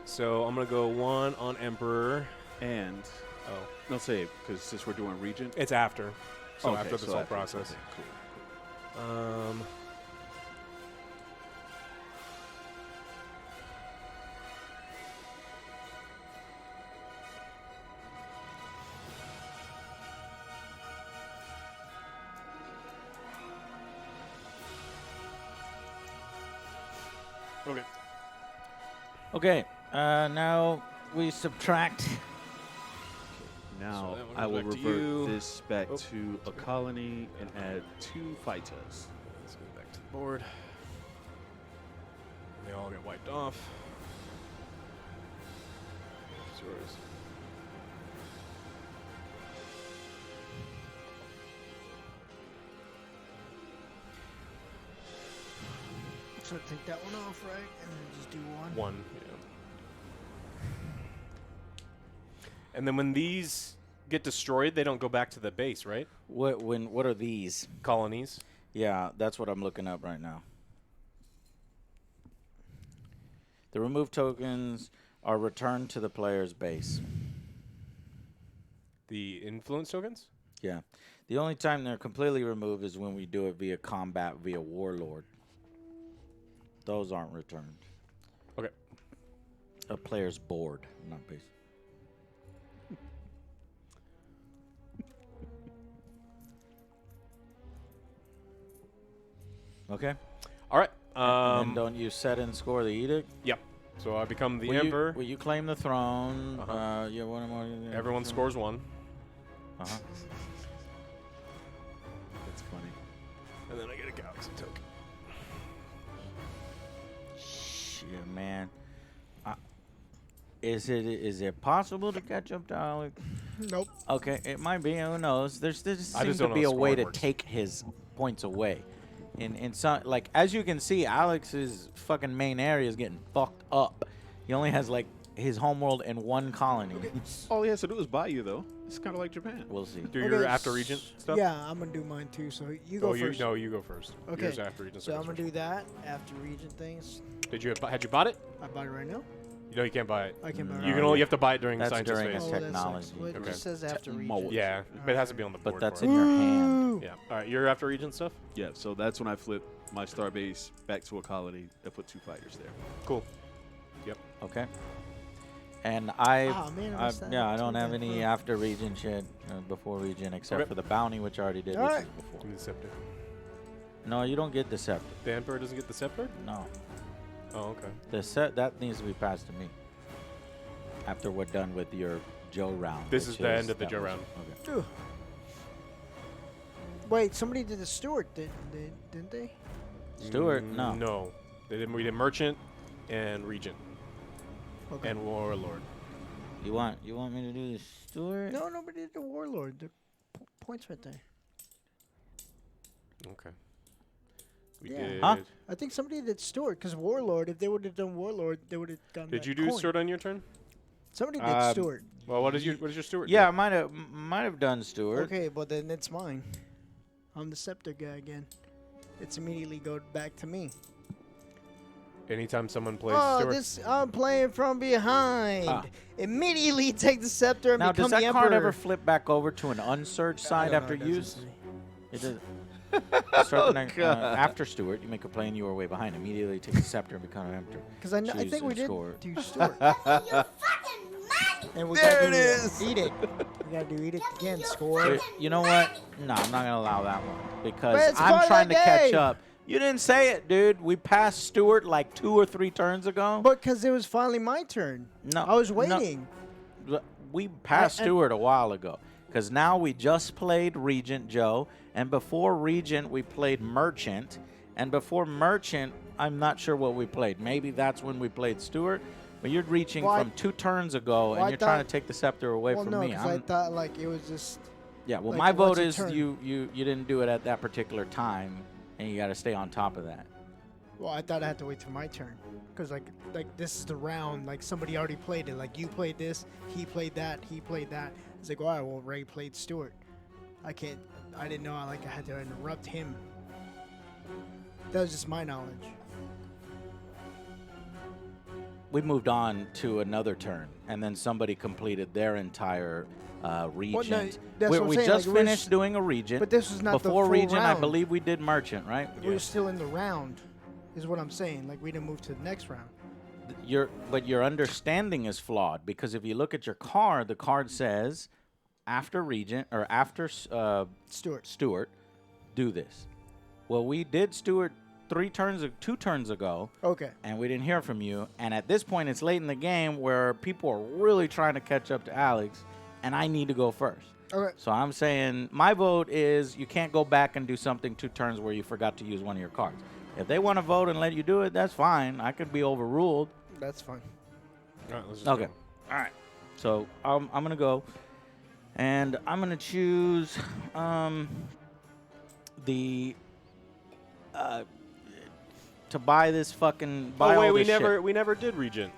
So I'm gonna go 1 on Emperor. And Oh, no, say it, because since we're doing Regent. it's after. So Okay, after this so whole after. process. Okay, cool. Okay. Okay, now we subtract. Now So that one I goes will back to revert you. this back Oh. to a colony and add 2 fighters. Let's go back to the board. They all get wiped off. It's yours. So take that one off, right? And then just do one. One. Yeah. And then when these get destroyed, they don't go back to the base, right? What are these? Colonies. Yeah, that's what I'm looking up right now. The removed tokens are returned to the player's base. The influence tokens? Yeah. The only time they're completely removed is when we do it via combat, via Warlord. Those aren't returned. Okay. A player's board, not base. Okay. All right. And then don't you set and score the edict? Yep. So I become the Will emperor. You claim the throne? Uh-huh. Yeah, one more. Everyone scores 1. Uh-huh. That's funny. And then I get a galaxy token. Shit, man. Is it possible to catch up to Alex? Nope. Okay, it might be. Who knows? There seems I just to don't know be how a way to scoring works. take his points away. In some, like, as you can see, Alex's fucking main area is getting fucked up. He only has like his homeworld and 1 colony. All he has to do is buy you, though. It's kind of like Japan. We'll see. Do your after Regent stuff? Yeah, I'm gonna do mine too. So you go Oh, first. you go first. Okay. Yours after Regent So stuff I'm gonna first. do that after Regent things. Had you bought it? I buy it right now. No, you can't buy it. I can buy it. No, You can only have to buy it during the That's scientist during phase. a Oh, that technology. sucks. Well, it Okay. just says after Technology. Regent. Yeah, but it has to be on the board. But that's for in it. your hand. Woo! Yeah. All right, you're after Regent stuff? Yeah, so that's when I flip my star base back to a colony and put 2 fighters there. Cool. Okay. And I man, I missed that. I don't have Okay. any after Regent shit before Regent except Okay. for the bounty, which I already did. All Which right. is before. Give me the scepter. No, you don't get the scepter. The Emperor doesn't get the scepter? No, Oh, okay. the that needs to be passed to me after we're done with your Joe round. This which is the end of the that Joe was- round. Okay. Ugh. Wait, somebody did the Stewart, didn't they? Stuart, no. No. They didn't. We did Merchant and Regent Okay. and Warlord. You want me to do the Stuart? No, nobody did the Warlord. The points right there. Okay. We Yeah. did. Huh? I think somebody did Stewart because Warlord. If they would have done Warlord, they would have gotten. Did that you do coin. Stewart on your turn? Somebody did Um, Stewart. Well, what is your Stewart? Yeah, I do? might have done Stuart. Okay, but then it's mine. I'm the scepter guy again. It's immediately go back to me. Anytime someone plays Oh, Stewart. this I'm playing from behind. Ah. Immediately take the scepter and Now, become does the that emperor. card ever flip back over to an unsearched side after use? It does. Start the next, after Stuart, you make a play and you are way behind. Immediately take the scepter and become an emperor. Because I Choose think we and did score. do Stewart. And we There gotta it do is. Edict. We gotta do Edict again. Score. Wait, you know what? No, I'm not gonna allow that one But because it's part I'm of trying to the catch game. up. You didn't say it, dude. We passed Stuart like 2 or 3 turns ago. But because it was finally my turn. No, I was no. waiting. We passed I- Stuart a while ago because now we just played Regent Joe, and before Regent we played Merchant, and before Merchant I'm not sure what we played. Maybe that's when we played Stuart. But you're reaching Well, I- from 2 turns ago, well, and I you're trying to thought- take the scepter away Well, from no, me. because I thought like it was just. Yeah, well, like, my vote once a is turn. you didn't do it at that particular time, and you got to stay on top of that. Well, I thought I had to wait till my turn. Because like this is the round. Like somebody already played it. Like you played this, he played that, he played that. It's like, all right, well, Ray played Stewart. I didn't know I had to interrupt him. That was just my knowledge. We moved on to another turn, and then somebody completed their entire Regent. that's we what I'm we saying, just like, we're finished doing a Regent. But this was not Before the full Regent, I round. believe we did Merchant, right? We were still in the round, is what I'm saying. Like we didn't move to the next round. But your understanding is flawed because if you look at your card, the card says after Regent or after Stewart. Stuart, do this. Well, we did Stuart 2 turns ago, Okay. and we didn't hear from you. And at this point, it's late in the game where people are really trying to catch up to Alex, and I need to go first. Okay. So I'm saying my vote is you can't go back and do something 2 turns where you forgot to use one of your cards. If they want to vote and let you do it, that's fine. I could be overruled. That's fine. All right, let's just Okay. go. All right. So I'm going to go, and I'm going to choose to buy this fucking buy Oh wait, all we this shit. never did Regent.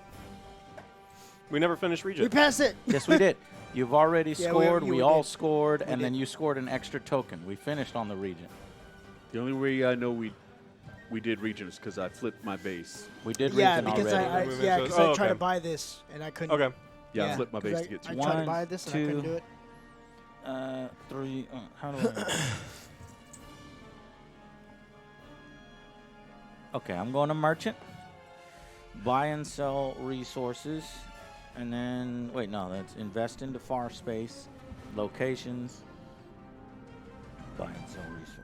We never finished We Regent. passed it. Yes, we did. You've already Yeah, scored. we We all did. scored, and did. then you scored an extra token. We finished on the Regent. The only way I know we did Regent is because I flipped my base. We did Yeah, Regent because already. Movement I oh, tried to okay. buy this and I couldn't. Okay. Yeah, I Yeah. flipped my 'cause base to get I two. tried to One, buy this and I couldn't two. do it. 3. How do I? Okay, I'm going to merchant. Buy and sell resources, and then wait, no, that's invest into far space, locations. Buy and sell resources.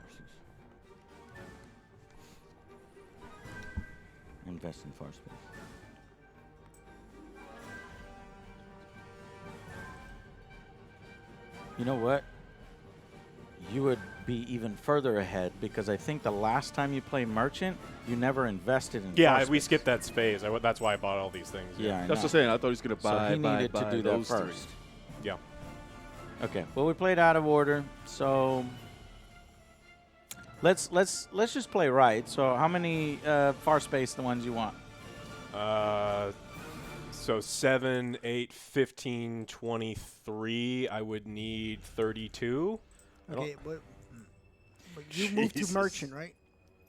Invest in far space. You know what? You would be even further ahead because I think the last time you played merchant, you never invested in. Yeah, far we space. skipped that phase. That's why I bought all these things. Yeah, I That's know. what I'm saying. I thought he was going to So buy, he needed buy to do that those three. first. Yeah. Okay. Well, we played out of order, so let's just play right. So, how many far space the ones you want? So 7, 8, 15, 23. I would need 32. Okay, but you moved to Jesus. merchant, right?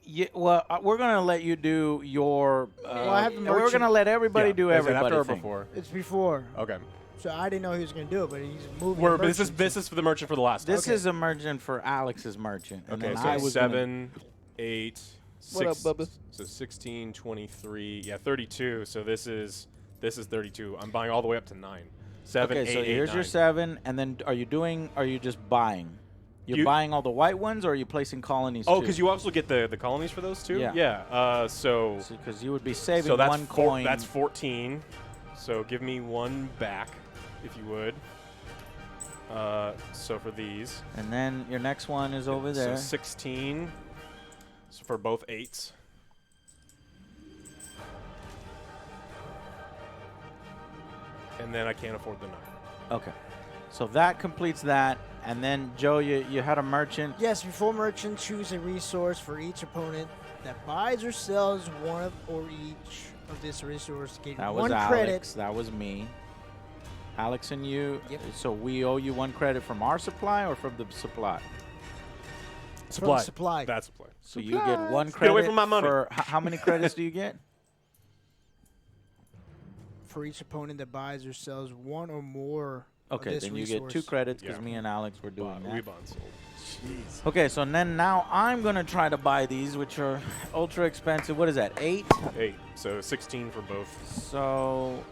Yeah. Well, we're gonna let you do your. Well, I have the we're merchant. gonna let everybody do Is it everybody. after or thing. before? It's before. Okay. So I didn't know he was going to do it, but he's moving. We're to this is merchant. this is for the merchant for the last This time. is a merchant for Alex's merchant. And Okay, then so I was gonna- 7, 8, 6. What up, Bubba? So 16, 23. Yeah, 32. So this is 32. I'm buying all the way up to 9. 7, Okay, 8, so 8, here's 9. your 7, and then are you just buying? You're buying all the white ones, or are you placing colonies Oh, too? because you also get the colonies for those too? Yeah. Yeah. So Because you would be saving so that's one coin. That's 14. So give me one back, if you would. So for these. And then your next one is over there. So 16. So for both 8s. And then I can't afford the 9. Okay. So that completes that. And then, Joe, you had a merchant. Yes, before merchant, choose a resource for each opponent that buys or sells one of or each of this resource. Get That was one Alex. credit. That was me. Alex and you. Yep. So we owe you 1 credit from our supply or from the supply? From supply. That's supply. So you get 1 Get credit away from my money. for how many credits do you get? For each opponent that buys or sells one or more Okay, of this then you resource. get 2 credits because Yeah. me and Alex were doing that. We bought sold. Okay, so then now I'm going to try to buy these, which are ultra expensive. What is that, 8? 8. So 16 for both. So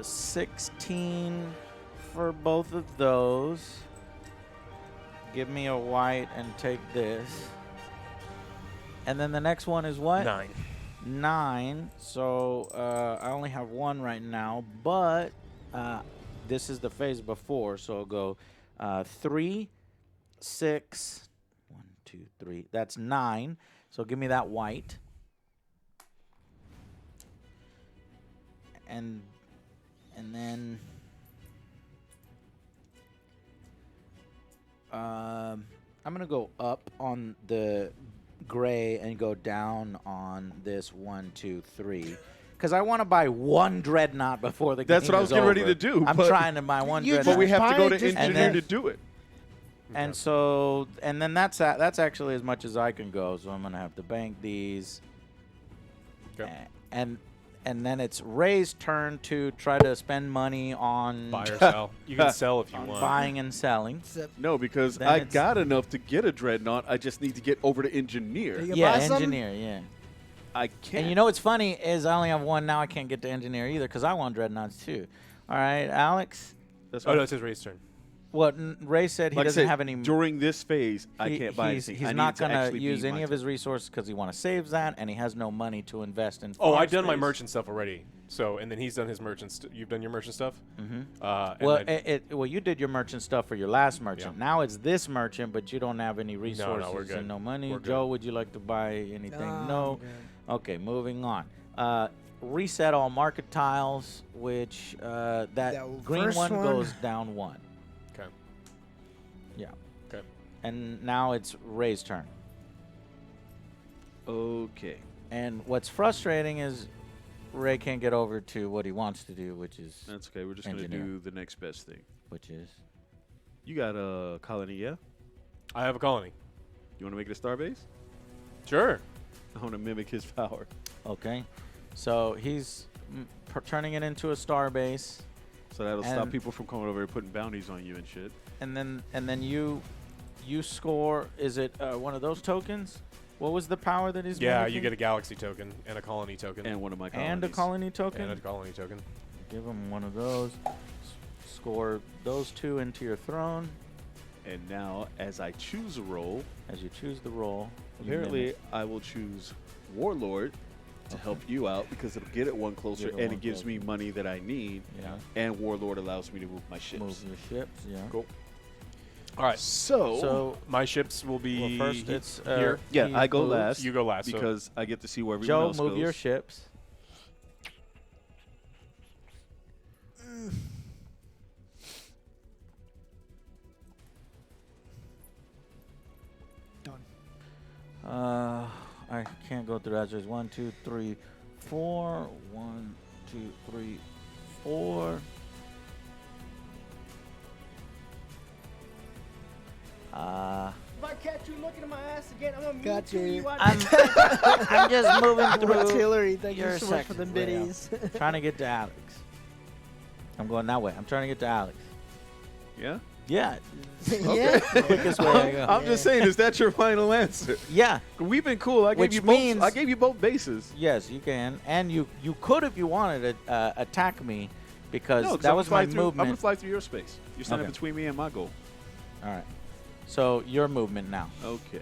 16 for both of those. Give me a white and take this. And then the next one is what? 9. 9. So I only have 1 right now, but this is the phase before. So I'll go 3, 6, 1, 2, 3. That's 9. So give me that white. And then I'm gonna go up on the gray and go down on this 1, 2, 3. Because I want to buy 1 dreadnought before the game That's what I was is getting ready over. to do, I'm but- trying to buy 1 You dreadnought. But we have to go to Just- engineer and to then- do it. And so, and then that's actually as much as I can go. So I'm gonna have to bank these. Okay. And then it's Ray's turn to try to spend money on Buy or sell. You can sell if you want. buying and selling. Except No, because Then I it's- got enough to get a dreadnought. I just need to get over to engineer. You can Yeah, buy some? engineer. Yeah. I can't. And you know what's funny is I only have 1 now. I can't get to engineer either because I want dreadnoughts too. All right, Alex. That's Oh, no, it's his race turn. Well, Ray said he Like I doesn't said, have any. during this phase, I can't buy he's, anything. He's I need not to going to actually use be any my of his resources because he want to save that, and he has no money to invest in. Oh, farm I've done my space. merchant stuff already. So, and then he's done his merchant. You've done your merchant stuff. Mm-hmm. Well, you did your merchant stuff for your last merchant. Yeah. Now it's this merchant, but you don't have any resources we're good. and no money. We're good. Joe, would you like to buy anything? I'm No. good. Okay, moving on. Reset all market tiles, which that That green first one one. goes down 1. Okay. Yeah. Okay. And now it's Ray's turn. Okay. And what's frustrating is Ray can't get over to what he wants to do, which is That's okay. We're just going to Engineer. do the next best thing. which is You got a colony, yeah? I have a colony. You want to make it a starbase? Sure. I want to mimic his power. okay. So he's turning it into a star base, So that'll stop And- people from coming over here putting bounties on you and shit. and then you score. Is it one of those tokens? What was the power that he's Yeah, mimicking? you get a galaxy token and a colony token. And one of my colonies. and a colony token. And a colony token. Give him one of those. Score those 2 into your throne And now, as I choose a role, as you choose the role. you apparently mimic. I will choose Warlord to help you out because it'll get it one closer Get it and one it gives closer. me money that I need. Yeah. And Warlord allows me to move my ships. Move your ships. Yeah. Cool. All right. So My ships will be well, first it's here. Yeah, he I go moves. last. You go last. so- because I get to see where everyone Joe, else move goes. your ships. Done. I can't go through that. There's 1, 2, 3, 4. 1, 2, 3, 4. If I catch you looking at my ass again, I'm gonna Got you. I'm just moving through. Artillery, thank your you so much for the section, Ray. biddies. Trying to get to Alex. I'm going that way. I'm trying to get to Alex. Yeah? Yeah. Yeah. Quickest way to go. I'm just saying, is that your final answer? Yeah. We've been cool. I gave Which you means- both. I gave you both bases. Yes, you can, and you could if you wanted to attack me, because No, 'cause that I'm was gonna my fly through- I'm movement. gonna fly through your space. You're standing Okay. between me and my goal. All right. So your movement now. Okay.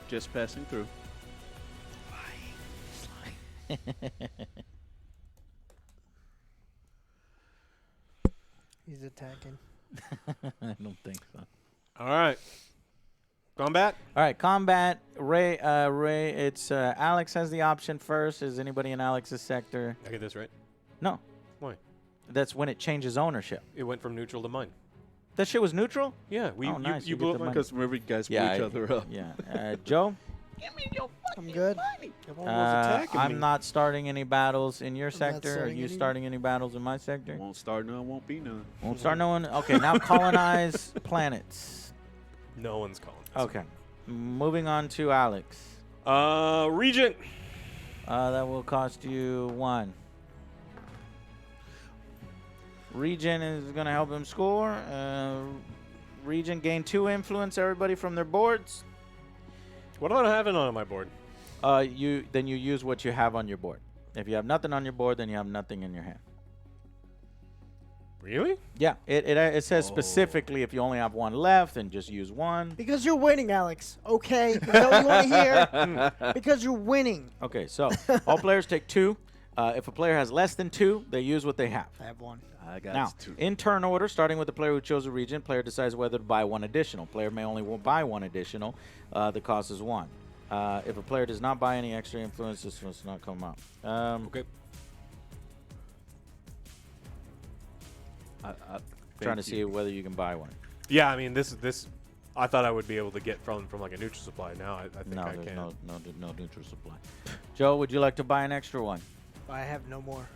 Just passing through. He's attacking. I don't think so. All right. Combat. All right, combat. Ray. It's Alex has the option first. Is anybody in Alex's sector? I get this right. No. Why? That's when it changes ownership. It went from neutral to mine. That shit was neutral. Yeah, Oh, nice, you you blew get up the mine. money. Because remember, you guys blew Yeah. each other up. Yeah. Joe. I'm good. Everyone was attacking I'm me. not starting any battles in your not sector. Are starting you any. starting any battles in my sector? Won't start none, won't be none. Won't start no one. Okay, now colonize planets. No one's calling. this. Okay. Moving on to Alex. Regent. That will cost you 1. Regent is going to help him score. Regent gain 2 influence. Everybody from their boards. What do I have on my board? You use what you have on your board. If you have nothing on your board, then you have nothing in your hand. Really? Yeah, it says specifically if you only have 1 left, then just use 1. Because you're winning, Alex. Okay? Is that what you want to hear? Because you're winning. Okay, so all players take 2. If a player has less than 2, they use what they have. I have 1. I got Now, 2. in turn order, starting with the player who chose a regent, player decides whether to buy 1 additional. Player may only buy 1 additional. The cost is 1. If a player does not buy any extra influence, this must not come up. Okay. Trying to see whether you can buy 1. Yeah, I mean this. I thought I would be able to get from like a neutral supply. Now I think No, I there's can. no neutral supply. Joe, would you like to buy an extra 1? I have no more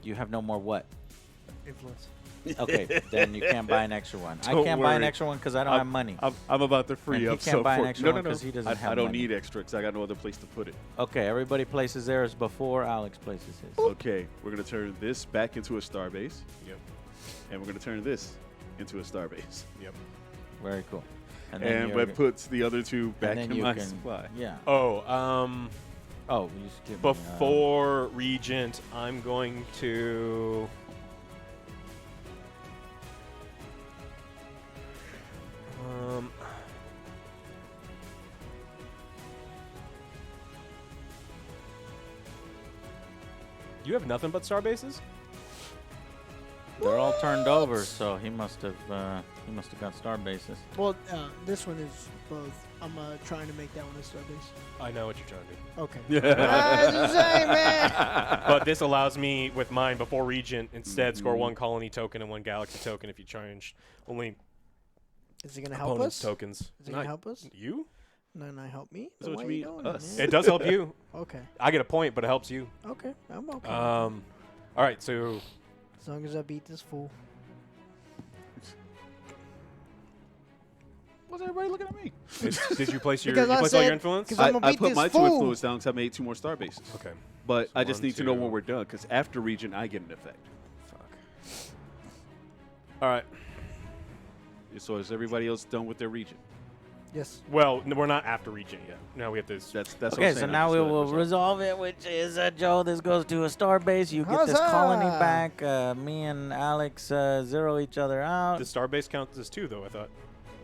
You have no more what? influence. Okay, then you can't buy an extra 1. I Don't can't buy an worry. extra 1 because I don't have money. I'm about to And free he up. can't so buy an for- extra no, one no, 'cause he doesn't I have don't money. need extra because I got no other place to put it. Okay, everybody places theirs before Alex places his. Okay, we're gonna turn this back into a starbase, Yep. and we're gonna turn this into a starbase. Yep. Very cool. And you're that puts the other two back then in you my can- supply. Yeah. Oh, Oh, you just give me, before Regent, I'm going to. You have nothing but star bases? they're all turned over, so he must have got star bases. Well, this one is both. I'm trying to make that one a starbase. I know what you're trying to do. Okay. Yeah. I'm just saying, man. But this allows me, with mine, before Regent, instead score 1 colony token and 1 galaxy token if you change only Is it gonna help opponent's us? tokens. Is it gonna help us? You? No, not help me. Is that what Why you are mean? doing Us. man? It does help you. Okay. I get a point, but it helps you. Okay. I'm okay. All right, so As long as I beat this fool. Why's everybody looking at me? did you place your Because I all said- your influence? 'cause I'm gonna I beat put this my 2 fool. influence down because I made 2 more star bases. Okay. But So I just 1, need to know 2. when we're done because after Regent, I get an effect. Fuck. All right. So is everybody else done with their Regent? Yes. Well, we're not after Regent yet. Now we have this. That's what Okay, I'm so saying. now we I'm just will letting resolve it, which is Joe. This goes to a star base. You get this Huzzah! colony back. Me and Alex zero each other out. The starbase counts as 2, though, I thought.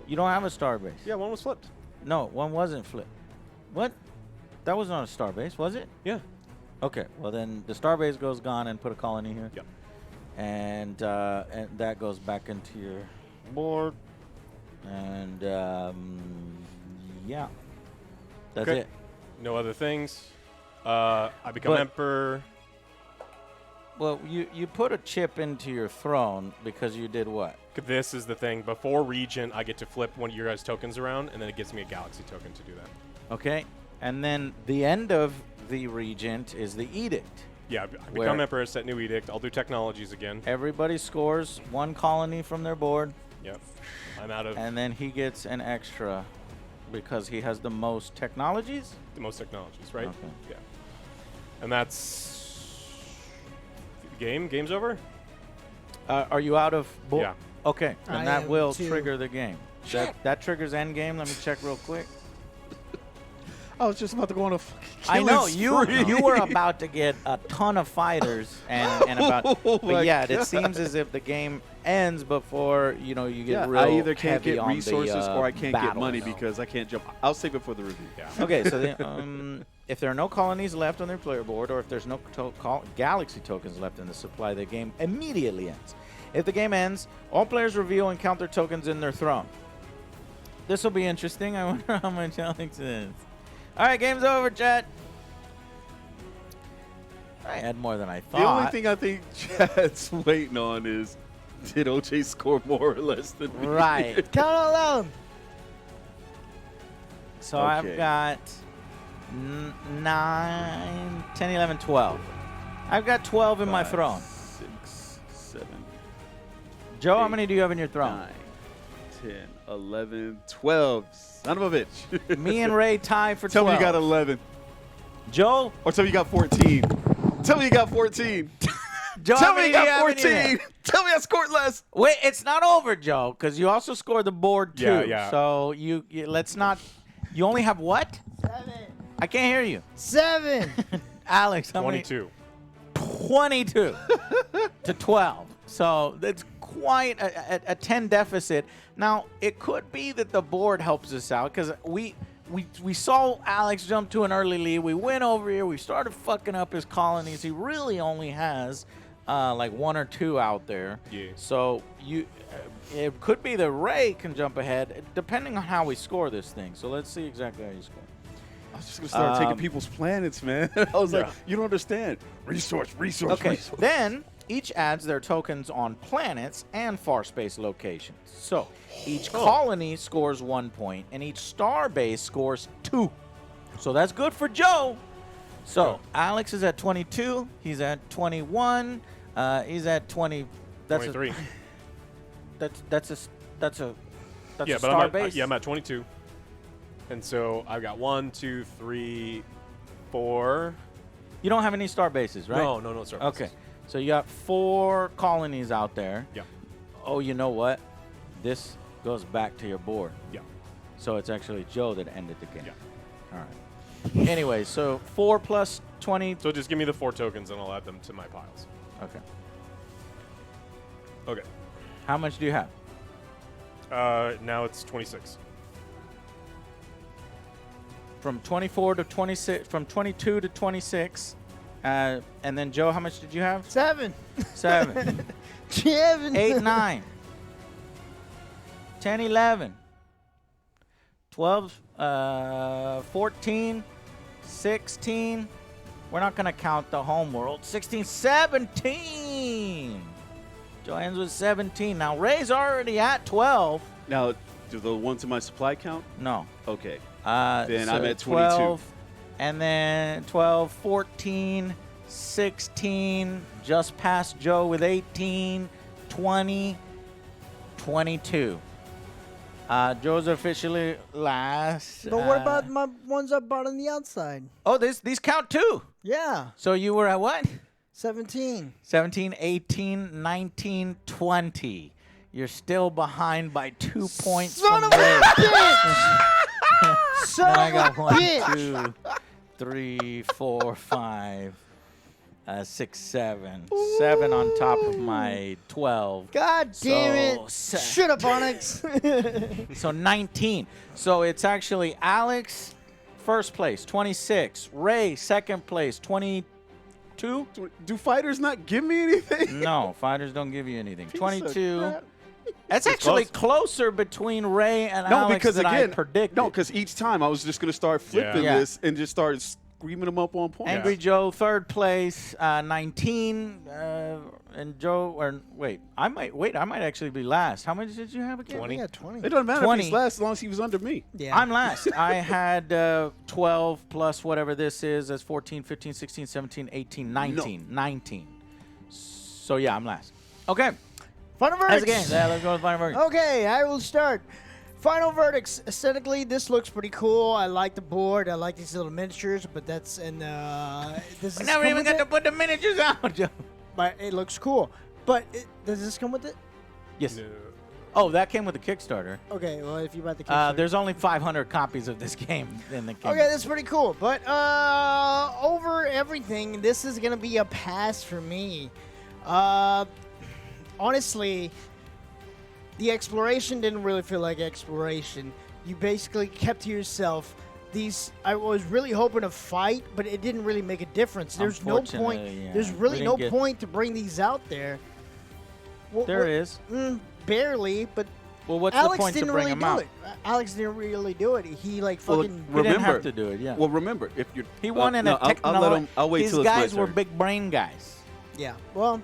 You don't have a star base. Yeah, one was flipped. No, one wasn't flipped. What? That was not a star base, was it? Yeah. Okay, well then the star base goes gone and put a colony here. Yep. And that goes back into your board. And yeah, that's Okay. it. No other things. I become But- emperor. Well, you put a chip into your throne because you did what? This is the thing. Before Regent, I get to flip one of your guys' tokens around, and then it gives me a galaxy token to do that. Okay, and then the end of the Regent is the edict. Yeah, I Where- become emperor, set new edict. I'll do technologies again. Everybody scores 1 colony from their board, Yep. I'm out of and then he gets an extra because he has the most technologies. the most technologies, right? Okay. Yeah. And that's game. Game's over. Are you out of board? Yeah. Okay, then I that am will too. trigger the game. That triggers end game. Let me check real quick. I was just about to go on a fucking I know killing you spree. were about to get a ton of fighters and about, Oh my but yeah, it God. seems as if the game ends before you get Yeah, real I either can't heavy get on the, resources or I can't get battles. money because I can't jump. I'll save it for the review. Yeah. Okay, so if there are no colonies left on their player board, or if there's no galaxy tokens left in the supply, the game immediately ends. If the game ends, all players reveal and count their tokens in their throne. This will be interesting. I wonder how much Alex is. All right, game's over, chat. I had more than I thought. The only thing I think Chad's waiting on is, did OJ score more or less than me? Right. Count out loud. So Okay. I've got 9, 10, 11, 12. I've got 12 in my 5, throne. 6, 7, Joe, how 8, many do you have in your throne? 9, 10, 11, 12. Son of a bitch. Me and Ray tie for Tell 12. me you got 11. Joe, Or tell me you got 14. Tell me you got 14. Joe, Tell how me many you do you got have in your 14. Tell me I scored less. Wait, it's not over, Joe, because you also scored the board too. Yeah, yeah. So you let's not. You only have what? 7. I can't hear you, 7. Alex. How 22. many? 22 to 12. So that's quite a 10 deficit. Now it could be that the board helps us out because we saw Alex jump to an early lead. We went over here. We started fucking up his colonies. He really only has like 1 or 2 out there. Yeah. So it could be that Ray can jump ahead depending on how we score this thing. So let's see exactly how you score. I was just going to start taking people's planets, man. I was like, Yeah. you don't understand. Resource. Okay, resource. then each adds their tokens on planets and far space locations. So each colony scores 1 point, and each star base scores 2. So that's good for Joe. So Alex is at 22. He's at 21. He's at 20. That's 23. That's a Yeah, but star base. I'm at 22. And so I've got 1, 2, 3, 4. You don't have any star bases, right? No, sir. Okay. So you got 4 colonies out there. Yeah. Oh, you know what? this goes back to your board. Yeah. So it's actually Joe that ended the game. Yeah. All right. Anyway, so 4 plus 20. So just give me the 4 tokens and I'll add them to my piles. Okay. Okay. How much do you have? Now it's 26. From 24 to 26, from 22 to 26. And then Joe, how much did you have? 7. 7. 7. 8, 9. 10, 11. 12, 14, 16. We're not going to count the home world. 16, 17. Joe ends with 17. Now, Ray's already at 12. Now, do the ones in my supply count? No. Okay. Then I'm at 22. 12, and then 12, 14, 16, just past Joe with 18, 20, 22. Joe's officially last. But what about my ones I bought on the outside? Oh, these count too. Yeah, So you were at what? 17. 17, 18, 19, 20. You're still behind by 2 points Son from of a Ray. bitch! Son Now I of got a 1, bitch! 2, 3, 4, 5, 6, 7. 7 on top of my 12. God damn So it! Shut up, Onyx. So 19. So it's actually Alex, first place, 26. Ray, second place, 22. Do fighters not give me anything? No, fighters don't give you anything. Piece of 22. crap. That's actually closer between Ray and No, Alex because than again, I predicted. no, because each time I was just going to start flipping Yeah. this and just start screaming them up on point. Angry Joe, third place, 19. And Joe, or wait, I might actually be last. How much did you have again? 20. Yeah, 20. It doesn't matter 20. if he's last as long as he was under me. Yeah. I'm last. I had 12 plus whatever this is. That's 14, 15, 16, 17, 18, 19. 19. So, yeah, I'm last. Okay. Final That's the verdicts. game. Yeah, let's go with final verdict. Okay, I will start. Final verdicts. Aesthetically, this looks pretty cool. I like the board. I like these little miniatures, but that's this We is never even got to put the miniatures out, Joe. But it looks cool. But does this come with it? Yes. No. Oh, that came with the Kickstarter. Okay, well, if you buy the Kickstarter. There's only 500 copies of this game in the game. Okay, that's pretty cool. But over everything, this is gonna be a pass for me. Honestly, the exploration didn't really feel like exploration. You basically kept to yourself. I was really hoping to fight, but it didn't really make a difference. There's no point. Unfortunately, yeah. There's We really no didn't get- point to bring these out there. There is. Barely, but Well, what's Alex the point to didn't bring really them do out? it. Alex didn't really do it. He like Well, fucking. He didn't Remember- have to do it, yeah. Well, remember, if you're... He won in no, a I'll let technology. him... I'll wait These till it's my guys were turn. big brain guys. Yeah. Well,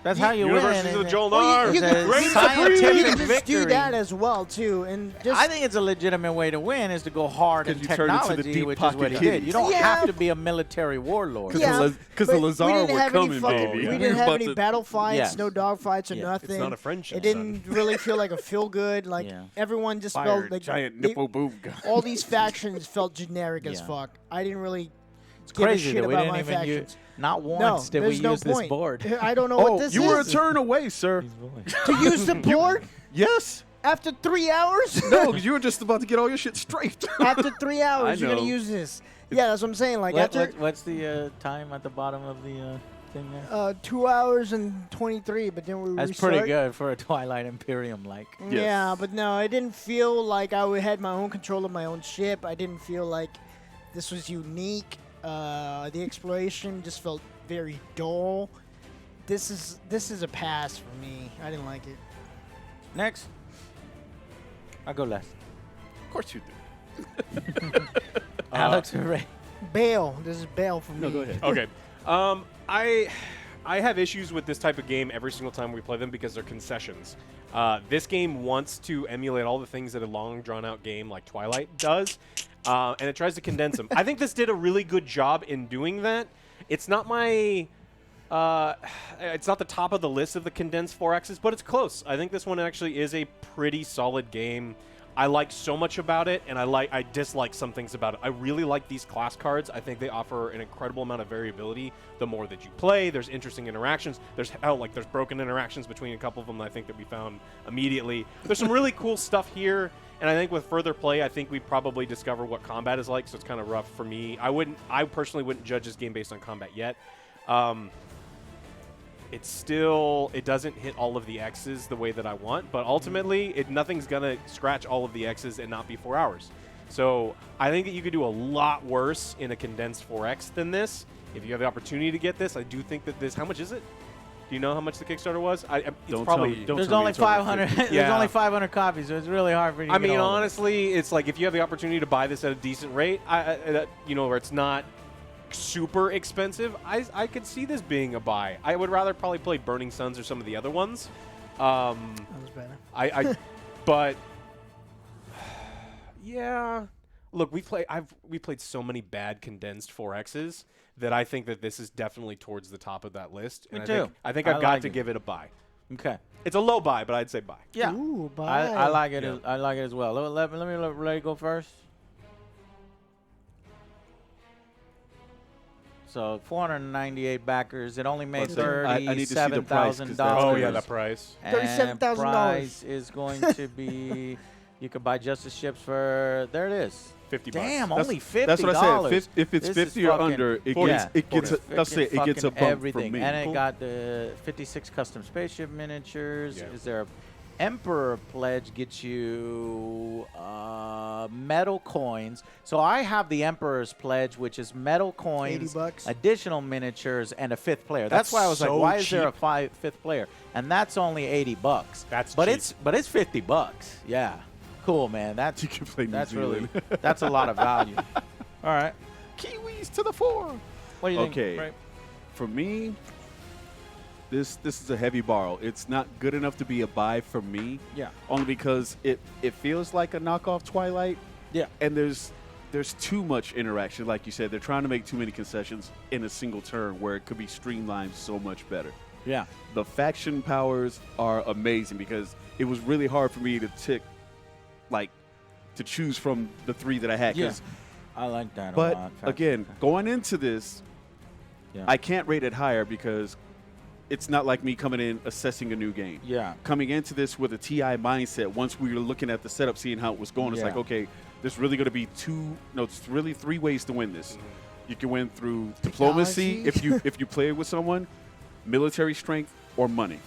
That's You- how you win. Universities of and- Joel well, Nar. you It's can, a you can- scientific you can just victory. do that as well too, and just. I think it's a legitimate way to win is to go hard in 'Cause you turn into the technology, deep which is pocket what he kitty. did. You don't Yeah. have to be a military warlord. Yeah, Because but the we Lazar didn't were have any coming, fucking- baby. We Yeah. didn't have About any to- battle fights, Yes. no dog fights or Yeah. nothing. It's not a friendship, It didn't really feel like a feel good. Like Yeah. everyone just Fire felt like giant they- nipple boob guy. all these factions felt generic as Yeah. fuck. I didn't really It's give a crazy shit that we about didn't my even factions. use. Not No, once did we there's no use this point. board. I don't know Oh, what this you were a is. turn away, sir. To use the board Yes. after 3 hours? No, because you were just about to get all your shit straight. After 3 hours, you're know. gonna use this. Yeah, that's what I'm saying. Like after What's the time at the bottom of the thing there? 2 hours and 23, but then we That's restart. pretty good for a Twilight Imperium like. Yeah, Yes. but no, it didn't feel like I had my own control of my own ship. I didn't feel like this was unique. The exploration just felt very dull. This is a pass for me. I didn't like it. Next. I'll go last. Of course you do. Alex or Ray? Bail. This is bail for me. No, go ahead. Okay. I have issues with this type of game every single time we play them because they're concessions. This game wants to emulate all the things that a long, drawn-out game like Twilight does, and it tries to condense them. I think this did a really good job in doing that. It's not my... it's not the top of the list of the condensed 4Xs, but it's close. I think this one actually is a pretty solid game. I like so much about it, and I dislike some things about it. I really like these class cards. I think they offer an incredible amount of variability. The more that you play, there's interesting interactions. There's broken interactions between a couple of them that I think that we found immediately. There's some really cool stuff here, and I think with further play, I think we probably discover what combat is like. So it's kind of rough for me. I personally wouldn't judge this game based on combat yet. It doesn't hit all of the X's the way that I want, but ultimately, nothing's going to scratch all of the X's and not be 4 hours. So I think that you could do a lot worse in a condensed 4X than this. If you have the opportunity to get this, I do think that this, how much is it? Do you know how much the Kickstarter was? Don't probably. tell me There's only it's over 500. 50. There's only 500 copies, so it's really hard for you. I mean, honestly, it's like if you have the opportunity to buy this at a decent rate, where it's not super expensive, I could see this being a buy. I would rather probably play Burning Suns or some of the other ones. That was better. But yeah, look, we played so many bad condensed 4Xs that I think that this is definitely towards the top of that list. Me And too. I think I I've got like to it. give it a buy. Okay. It's a low buy, but I'd say buy. Yeah. Ooh, bye. I like it. Yeah. I like it as well. Let me let it go first. So 498 backers. It only made Let's see. I need to see the price, 'cause $37,000. that's- Oh yeah, that price. $37,000. Price is going to be. You could buy Justice ships for. There it is. $50. Damn, That's- only $50. That's what I said. If it's This 50 is or fucking- under, it 40. gets it gets a, It's I'll say it gets a fucking bump everything. from me. And it got the 56 custom spaceship miniatures. Yeah. Is there a Emperor pledge gets you metal coins. So I have the Emperor's pledge, which is metal coins, $80. additional miniatures, and a fifth player. That's That's why I was so like, why is there a cheap. fifth player? And that's only $80. That's but cheap. it's $50. Yeah, cool, man. That's You can play New that's Zealand. really that's a lot of value. All right, Kiwis to the fore. what do you think? Okay. Right? For me, this is a heavy borrow. It's not good enough to be a buy for me. Yeah. Only because it feels like a knockoff Twilight, Yeah. and there's too much interaction. Like you said, they're trying to make too many concessions in a single turn where it could be streamlined so much better. Yeah. The faction powers are amazing because it was really hard for me to to choose from the three that I had. Yeah. 'cause- I like that a But lot. again, going into this, Yeah. I can't rate it higher because it's not like me coming in assessing a new game. Yeah. Coming into this with a TI mindset, once we were looking at the setup, seeing how it was going, it's Yeah. like, okay, there's really going to be it's really three ways to win this. You can win through diplomacy Technology. if you play with someone, military strength, or money.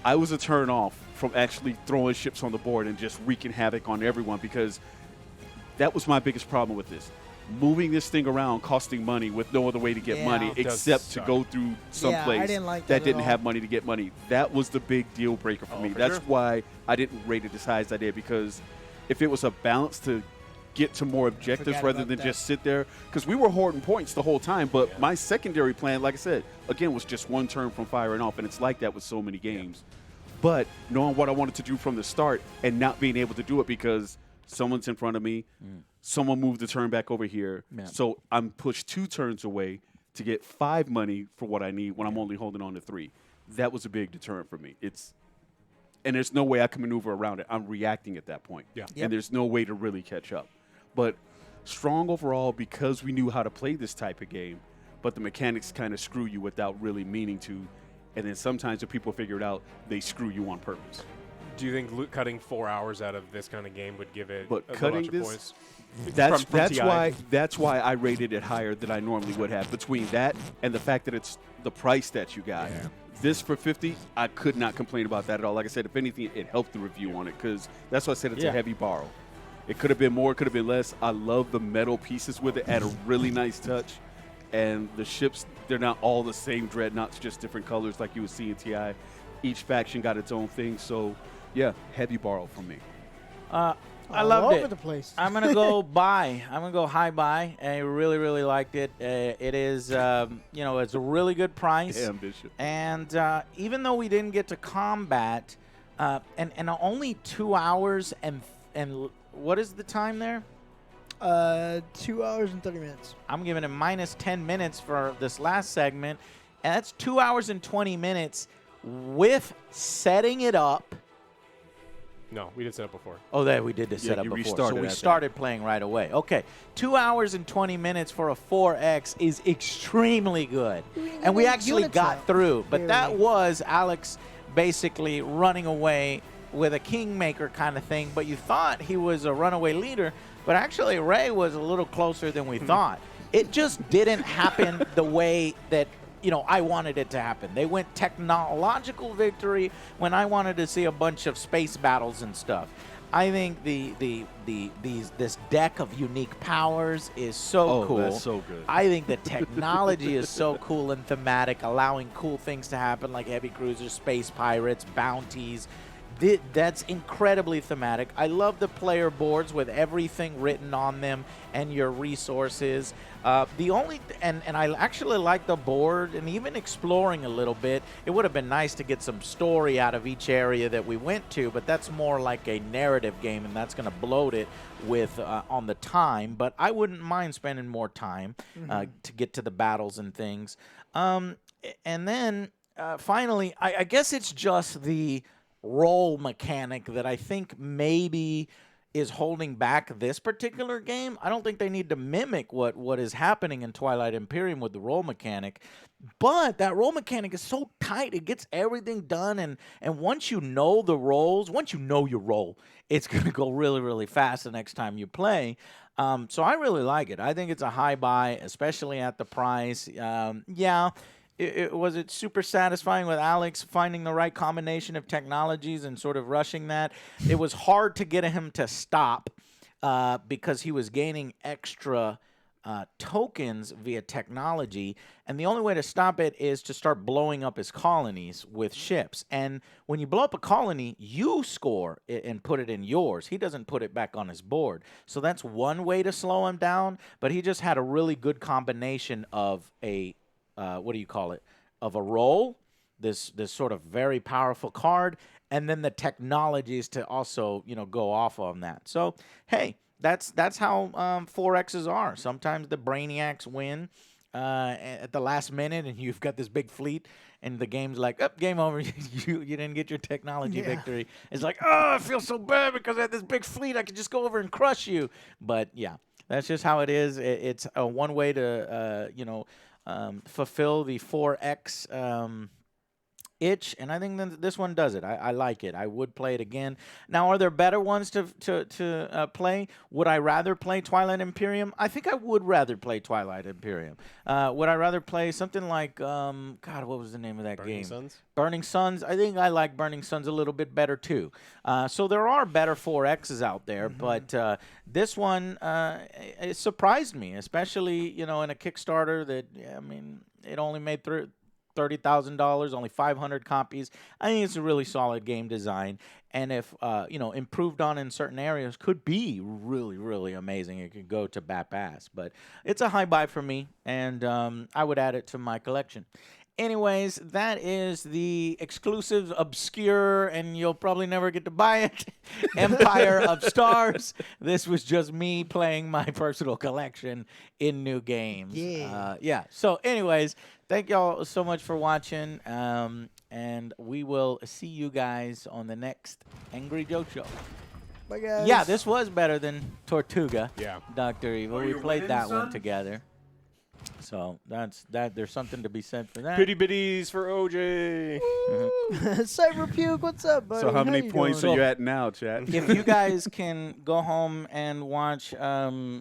I was a turn off from actually throwing ships on the board and just wreaking havoc on everyone because that was my biggest problem with this. Moving this thing around costing money with no other way to get Yeah. money It does except to suck. go through some Yeah, I place didn't like that at didn't all. have money to get money. That was the big deal breaker for me. for That's sure. why I didn't rate it as high as I did, because if it was a balance to get to more objectives forgot rather about than that. just sit there, because we were hoarding points the whole time, but Yeah. my secondary plan, like I said, again, was just one turn from firing off, and it's like that with so many games. But knowing what I wanted to do from the start and not being able to do it because someone's in front of me, someone moved the turn back over here, Yeah. so I'm pushed 2 turns away to get 5 money for what I need when I'm only holding on to 3. That was a big deterrent for me. And there's no way I can maneuver around it. I'm reacting at that point. Yeah. Yep. And there's no way to really catch up. But strong overall because we knew how to play this type of game, but the mechanics kind of screw you without really meaning to. And then sometimes if people figure it out, they screw you on purpose. Do you think cutting 4 hours out of this kind of game would give it But a cutting bunch of this- points? That's From TI. that's why I rated it higher than I normally would have. Between that and the fact that it's the price that you got. Yeah. This for 50, I could not complain about that at all. Like I said, if anything, it helped the review on it because that's why I said it's Yeah. a heavy borrow. It could have been more, it could have been less. I love the metal pieces with it, add a really nice touch. And the ships, they're not all the same dreadnoughts, just different colors like you would see in TI. Each faction got its own thing. So, yeah, heavy borrow from me. I All loved over it. the place. I'm gonna go buy. I'm gonna go high buy. I really, really liked it. It is, it's a really good price. Damn, Bishop. And even though we didn't get to combat, and only 2 hours and what is the time there? 2 hours and 30 minutes. I'm giving it minus 10 minutes for this last segment, and that's 2 hours and 20 minutes with setting it up No, we did set up before. Oh, that we did the Yeah, setup you before. restarted So we at that. started playing right away. Okay, 2 hours and 20 minutes for a 4X is extremely good. And we even actually units got out. through. But that Barely. was Alex basically running away with a kingmaker kind of thing. But you thought he was a runaway leader. But actually, Ray was a little closer than we thought. It just didn't happen the way that I wanted it to happen. They went technological victory when I wanted to see a bunch of space battles and stuff. I think this deck of unique powers is so cool. That's so good. I think the technology is so cool and thematic, allowing cool things to happen like heavy cruisers, space pirates, bounties. That's incredibly thematic. I love the player boards with everything written on them and your resources. And I actually like the board and even exploring a little bit. It would have been nice to get some story out of each area that we went to, but that's more like a narrative game, and that's going to bloat it with on the time. But I wouldn't mind spending more time to get to the battles and things. And then finally, I guess it's just the roll mechanic that I think maybe is holding back this particular game. I don't think they need to mimic what is happening in Twilight Imperium with the roll mechanic, but that roll mechanic is so tight. It gets everything done, and once you know the rolls, once you know your roll, it's going to go really, really fast the next time you play. So I really like it. I think it's a high buy, especially at the price. Yeah. Was it super satisfying with Alex finding the right combination of technologies and sort of rushing that? It was hard to get him to stop because he was gaining extra tokens via technology, and the only way to stop it is to start blowing up his colonies with ships. And when you blow up a colony, you score it and put it in yours. He doesn't put it back on his board. So that's one way to slow him down, but he just had a really good combination of what do you call it? Of a roll, this sort of very powerful card, and then the technologies to also go off on that. So hey, that's how 4Xs are. Sometimes the brainiacs win at the last minute, and you've got this big fleet, and the game's like, oh, game over. you didn't get your technology victory. It's like, oh, I feel so bad because I had this big fleet. I could just go over and crush you. But yeah, that's just how it is. It's a one way to fulfill the 4X itch, and I think this one does it. I like it. I would play it again. Now, are there better ones to play? Would I rather play Twilight Imperium? I think I would rather play Twilight Imperium. Would I rather play something like, God, what was the name of that Burning game? Suns? Burning Suns. I think I like Burning Suns a little bit better, too. So there are better 4Xs out there, but this one, it surprised me, especially, in a Kickstarter that, it only made $30,000, only 500 copies. I think it's a really solid game design, and if improved on in certain areas, could be really, really amazing. It could go to bat pass, but it's a high buy for me, and I would add it to my collection. Anyways, that is the exclusive, obscure, and you'll probably never get to buy it, Empire of Stars. This was just me playing my personal collection in new games. Yeah. So anyways, thank y'all so much for watching, and we will see you guys on the next Angry Joe Show. Bye, guys. Yeah, this was better than Tortuga. Yeah. Dr. Evil. We you played winning, that one son? together. So that's that. There's something to be said for that. Bitty bitties for OJ. Cyberpuke, what's up, buddy? So how many you points doing? are you at now, chat? If you guys can go home and watch Boba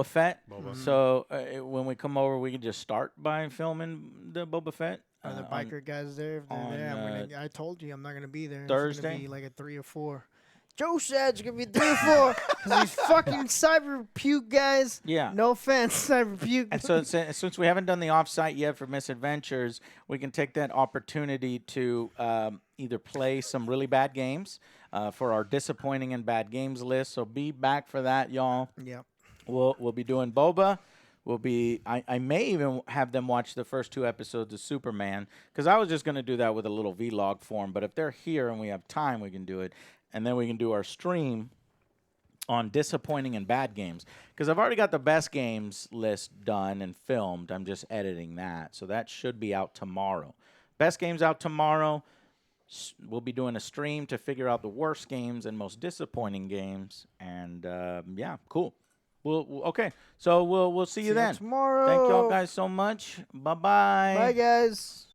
Fett, so when we come over, we can just start by filming the Boba Fett. Are the on- biker guys there? If they're on, there, I told you I'm not gonna be there. It's Thursday? gonna be like a 3 or 4. Joe said it's gonna be 3 or 4 because these fucking cyberpuke guys. Yeah. No offense, cyberpuke. And so since we haven't done the offsite yet for Misadventures, we can take that opportunity to either play some really bad games for our disappointing and bad games list. So be back for that, y'all. Yep. We'll be doing Boba. I may even have them watch the first 2 episodes of Superman, because I was just going to do that with a little vlog form. But if they're here and we have time, we can do it. And then we can do our stream on disappointing and bad games, because I've already got the best games list done and filmed. I'm just editing that. So that should be out tomorrow. Best games out tomorrow. We'll be doing a stream to figure out the worst games and most disappointing games. And yeah, cool. Okay. So we'll see you then. Tomorrow. Thank y'all guys so much. Bye-bye. Bye, guys.